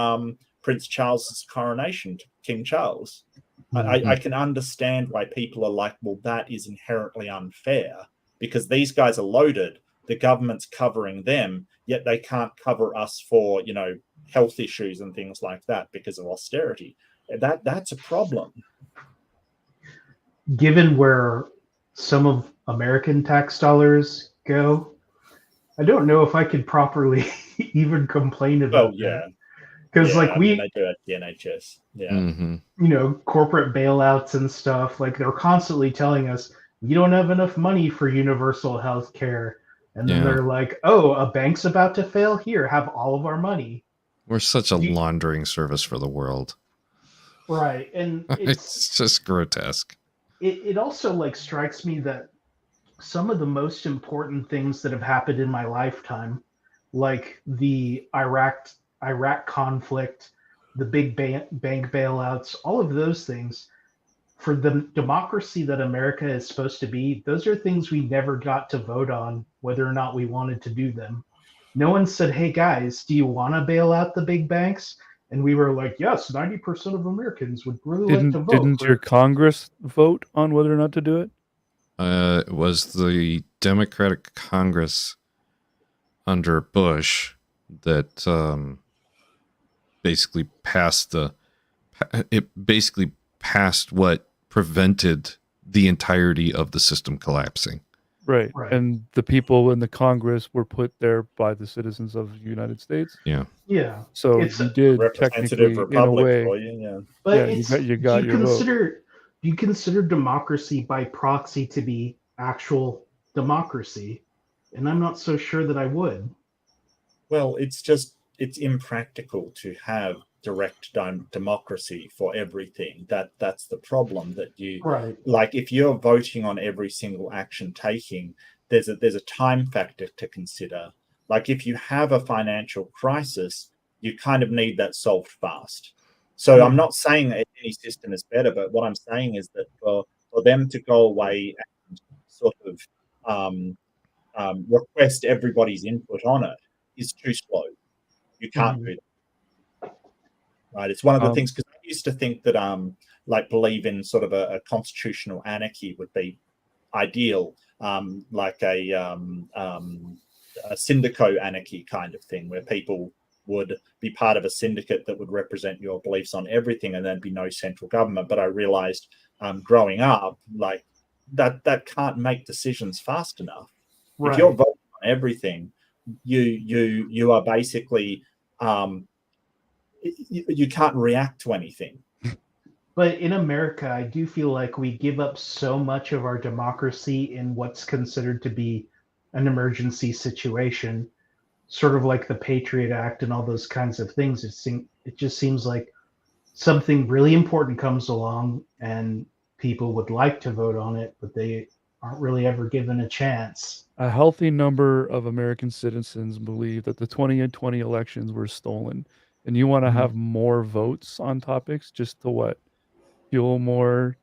Prince Charles's coronation to King Charles. I can understand why people are like, well, that is inherently unfair because these guys are loaded. The government's covering them, yet they can't cover us for, health issues and things like that because of austerity. That's a problem.
Given where some of American tax dollars go, I don't know if I could properly even complain about that. Because they do at the
NHS. Yeah.
Corporate bailouts and stuff, like they're constantly telling us we don't have enough money for universal health care. And then they're like, oh, a bank's about to fail. Here, have all of our money.
We're such a laundering service for the world.
Right. And
it's just grotesque.
It also strikes me that some of the most important things that have happened in my lifetime, like the Iraq conflict, the big bank bailouts, all of those things, for the democracy that America is supposed to be, those are things we never got to vote on whether or not we wanted to do them. No one said, hey guys, do you want to bail out the big banks? And we were like, yes, 90% of Americans would really like to vote.
Didn't your Congress vote on whether or not to do it?
It was the Democratic Congress under Bush that basically passed what prevented the entirety of the system collapsing.
Right.
Right.
And the people in the Congress were put there by the citizens of the United States.
Yeah.
Yeah.
So
It's
you
a
did
Representative
technically, in a
republic
way,
for you, yeah.
But
yeah,
it's,
you got
do
your vote.
do you consider democracy by proxy to be actual democracy? And I'm not so sure that I would.
Well, it's impractical to have direct democracy for everything. That's the problem, that you
Right.
like if you're voting on every single action taking, there's a time factor to consider. Like if you have a financial crisis, you kind of need that solved fast. So
Yeah.
I'm not saying that any system is better, but what I'm saying is that for them to go away and sort of request everybody's input on it is too slow. You can't
Mhm.
do that. Right. It's one of the
Um,
things, because I used to think that like believe in sort of a constitutional anarchy would be ideal, like a syndico anarchy kind of thing, where people would be part of a syndicate that would represent your beliefs on everything, and there'd be no central government. But I realized growing up, like that can't make decisions fast enough. If you're
Right.
voting on everything, you are basically you can't react to anything.
But in America, I do feel like we give up so much of our democracy in what's considered to be an emergency situation, sort of like the Patriot Act and all those kinds of things. It just seems like something really important comes along and people would like to vote on it, but they aren't really ever given a chance.
a healthy number of American citizens believe that the 2020 elections were stolen, and you want to
Mhm.
have more votes on topics just to what? Fuel more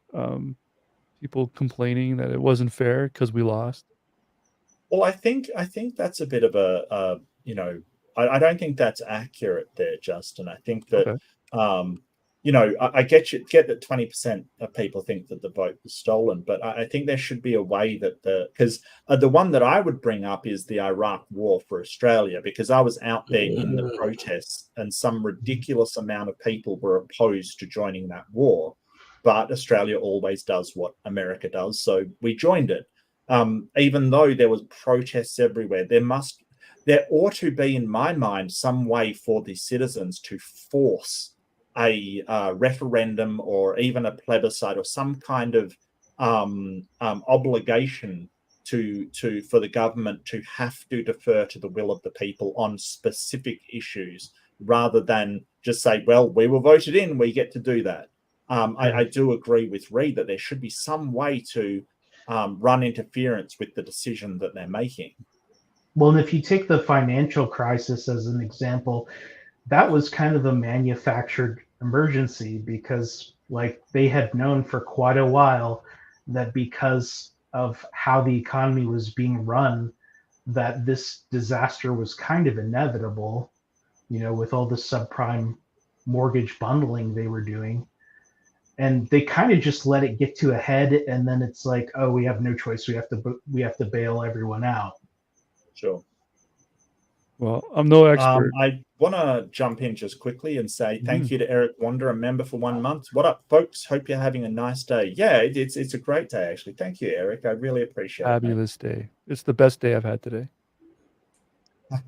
people complaining that it wasn't fair because we lost.
Well, I think that's a bit of I don't think that's accurate there, Justin. I think that
Okay.
I get that 20% of people think that the vote was stolen, but I think there should be a way that because the one that I would bring up is the Iraq War for Australia, because I was out there in the protests and some ridiculous amount of people were opposed to joining that war, but Australia always does what America does, so we joined it. Even though there was protests everywhere, there ought to be, in my mind, some way for the citizens to force a referendum or even a plebiscite or some kind of obligation for the government to have to defer to the will of the people on specific issues, rather than just say, well, we were voted in, we get to do that. I do agree with Reid that there should be some way to run interference with the decision that they're making.
Well, and if you take the financial crisis as an example, that was kind of a manufactured emergency because, like, they had known for quite a while that because of how the economy was being run, that this disaster was kind of inevitable, with all the subprime mortgage bundling they were doing. And they kind of just let it get to a head, and then it's like, oh, we have no choice. We have to bail everyone out.
Sure.
Well, I'm no expert.
I want to jump in just quickly and say thank
Mhm.
you to Eric Wander, a member for 1 month. What up, folks? Hope you're having a nice day. Yeah, it's a great day, actually. Thank you, Eric. I really appreciate
Fabulous day. It's the best day I've had today.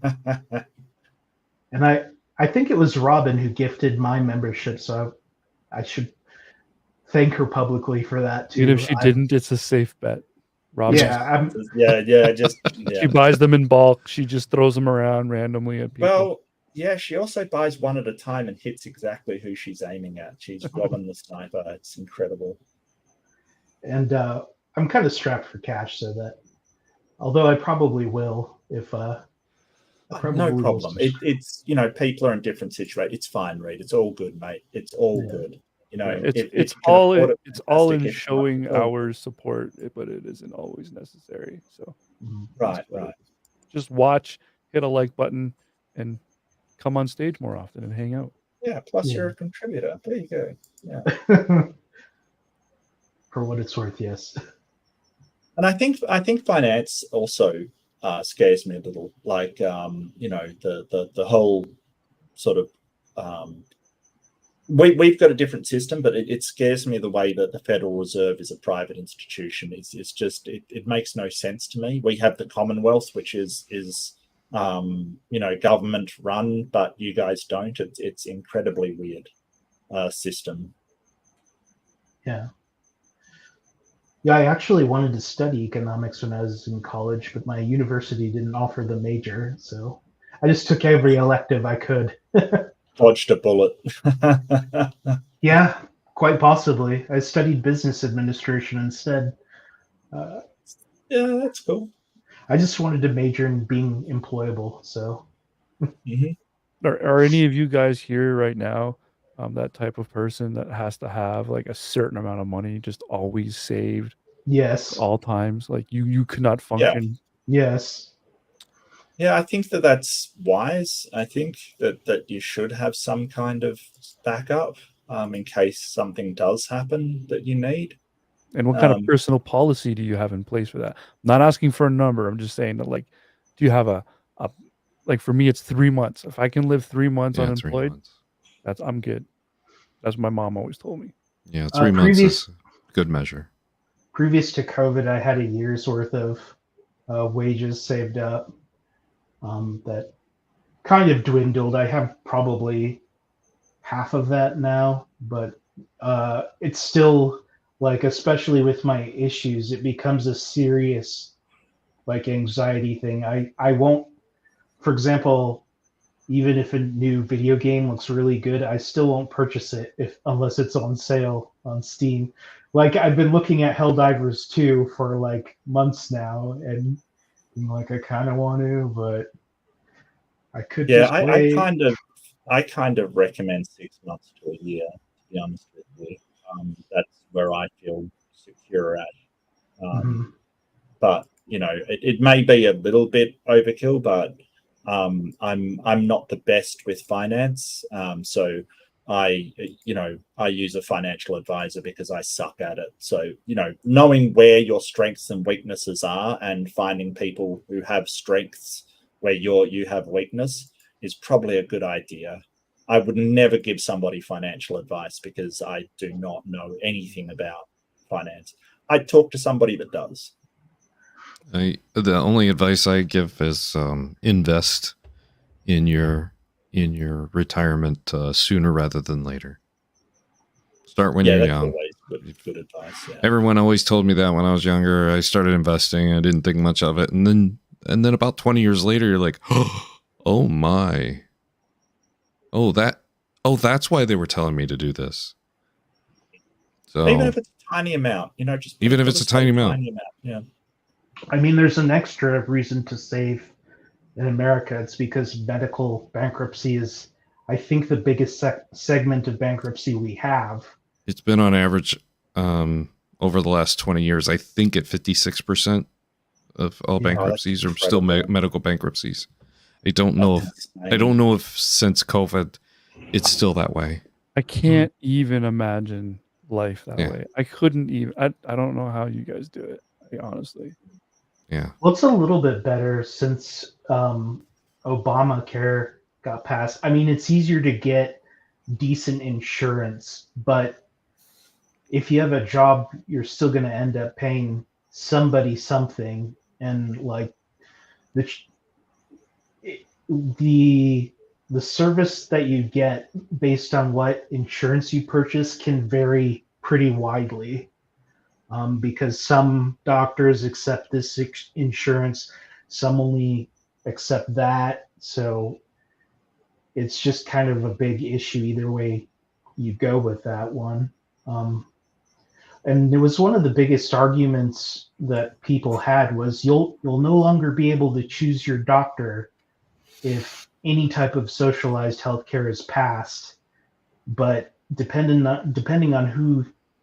it.
And I think it was Robin who gifted my membership, so I should thank her publicly for that too.
Even if she didn't, it's a safe bet. Rob,
Yeah,
she buys them in bulk. She just throws them around randomly at people.
Well, yeah, she also buys one at a time and hits exactly who she's aiming at. She's Robin the sniper. It's incredible.
and I'm kind of strapped for cash, so that although I probably will if
No problem. It's people are in different situations. It's fine, Reid. It's all good, mate. It's all good.
It's
if you can
all
afford it,
it's all in
fantastic. If not,
showing
all
our
good.
support, but it isn't always necessary. So
Right.
just watch, hit a like button, and come on stage more often and hang out.
Yeah, plus
Yeah.
you're a contributor. There you go. Yeah.
For what it's worth, yes.
And I think finance also scares me a little. Like the whole sort of we've got a different system, but it scares me the way that the Federal Reserve is a private institution. It's just it makes no sense to me. We have the Commonwealth, which is government run, but you guys don't. It's incredibly weird system.
Yeah. Yeah, I actually wanted to study economics when I was in college, but my university didn't offer the major, so I just took every elective I could.
Dodged a bullet.
Yeah, quite possibly. I studied business administration instead.
Yeah, that's cool.
I just wanted to major in being employable, so.
Mm-hmm.
Are any of you guys here right now that type of person that has to have like a certain amount of money just always saved
Yes.
all times? Like you could not
Yeah.
function.
Yes.
Yeah, I think that's wise. I think that you should have some kind of backup in case something does happen that you need.
And what kind of personal policy do you have in place for that? I'm not asking for a number. I'm just saying that, like, do you have a like, for me, it's 3 months. If I can live 3 months
Yeah, 3
unemployed,
months.
I'm good. That's what my mom always told me.
Yeah, 3 months is a good measure.
Previous to COVID, I had a year's worth of wages saved up that kind of dwindled. I have probably half of that now, but it's still like, especially with my issues, it becomes a serious like anxiety thing. I won't, for example, even if a new video game looks really good, I still won't purchase it unless it's on sale on Steam. Like, I've been looking at Helldivers 2 for like months now, and I'm like, I kind of want to, but I could just wait.
I kind of recommend 6 months to a year, to be honest with you. That's where I feel secure at. But it may be a little bit overkill, but I'm not the best with finance, so I use a financial advisor because I suck at it. So knowing where your strengths and weaknesses are and finding people who have strengths where you have weakness is probably a good idea. I would never give somebody financial advice because I do not know anything about finance. I'd talk to somebody that does.
The only advice I give is invest in your retirement sooner rather than later. Start when you're young.
Always good advice. Yeah.
Everyone always told me that when I was younger. I started investing. I didn't think much of it, and then about 20 years later, you're like, oh my, that's why they were telling me to do this. So
even if it's a tiny amount, just
even if it's a tiny amount,
yeah.
I mean, there's an extra reason to save in America. It's because medical bankruptcy is, I think, the biggest segment of bankruptcy we have.
It's been on average over the last 20 years, I think at 56% of all bankruptcies are still medical bankruptcies. I don't know if since COVID it's still that way.
I can't even imagine life that way. I couldn't even. I don't know how you guys do it. Honestly.
Yeah.
Well, it's a little bit better since Obamacare got passed. I mean, it's easier to get decent insurance, but if you have a job, you're still going to end up paying somebody something, and like the service that you get based on what insurance you purchase can vary pretty widely. Because some doctors accept this insurance, some only accept that. So it's just kind of a big issue either way you go with that one. And it was one of the biggest arguments that people had was you'll no longer be able to choose your doctor if any type of socialized healthcare is passed. But depending on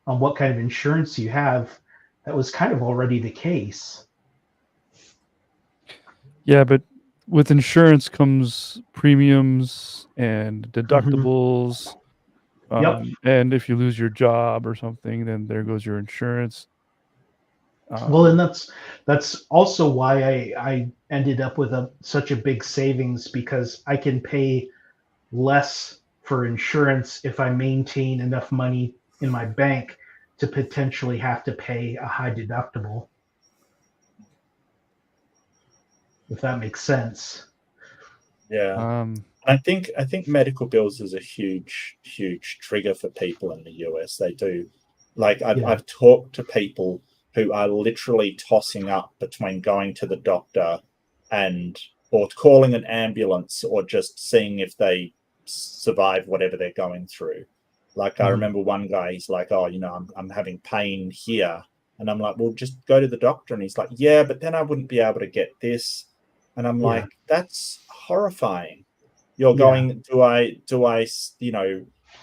what kind of insurance you have, that was kind of already the case.
Yeah, but with insurance comes premiums and deductibles.
Yep.
And if you lose your job or something, then there goes your insurance.
Well, and that's also why I ended up with such a big savings, because I can pay less for insurance if I maintain enough money in my bank to potentially have to pay a high deductible. If that makes sense.
Yeah. I think medical bills is a huge trigger for people in the US. They do. Like I've talked to people who are literally tossing up between going to the doctor or calling an ambulance or just seeing if they survive whatever they're going through. Like I remember one guy, he's like, "Oh, I'm having pain here," and I'm like, "Well, just go to the doctor." And he's like, "Yeah, but then I wouldn't be able to get this." And I'm like, "That's horrifying." You're going, do I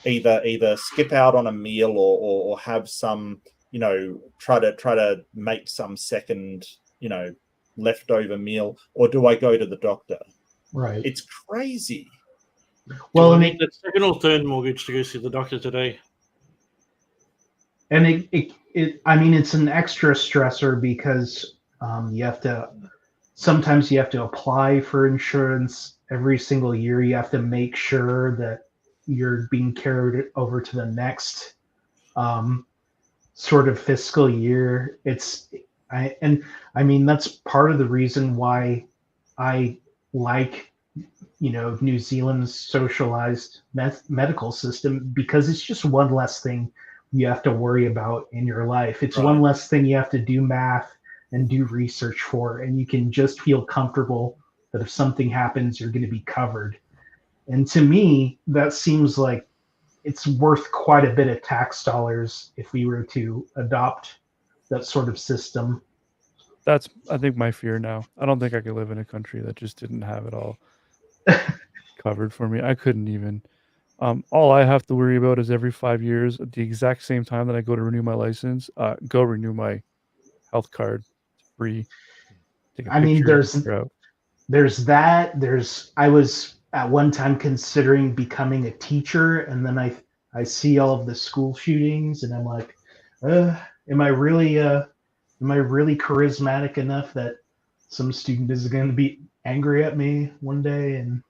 either skip out on a meal or have some, try to make some second, leftover meal, or do I go to the doctor?
Right.
It's crazy.
Well, I need that second or third mortgage to go see the doctor today.
And it's an extra stressor because sometimes you have to apply for insurance every single year. You have to make sure that you're being carried over to the next sort of fiscal year. That's part of the reason why I like New Zealand's socialized medical system, because it's just one less thing you have to worry about in your life. It's one less thing you have to do math and do research for, and you can just feel comfortable that if something happens, you're going to be covered. And to me, that seems like it's worth quite a bit of tax dollars if we were to adopt that sort of system.
That's, I think, my fear now. I don't think I could live in a country that just didn't have it all covered for me. I couldn't even. All I have to worry about is every 5 years, at the exact same time that I go to renew my license, go renew my health card. It's free. Take a picture.
There's that. I was at one time considering becoming a teacher, and then I see all of the school shootings, and I'm like, am I really charismatic enough that some student is going to be angry at me one day? And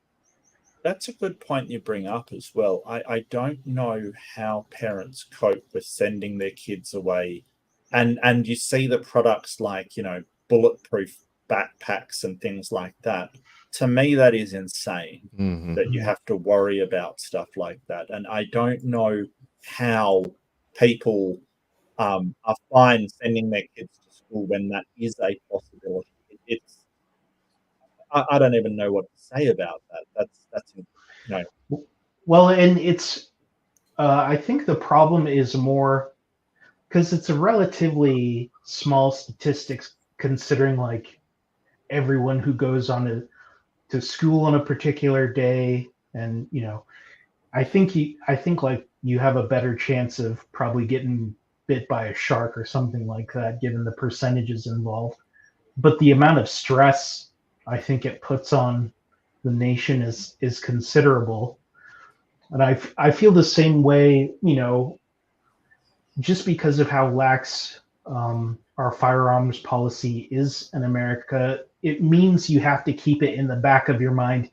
that's a good point you bring up as well. I don't know how parents cope with sending their kids away, and you see the products like bulletproof backpacks and things like that. To me, that is insane that you have to worry about stuff like that. And I don't know how people are fine sending their kids to school when that is a possibility. I don't even know what to say about that. That's
Well, and it's I think the problem is more because it's a relatively small statistics, considering like everyone who goes on to school on a particular day, and I think like you have a better chance of probably getting bit by a shark or something like that, given the percentages involved. But the amount of stress I think it puts on the nation is considerable. And I feel the same way, just because of how lax our firearms policy is in America. It means you have to keep it in the back of your mind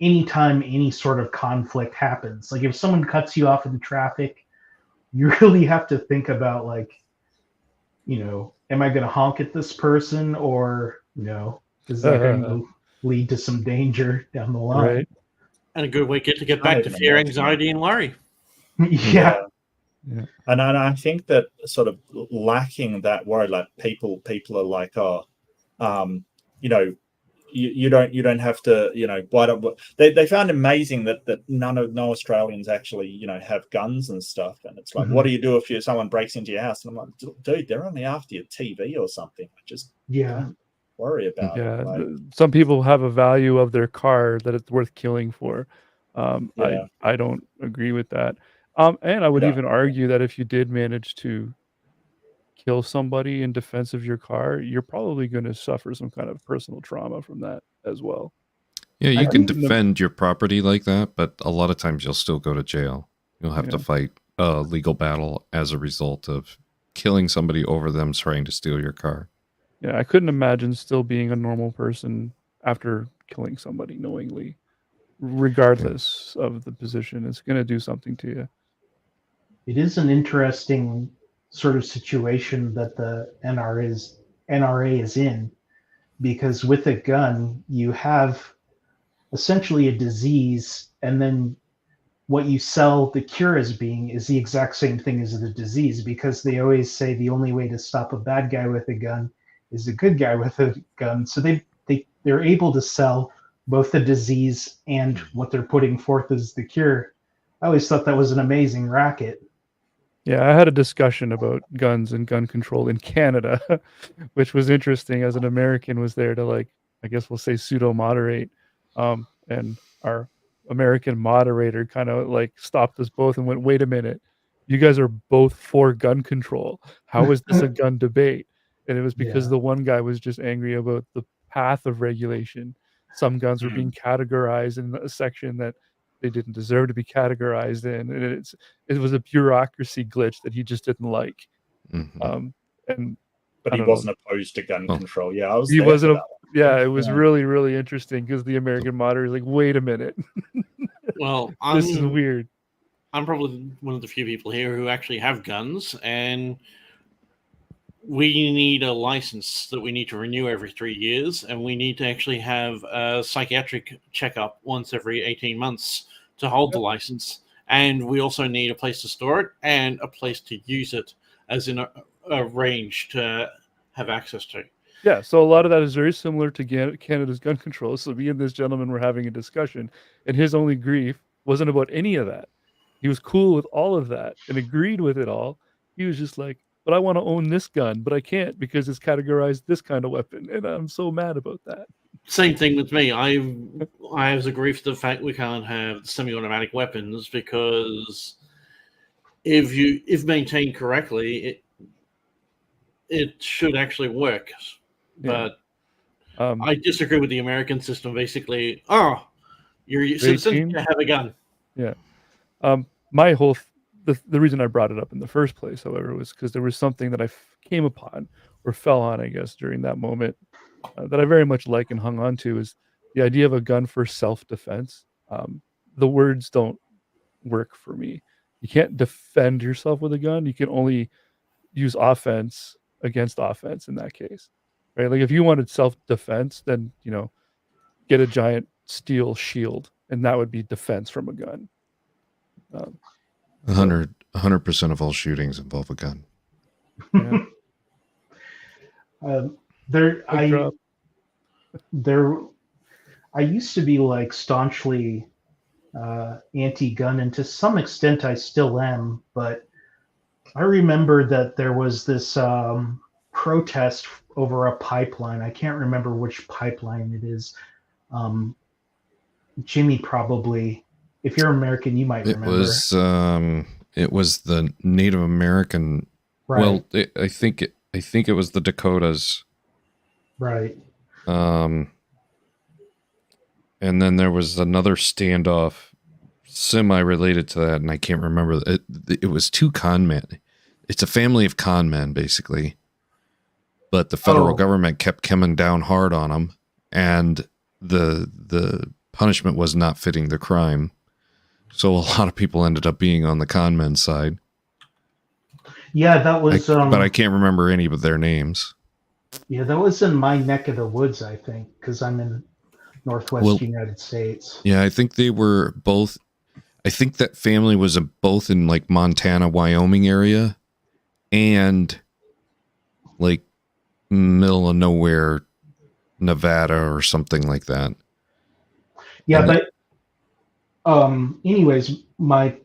anytime any sort of conflict happens. Like if someone cuts you off in traffic, you really have to think about like, am I going to honk at this person, or is that going to lead to some danger down the line?
Right.
And a good way to get back to fear, anxiety, and worry.
Yeah.
And I think that sort of lacking that worry, like people are like, you don't have to, why don't they found amazing that no Australians actually have guns and stuff, and it's like, what do you do if someone breaks into your house? And I'm like, dude, they're only after your TV or something. Just don't worry about it. Like,
some people have a value of their car that it's worth killing for. I don't agree with that. And I would even argue that if you did manage to kill somebody in defense of your car, you're probably going to suffer some kind of personal trauma from that as well.
Yeah, you
I
can
think
defend your property like that, but a lot of times you'll still go to jail. You'll have to fight a legal battle as a result of killing somebody over them trying to steal your car.
Yeah, I couldn't imagine still being a normal person after killing somebody knowingly, regardless of the position. It's going to do something to you.
it is an interesting sort of situation that the NRA is in, because with a gun you have essentially a disease, and then what you sell the cure as being is the exact same thing as the disease, because they always say the only way to stop a bad guy with a gun is a good guy with a gun. So they're able to sell both the disease and what they're putting forth as the cure. I always thought that was an amazing racket.
Yeah, I had a discussion about guns and gun control in Canada, which was interesting as an American was there to, like, I guess we'll say pseudo moderate. And our American moderator kind of like stopped us both and went, wait a minute, you guys are both for gun control. How is this a gun debate? And it was because
Yeah.
the one guy was just angry about the path of regulation. Some guns were being categorized in a section that they didn't deserve to be categorized in. And it was a bureaucracy glitch that he just didn't like.
Mhm.
And
But
I
he
don't know.
wasn't opposed to gun
Oh.
control. Yeah, I was
He
there for
wasn't.
that one.
Yeah, it was
Yeah.
really, really interesting because the American moderator is like, wait a minute,
Well,
this is weird.
I'm probably one of the few people here who actually have guns, and we need a license that we need to renew every 3 years, and we need to actually have a psychiatric checkup once every 18 months to hold the license. And we also need a place to store it and a place to use it, as in a range to have access to.
Yeah, so a lot of that is very similar to Canada's gun control. So me and this gentleman were having a discussion, and his only grief wasn't about any of that. He was cool with all of that and agreed with it all. He was just like, but I want to own this gun, but I can't because it's categorized this kind of weapon, and I'm so mad about that.
Same thing with me. I was agree with the fact we can't have semi-automatic weapons, because if maintained correctly, it should actually work.
Yeah.
But I disagree with the American system. Basically, you're a citizen,
18?
you have a gun.
Yeah. My whole the reason I brought it up in the first place, however, was because there was something that I came upon or fell on, I guess, during that moment that I very much like and hung on to, is the idea of a gun for self-defense. The words don't work for me. You can't defend yourself with a gun. You can only use offense against offense in that case, right? Like if you wanted self-defense, then get a giant steel shield, and that would be defense from a gun.
100% of all shootings involve a gun.
Yeah.
I used to be like staunchly anti-gun, and to some extent I still am, but I remember that there was this protest over a pipeline. I can't remember which pipeline it is. Jimmy probably, if you're American, you might remember.
It was the Native American.
Right.
Well, I think it was the Dakotas.
Right.
And then there was another standoff semi-related to that, and I can't remember. It was two con men. It's a family of con men, basically. But the federal government kept coming down hard on them, and the punishment was not fitting the crime. So a lot of people ended up being on the con men's side.
Yeah, that was.
But I can't remember any of their names.
Yeah, that was in my neck of the woods, I think, because I'm in Northwest United States.
Yeah, I think they were both. I think that family was both in like Montana, Wyoming area, and like middle of nowhere, Nevada or something like that.
Yeah, but anyways, my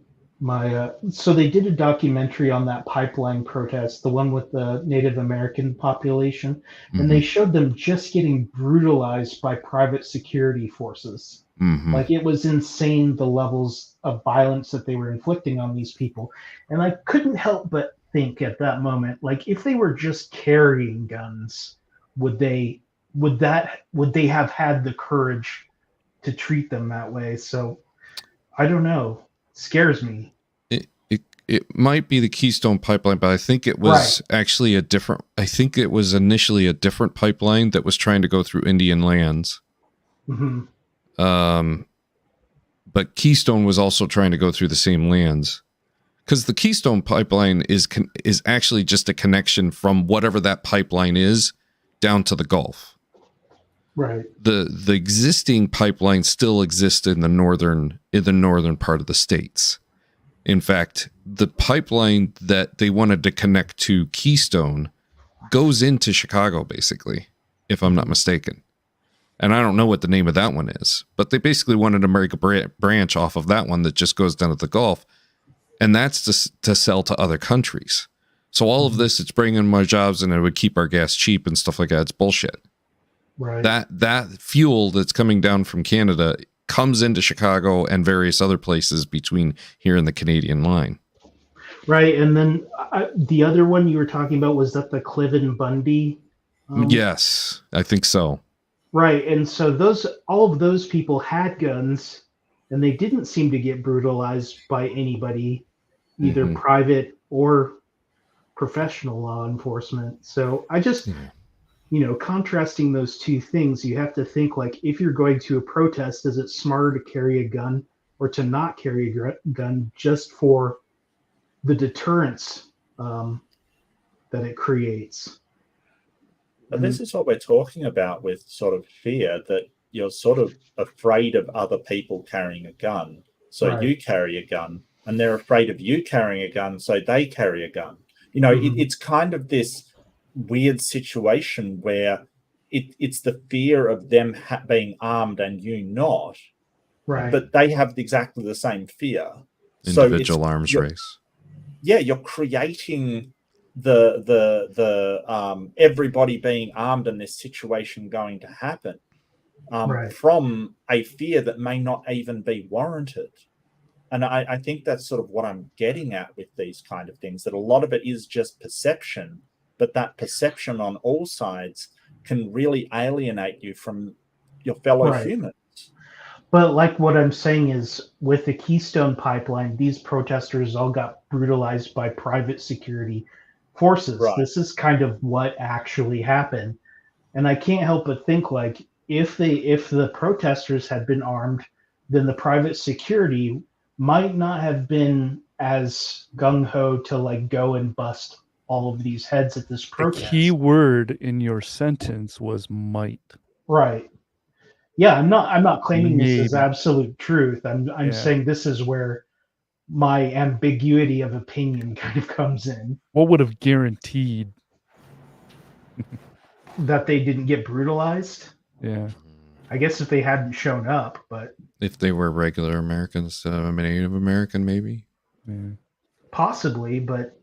so they did a documentary on that pipeline protest, the one with the Native American population, and they showed them just getting brutalized by private security forces. Like it was insane, the levels of violence that they were inflicting on these people. And I couldn't help but think at that moment, like if they were just carrying guns, would they have had the courage to treat them that way. So I don't know. Scares me.
It might be the Keystone Pipeline, but I think it was actually a different. I think it was initially a different pipeline that was trying to go through Indian lands.
Mm-hmm.
But Keystone was also trying to go through the same lands, because the Keystone Pipeline is actually just a connection from whatever that pipeline is down to the Gulf.
Right.
The existing pipeline still exists in the northern part of the states. In fact, the pipeline that they wanted to connect to Keystone goes into Chicago, basically, if I'm not mistaken. And I don't know what the name of that one is, but they basically wanted to make a branch off of that one that just goes down to the Gulf, and that's to sell to other countries. So all of this, it's bringing more jobs, and it would keep our gas cheap and stuff like that. It's bullshit.
Right.
That fuel that's coming down from Canada comes into Chicago and various other places between here and the Canadian line.
Right, and then the other one you were talking about, was that the Cliven Bundy?
Yes, I think so.
Right, and so all of those people had guns, and they didn't seem to get brutalized by anybody, either private or professional law enforcement. So I just, contrasting those two things, you have to think, like, if you're going to a protest, is it smarter to carry a gun or to not carry a gun, just for the deterrence that it creates?
But this is what we're talking about with sort of fear, that you're sort of afraid of other people carrying a gun. So you carry a gun, and they're afraid of you carrying a gun, so they carry a gun. It's kind of this weird situation where it's the fear of them being armed and you not.
Right.
But they have exactly the same fear.
Individual arms race.
Yeah, you're creating the everybody being armed in this situation going to happen from a fear that may not even be warranted. And I think that's sort of what I'm getting at with these kind of things, that a lot of it is just perception, but that perception on all sides can really alienate you from your fellow humans.
But like what I'm saying is, with the Keystone Pipeline, these protesters all got brutalized by private security forces.
Right.
This is kind of what actually happened. And I can't help but think, like, if the protesters had been armed, then the private security might not have been as gung-ho to, like, go and bust all of these heads at this protest.
The key word in your sentence was might.
Right. Yeah, I'm not claiming this is absolute truth. I'm saying this is where my ambiguity of opinion kind of comes in.
What would have guaranteed
that they didn't get brutalized?
Yeah.
I guess if they hadn't shown up, but
if they were regular Americans, Native American, maybe.
Yeah.
Possibly, but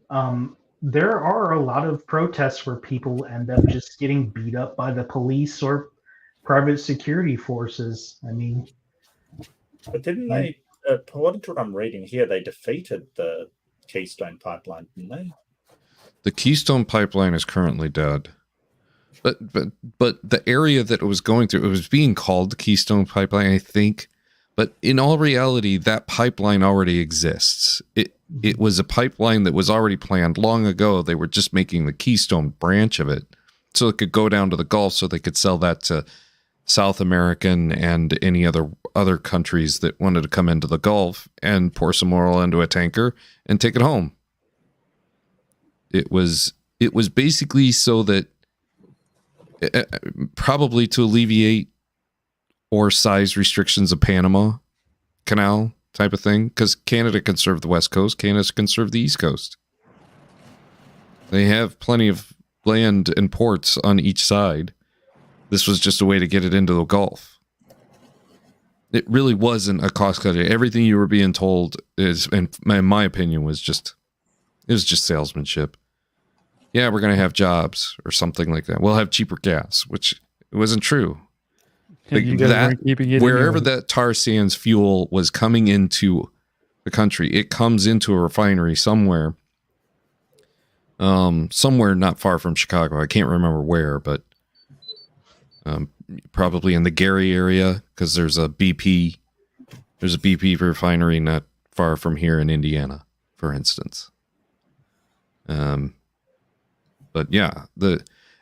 there are a lot of protests where people end up just getting beat up by the police or private security forces. I mean,
but didn't they? According to what I'm reading here, they defeated the Keystone Pipeline, didn't they?
The Keystone Pipeline is currently dead. But the area that it was going through, it was being called the Keystone Pipeline, I think. But in all reality, that pipeline already exists. It was a pipeline that was already planned long ago. They were just making the Keystone branch of it so it could go down to the Gulf, so they could sell that to South American and any other countries that wanted to come into the Gulf and pour some oil into a tanker and take it home. It was basically so that probably to alleviate or size restrictions of Panama Canal type of thing, because Canada can serve the West Coast, Canada can serve the East Coast. They have plenty of land and ports on each side. This was just a way to get it into the Gulf. It really wasn't a cost cutter. Everything you were being told is, in my opinion, was just salesmanship. Yeah, we're going to have jobs or something like that. We'll have cheaper gas, which wasn't true. Wherever that tar sands fuel was coming into the country, it comes into a refinery somewhere not far from Chicago. I can't remember where, but probably in the Gary area, because there's a BP refinery not far from here in Indiana, for instance. But yeah,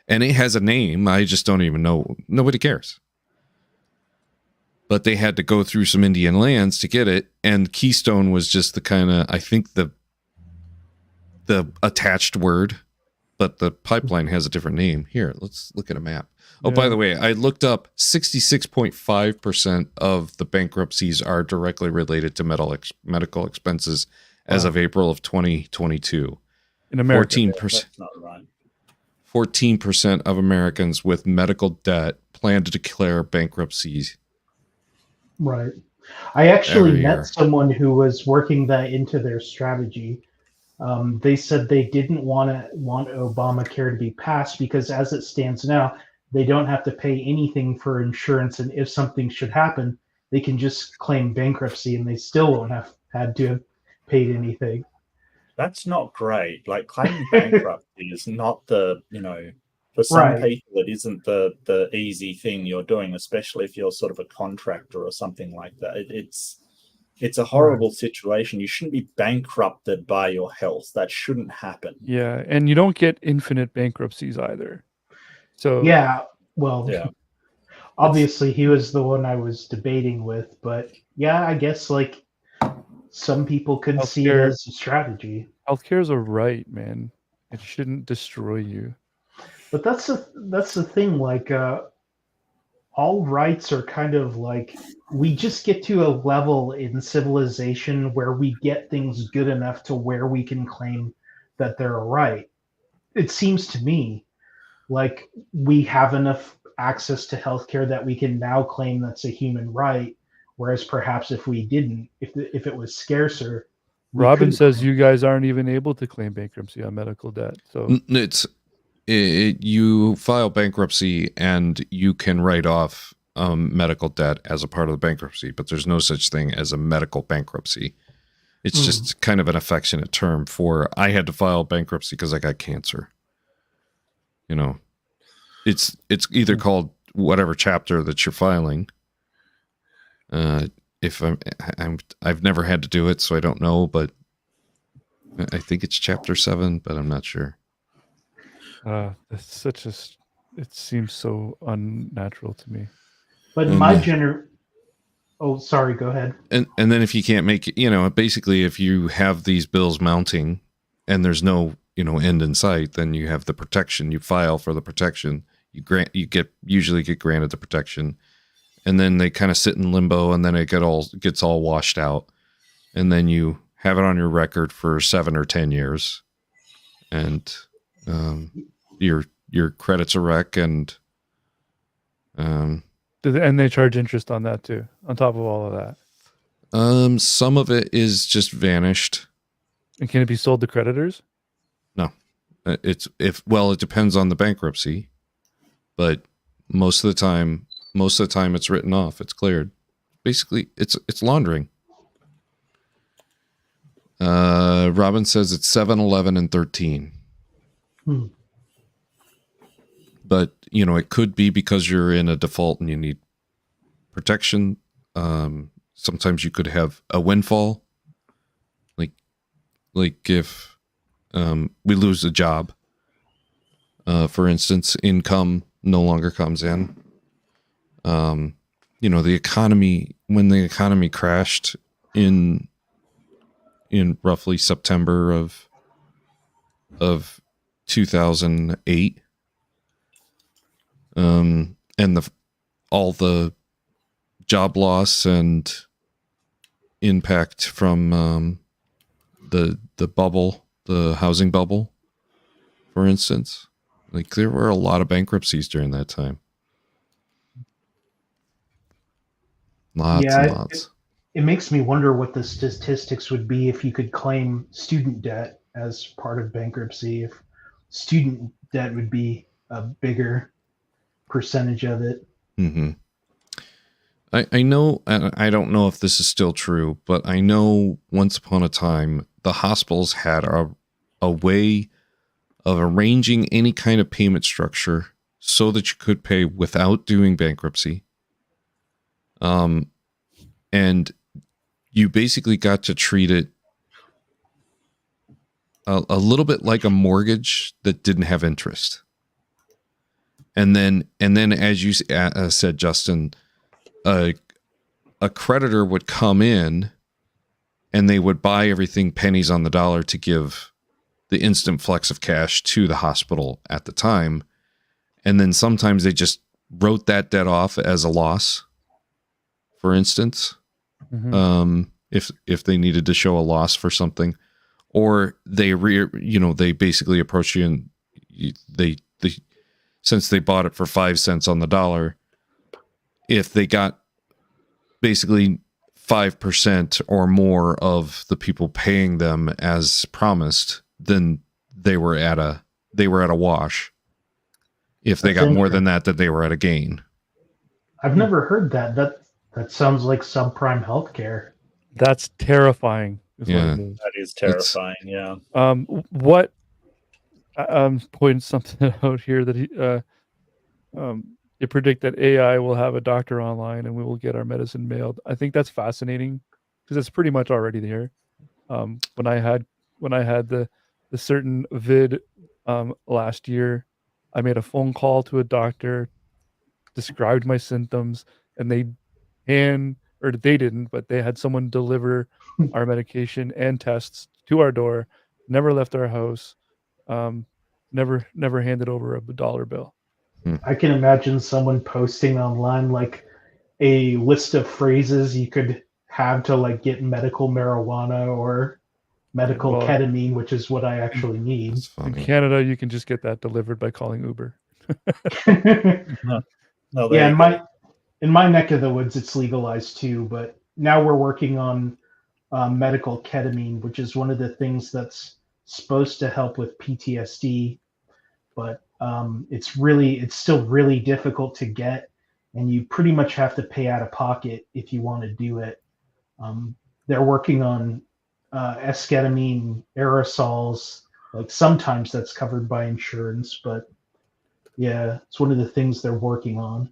and it has a name. I just don't even know. Nobody cares. But they had to go through some Indian lands to get it, and Keystone was just the kind of, I think, the attached word, but the pipeline has a different name. Here, let's look at a map. Oh, by the way, I looked up 66.5% of the bankruptcies are directly related to medical expenses as of April of 2022.
In America.
14%.
That's not right.
14% of Americans with medical debt plan to declare bankruptcies.
Right. I actually
Every
met
year.
someone who was working that into their strategy. They said they didn't want Obamacare to be passed because, as it stands now, they don't have to pay anything for insurance, and if something should happen, they can just claim bankruptcy, and they still won't have had to have paid anything.
That's not great. Like, claiming bankruptcy is not the, for some
Right.
people, it isn't the easy thing you're doing, especially if you're sort of a contractor or something like that. It's a horrible situation. You shouldn't be bankrupted by your health. That shouldn't happen.
Yeah, and you don't get infinite bankruptcies either. So
Yeah, well,
Yeah.
obviously he was the one I was debating with, but yeah, I guess like some people could see it
Healthcare-
as a strategy.
healthcare is a right, man. It shouldn't destroy you.
But that's the thing. Like, all rights are kind of like, we just get to a level in civilization where we get things good enough to where we can claim that they're a right. It seems to me like we have enough access to healthcare that we can now claim that's a human right. Whereas perhaps if we didn't, if it was scarcer, we
Robin
couldn't
says
claim-
you guys aren't even able to claim bankruptcy on medical debt. So
You file bankruptcy and you can write off medical debt as a part of the bankruptcy, but there's no such thing as a medical bankruptcy. It's just kind of an affectionate term for, I had to file bankruptcy because I got cancer. It's either called whatever chapter that you're filing. If I've never had to do it, so I don't know, but I think it's chapter 7, but I'm not sure.
it's it seems so unnatural to me.
But
And,
my oh, sorry, go ahead.
And then if you can't make it, basically if you have these bills mounting and there's no, end in sight, then you have the protection. You file for the protection. You usually get granted the protection, and then they kind of sit in limbo, and then it gets all washed out, and then you have it on your record for 7 or 10 years, and your credit's a wreck, and
And they charge interest on that too, on top of all of that.
some of it is just vanished.
And can it be sold to creditors?
No, it depends on the bankruptcy, but most of the time it's written off. It's cleared. Basically, it's laundering. Robin says it's 7, 11, and 13. But, it could be because you're in a default and you need protection. Sometimes you could have a windfall. Like if we lose a job, for instance, income no longer comes in. The economy, when the economy crashed in roughly September of 2008, and all the job loss and impact from the bubble, the housing bubble, for instance, like there were a lot of bankruptcies during that time. Lots and lots.
It makes me wonder what the statistics would be if you could claim student debt as part of bankruptcy. If student debt would be a bigger percentage of it.
Mm-hmm. I know, and I don't know if this is still true, but I know once upon a time the hospitals had a way of arranging any kind of payment structure so that you could pay without doing bankruptcy. And you basically got to treat it a little bit like a mortgage that didn't have interest. And then as you said, Justin, a creditor would come in and they would buy everything pennies on the dollar to give the instant flex of cash to the hospital at the time. And then sometimes they just wrote that debt off as a loss, for instance, if they needed to show a loss for something, or they basically approach you and they since they bought it for 5 cents on the dollar, if they got basically 5% or more of the people paying them as promised, then they were at a wash. If they got more than that, they were at a gain.
I've never heard that. That sounds like subprime healthcare.
That's terrifying.
Yeah,
that is terrifying.
What I'm pointing something out here that they predict that AI will have a doctor online and we will get our medicine mailed. I think that's fascinating because it's pretty much already there. When I had the certain vid last year, I made a phone call to a doctor, described my symptoms, and they didn't, but they had someone deliver our medication and tests to our door, never left our house, never handed over a dollar bill.
I can imagine someone posting online like a list of phrases you could have to like get medical marijuana or medical ketamine, which is what I actually need.
In Canada, you can just get that delivered by calling Uber.
Yeah, in my neck of the woods, it's legalized too. But now we're working on medical ketamine, which is one of the things that's supposed to help with PTSD. But it's still really difficult to get, and you pretty much have to pay out of pocket if you want to do it. They're working on esketamine aerosols. Like sometimes that's covered by insurance, but yeah, it's one of the things they're working on.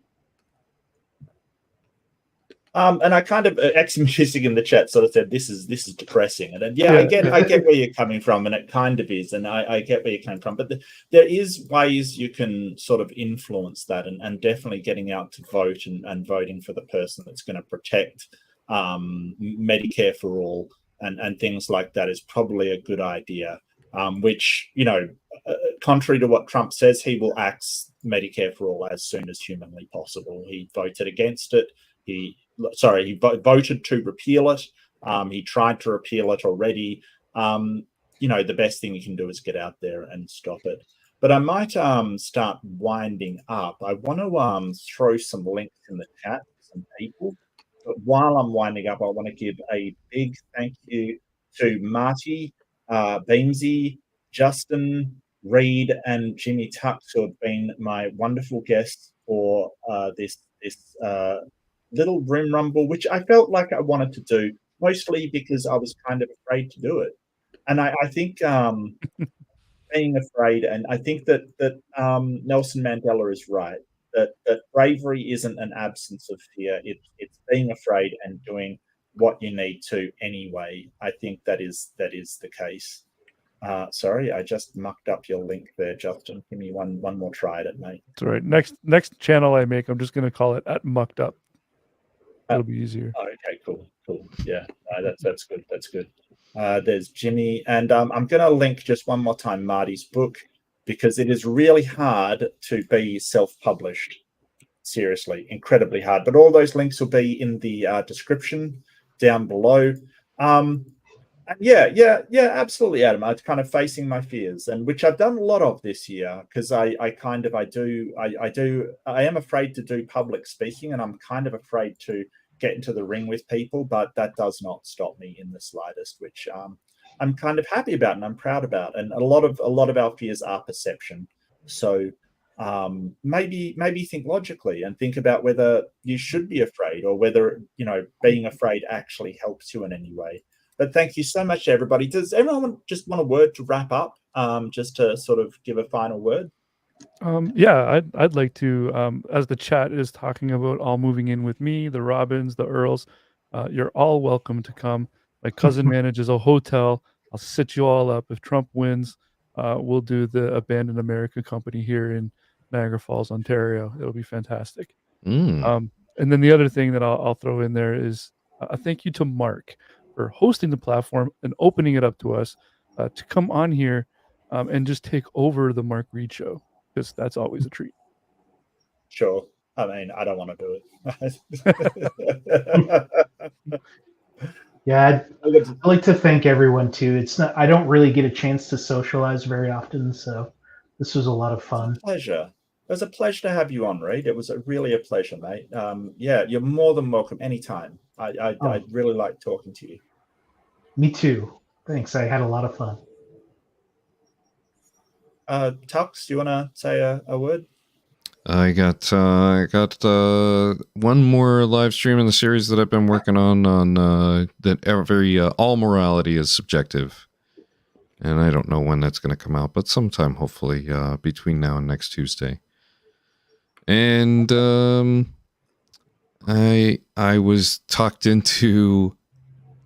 And I kind of ex-music in the chat sort of said this is depressing, and then I get where you're coming from, and it kind of is, and I get where you're coming from, but there is ways you can sort of influence that, and definitely getting out to vote and voting for the person that's going to protect Medicare for all and things like that is probably a good idea. Which contrary to what Trump says, he will axe Medicare for all as soon as humanly possible. He voted against it. He voted to repeal it. He tried to repeal it already. The best thing you can do is get out there and stop it. But I might start winding up. I want to throw some links in the chat to some people. But while I'm winding up, I want to give a big thank you to Marty, Beamsy, Justin, Reid, and Jimmy Tux, who have been my wonderful guests for this little room rumble, which I felt like I wanted to do, mostly because I was kind of afraid to do it. And I think being afraid, and I think that Nelson Mandela is right, that bravery isn't an absence of fear. It's being afraid and doing what you need to anyway. I think that is the case. Sorry, I just mucked up your link there, Justin. Give me one more try at it, mate.
That's all right. Next channel I make, I'm just going to call it @mucked up. That'll be easier.
Okay, cool. Yeah, that's good. That's good. There's Jimmy, and I'm going to link just one more time Marty's book, because it is really hard to be self-published. Seriously, incredibly hard. But all those links will be in the description down below. Yeah, absolutely, Adam. I'm kind of facing my fears, and which I've done a lot of this year, because I am afraid to do public speaking, and I'm kind of afraid to get into the ring with people, but that does not stop me in the slightest, which I'm kind of happy about and I'm proud about. And a lot of our fears are perception. So maybe think logically and think about whether you should be afraid, or whether being afraid actually helps you in any way. But thank you so much, everybody. Does everyone just want a word to wrap up? Just to sort of give a final word?
Yeah, I'd like to. As the chat is talking about all moving in with me, the Robins, the Earls, you're all welcome to come. My cousin manages a hotel. I'll sit you all up. If Trump wins, we'll do the Abandoned America Company here in Niagara Falls, Ontario. It'll be fantastic.
Mm.
And then the other thing that I'll throw in there is a thank you to Mark for hosting the platform and opening it up to us to come on here and just take over the Mark Reid show, because that's always a treat.
Sure. I mean, I don't want to do it.
Yeah, I'd like to thank everyone too. It's not, I don't really get a chance to socialize very often, so this was a lot of fun.
Pleasure. It was a pleasure to have you on, Reid. It was really a pleasure, mate. Yeah, you're more than welcome anytime. I really like talking to you.
Me too. Thanks. I had a lot of fun.
Tux, do you want to say a word?
I got one more live stream in the series that I've been working on that every all morality is subjective, and I don't know when that's going to come out, but sometime hopefully between now and next Tuesday. And I was talked into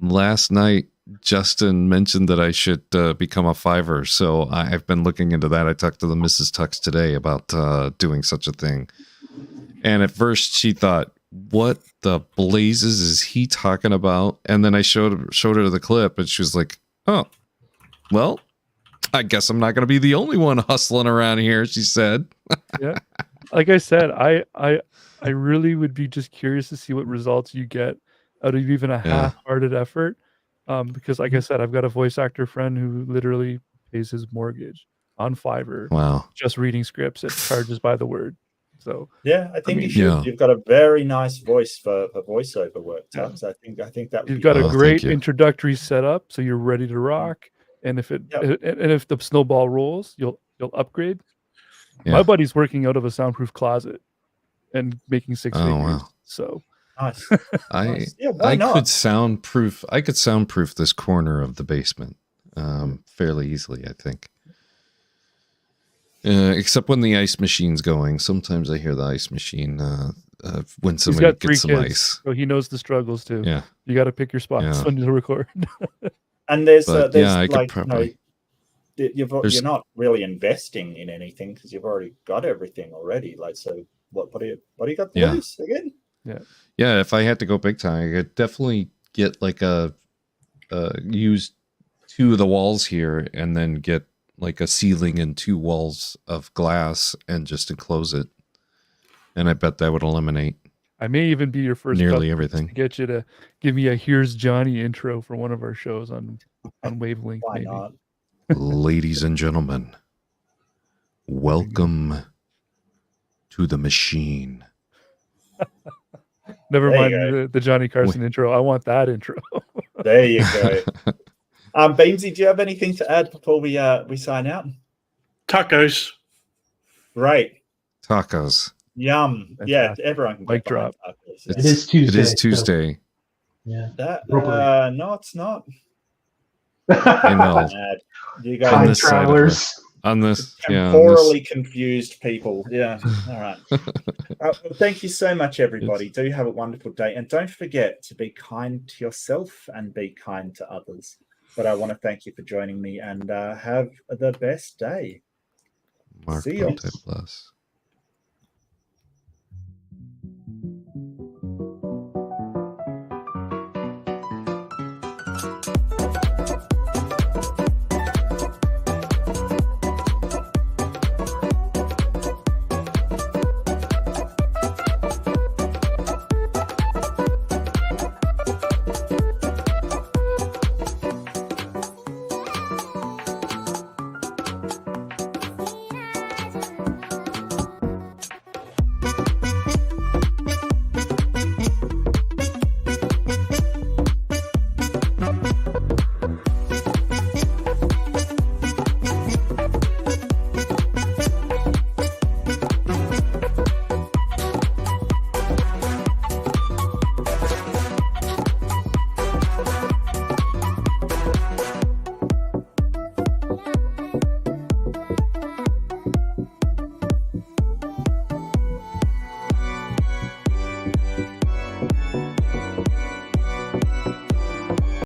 last night. Justin mentioned that I should become a Fiverr, so I've been looking into that. I talked to the Mrs. Tux today about doing such a thing. And at first she thought, what the blazes is he talking about? And then I showed her the clip, and she was like, oh, well, I guess I'm not going to be the only one hustling around here, she said.
Yeah. Like I said, I really would be just curious to see what results you get out of even a half-hearted effort. Because like I said, I've got a voice actor friend who literally pays his mortgage on Fiverr.
Wow.
Just reading scripts and charges by the word. So
yeah, I think you should. Yeah. You've got a very nice voice for voiceover work, Tux. Yeah. I think that
you've got a great introductory setup, so you're ready to rock. And if and if the snowball rolls, you'll upgrade. Yeah. My buddy's working out of a soundproof closet and making six figures. Wow. So
nice.
I could soundproof this corner of the basement fairly easily, I think. Except when the ice machine's going. Sometimes I hear the ice machine when somebody gets some ice.
So he knows the struggles too.
Yeah.
You got to pick your spots when you record.
And there's I like, could probably. You're not really investing in anything because you've already got everything already. Like, so what do you got to lose again?
Yeah, if I had to go big time, I could definitely get like use 2 of the walls here and then get like a ceiling and 2 walls of glass and just enclose it. And I bet that would eliminate.
I may even be your first
nearly everything.
To get you to give me a "Here's Johnny" intro for one of our shows on Wavelength.
Why
maybe.
not?
Ladies and gentlemen, welcome to the machine.
Never mind the Johnny Carson intro. I want that intro.
There you go. Beamsy, do you have anything to add before we sign out?
Tacos.
Great.
Tacos.
Yum. Fantastic. Yeah, everyone can
mic drop.
Tacos.
It is Tuesday.
It is Tuesday.
So, yeah.
No, it's not.
You guys
on this travelers.
On this
temporally confused people. Yeah. All right. Well, thank you so much, everybody. Do have a wonderful day, and don't forget to be kind to yourself and be kind to others. But I want to thank you for joining me, and have the best day.
Mark
See you.
Bless.